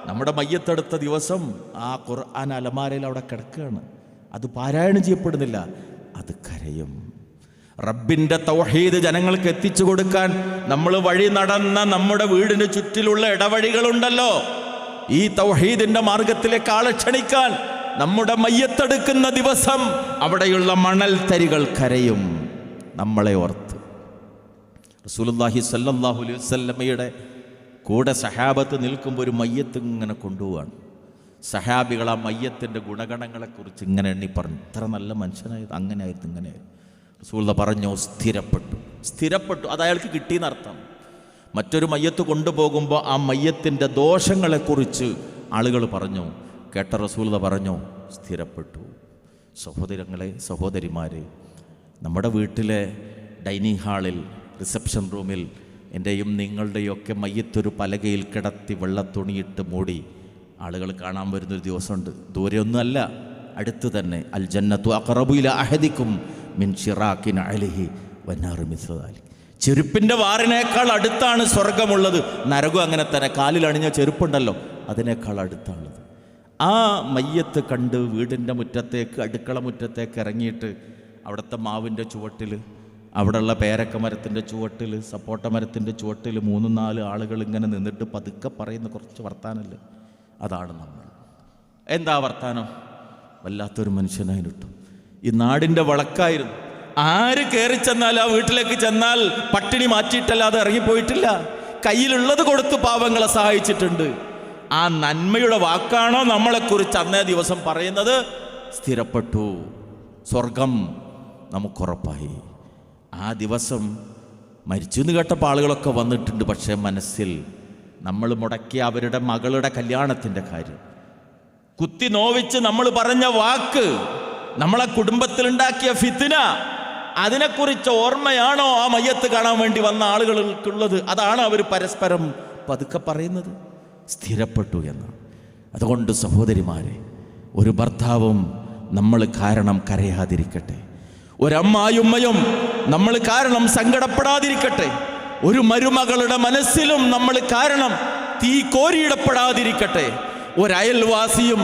നമ്മുടെ മയ്യത്തെടുത്ത ദിവസം ആ ഖുർആൻ അലമാരയിൽ അവിടെ കിടക്കുകയാണ്, അത് പാരായണം ചെയ്യപ്പെടുന്നില്ല, അത് കരയും. റബ്ബിൻ്റെ തൗഹീദ് ജനങ്ങൾക്ക് എത്തിച്ചു കൊടുക്കാൻ നമ്മൾ വഴി നടന്ന നമ്മുടെ വീടിന് ചുറ്റിലുള്ള ഇടവഴികളുണ്ടല്ലോ, ഈ തൗഹീദിൻ്റെ മാർഗത്തിലേക്ക് ആളെ ക്ഷണിക്കാൻ നമ്മുടെ മയ്യത്തെടുക്കുന്ന ദിവസം അവിടെയുള്ള മണൽ തരികൾ കരയും നമ്മളെ ഓർത്ത്. റസൂലുള്ളാഹി സ്വല്ലല്ലാഹു അലൈഹി വസല്ലമയുടെ കൂടെ സഹാബത്ത് നിൽക്കുമ്പോൾ ഒരു മയ്യത്ത് ഇങ്ങനെ കൊണ്ടുപോവാണ്. സഹാബികൾ ആ മയ്യത്തിൻ്റെ ഗുണഗണങ്ങളെക്കുറിച്ച് ഇങ്ങനെ എണ്ണി പറഞ്ഞു, ഇത്ര നല്ല മനുഷ്യനായത്, അങ്ങനെയായിരുന്നു, ഇങ്ങനെയായിരുന്നു. റസൂൽ പറഞ്ഞു, സ്ഥിരപ്പെട്ടു. സ്ഥിരപ്പെട്ടു അത് അയാൾക്ക് കിട്ടിയെന്നർത്ഥം. മറ്റൊരു മയ്യത്ത് കൊണ്ടുപോകുമ്പോൾ ആ മയ്യത്തിൻ്റെ ദോഷങ്ങളെക്കുറിച്ച് ആളുകൾ പറഞ്ഞു, കേട്ട റസൂൽ പറഞ്ഞു, സ്ഥിരപ്പെട്ടു. സഹോദരങ്ങളെ, സഹോദരിമാരെ, നമ്മുടെ വീട്ടിലെ ഡൈനിങ് ഹാളിൽ, റിസപ്ഷൻ റൂമിൽ എൻ്റെയും നിങ്ങളുടെയൊക്കെ മയ്യത്തൊരു പലകയിൽ കിടത്തി വെള്ളത്തുണിയിട്ട് മൂടി ആളുകൾ കാണാൻ വരുന്നൊരു ദിവസമുണ്ട്. ദൂരെയൊന്നുമല്ല, അടുത്ത് തന്നെ. അൽ ജന്നത്തു അഖറബു ഇലാ അഹദിക്കും മിൻ ശിറാഖിൻ അലൈഹി വന്നാറു മിസ്ല ദാലിക്. ചെരുപ്പിൻ്റെ വാറിനേക്കാൾ അടുത്താണ് സ്വർഗമുള്ളത്. നരകം അങ്ങനെ തന്നെ, കാലിൽ അണിഞ്ഞ ചെരുപ്പുണ്ടല്ലോ, അതിനേക്കാൾ അടുത്താണുള്ളത്. ആ മയ്യത്ത് കണ്ട് വീടിൻ്റെ മുറ്റത്തേക്ക്, അടുക്കള മുറ്റത്തേക്ക് ഇറങ്ങിയിട്ട് അവിടുത്തെ മാവിൻ്റെ ചുവട്ടിൽ, അവിടെയുള്ള പേരക്ക മരത്തിൻ്റെ ചുവട്ടിൽ, സപ്പോട്ട മരത്തിൻ്റെ ചുവട്ടിൽ 3-4 ആളുകൾ ഇങ്ങനെ നിന്നിട്ട് പതുക്കെ പറയുന്ന കുറച്ച് വർത്താനല്ലേ, അതാണ് നമ്മൾ. എന്താ വർത്താനം? വല്ലാത്തൊരു മനുഷ്യനായിട്ടു. ഈ നാടിൻ്റെ വളക്കായിരുന്നു. ആര് കയറി ചെന്നാൽ ആ വീട്ടിലേക്ക് ചെന്നാൽ പട്ടിണി മാറ്റിയിട്ടല്ലാതെ ഇറങ്ങിപ്പോയിട്ടില്ല. കയ്യിലുള്ളത് കൊടുത്ത് പാവങ്ങളെ സഹായിച്ചിട്ടുണ്ട്. ആ നന്മയുടെ വാക്കാണോ നമ്മളെക്കുറിച്ച് അന്നേ ദിവസം പറയുന്നത്? സ്ഥിരപ്പെട്ടു, സ്വർഗം നമുക്കുറപ്പായി. ആ ദിവസം മരിച്ചു എന്ന് കേട്ടപ്പോൾ ആളുകളൊക്കെ വന്നിട്ടുണ്ട്. പക്ഷേ മനസ്സിൽ നമ്മൾ മുടക്കിയ അവരുടെ മകളുടെ കല്യാണത്തിൻ്റെ കാര്യം, കുത്തി നോവിച്ച് നമ്മൾ പറഞ്ഞ വാക്ക്, നമ്മളെ കുടുംബത്തിലുണ്ടാക്കിയ ഫിത്ന, അതിനെക്കുറിച്ച് ഓർമ്മയാണോ ആ മയ്യത്ത് കാണാൻ വേണ്ടി വന്ന ആളുകൾക്കുള്ളത്? അതാണ് അവർ പരസ്പരം പതുക്കെ പറയുന്നത്, സ്ഥിരപ്പെട്ടു എന്ന്. അതുകൊണ്ട് സഹോദരിമാരെ, ഒരു ഭർത്താവും നമ്മൾ കാരണം കരയാതിരിക്കട്ടെ. ഒരമ്മായുമ്മയും നമ്മൾ കാരണം സങ്കടപ്പെടാതിരിക്കട്ടെ. ഒരു മരുമകളുടെ മനസ്സിലും നമ്മൾ കാരണം തീ കോരിയിടപ്പെടാതിരിക്കട്ടെ. ഒരയൽവാസിയും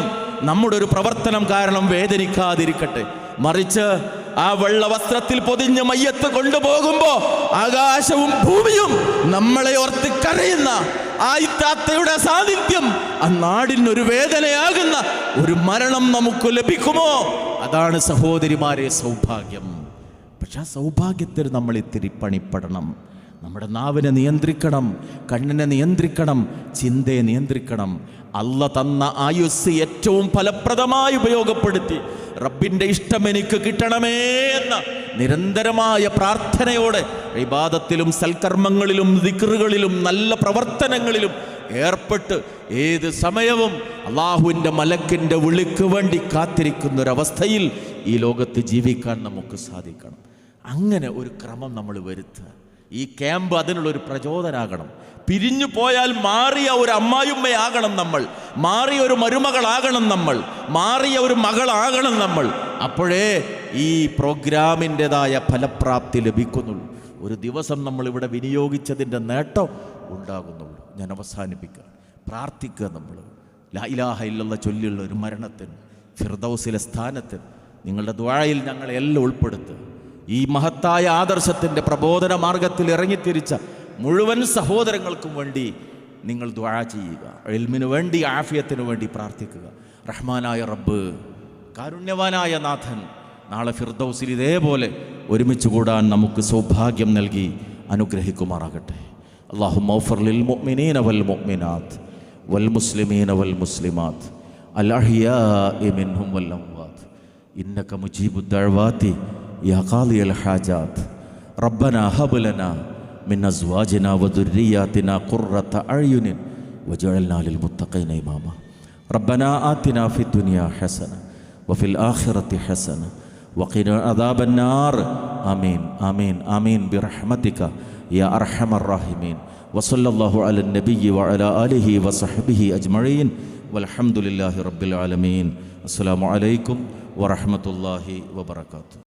നമ്മുടെ ഒരു പ്രവർത്തനം കാരണം വേദനിക്കാതിരിക്കട്ടെ. മറിച്ച് ആ വെള്ള വസ്ത്രത്തിൽ പൊതിഞ്ഞ് മയ്യത്ത് കൊണ്ടുപോകുമ്പോ ആകാശവും ഭൂമിയും നമ്മളെ ഓർത്ത് കരയുന്ന ആ ഇത്താത്തയുടെ സാന്നിധ്യം ആ നാടിനൊരു വേദനയാകുന്ന ഒരു മരണം നമുക്ക് ലഭിക്കുമോ? അതാണ് സഹോദരിമാരെ സൗഭാഗ്യം. പക്ഷെ ആ സൗഭാഗ്യത്തിൽ നമ്മൾ ഇത്തിരി പണിപ്പെടണം. നമ്മുടെ നാവിനെ നിയന്ത്രിക്കണം, കണ്ണിനെ നിയന്ത്രിക്കണം, ചിന്തയെ നിയന്ത്രിക്കണം. അള്ള തന്ന ആയുസ് ഏറ്റവും ഫലപ്രദമായി ഉപയോഗപ്പെടുത്തി റബ്ബിൻ്റെ ഇഷ്ടം എനിക്ക് കിട്ടണമേ എന്ന നിരന്തരമായ പ്രാർത്ഥനയോടെ ഇബാദത്തിലും സൽക്കർമ്മങ്ങളിലും ദിക്റുകളിലും നല്ല പ്രവർത്തനങ്ങളിലും ഏർപ്പെട്ട് ഏത് സമയവും അള്ളാഹുവിൻ്റെ മലക്കിൻ്റെ വിളിക്ക് വേണ്ടി കാത്തിരിക്കുന്നൊരവസ്ഥയിൽ ഈ ലോകത്ത് ജീവിക്കാൻ നമുക്ക് സാധിക്കണം. അങ്ങനെ ഒരു ക്രമം നമ്മൾ വരുത്തുക. ഈ ക്യാമ്പ് അതിനുള്ളൊരു പ്രചോദനാകണം. പിരിഞ്ഞു പോയാൽ മാറിയ ഒരു അമ്മായിമ്മയാകണം നമ്മൾ, മാറിയ ഒരു മരുമകളാകണം നമ്മൾ, മാറിയ ഒരു മകളാകണം നമ്മൾ. അപ്പോഴേ ഈ പ്രോഗ്രാമിൻ്റെതായ ഫലപ്രാപ്തി ലഭിക്കുന്നുള്ളൂ. ഒരു ദിവസം നമ്മളിവിടെ വിനിയോഗിച്ചതിൻ്റെ നേട്ടം ഉണ്ടാകുന്നുള്ളൂ. ഞാൻ അവസാനിപ്പിക്കുക, പ്രാർത്ഥിക്കുക. നമ്മൾ ലാ ഇലാഹ ഇല്ലല്ലാഹ് ചൊല്ലിയുള്ള ഒരു മരണത്തിന്, ഫിർദൗസിലെ സ്ഥാനത്തിന് നിങ്ങളുടെ ദുആയിൽ ഞങ്ങളെ എല്ലാം ഉൾപ്പെടുത്തുക. ഈ മഹത്തായ ആദർശത്തിൻ്റെ പ്രബോധന മാർഗത്തിൽ ഇറങ്ങിത്തിരിച്ച മുഴുവൻ സഹോദരങ്ങൾക്കും വേണ്ടി നിങ്ങൾ ദുആ ചെയ്യുക. ഇൽമിനു വേണ്ടി, ആഫിയത്തിനു വേണ്ടി പ്രാർത്ഥിക്കുക. റഹ്മാനായ റബ്ബ്, കാരുണ്യവാനായ നാഥൻ നാളെ ഫിർദൗസിൽ ഇതേപോലെ ഒരുമിച്ച് കൂടാൻ നമുക്ക് സൗഭാഗ്യം നൽകി അനുഗ്രഹിക്കുമാറാകട്ടെ. അല്ലാഹുമ്മ ഗ്ഫിർ ലിൽ മുഅ്മിനീന വൽ മുഅ്മിനാത്ത് വൽ മുസ്ലിമീന വൽ മുസ്ലിമാത്ത് അൽ അഹ്യാഇ മിൻഹും വൽ അംവാത്ത് ഇന്നക മുജീബുദ് ദഅവാതി യാ ഖാദിയൽ ഹാജാത്ത്. റബ്ബനാ ഹബ് ലനാ മിൻ അസ്വാജിനാ വദുർരിയാതിനാ ഖുർറത അഅ്യുനിൻ വജഅൽനാ ലിൽ മുത്തഖീന ഇമാമ. റബ്ബനാ ആതിനാ ഫിദ് ദുനിയാ ഹസന വഫിൽ ആഖിറതി ഹസന വഖിനാ അദാബന്നാർ. ആമീൻ ആമീൻ ആമീൻ ബിറഹ്മതിക യാ അർഹമർ റഹീമീൻ. വസല്ലല്ലാഹു അലൻ നബിയ്യി വഅലാ ആലിഹി വസഹ്ബിഹി അജ്മഈൻ വൽഹംദുലില്ലാഹി റബ്ബിൽ ആലമീൻ. അസ്സലാമു അലൈക്കും വറഹ്മത്തുള്ളാഹി വബറകാതുഹു.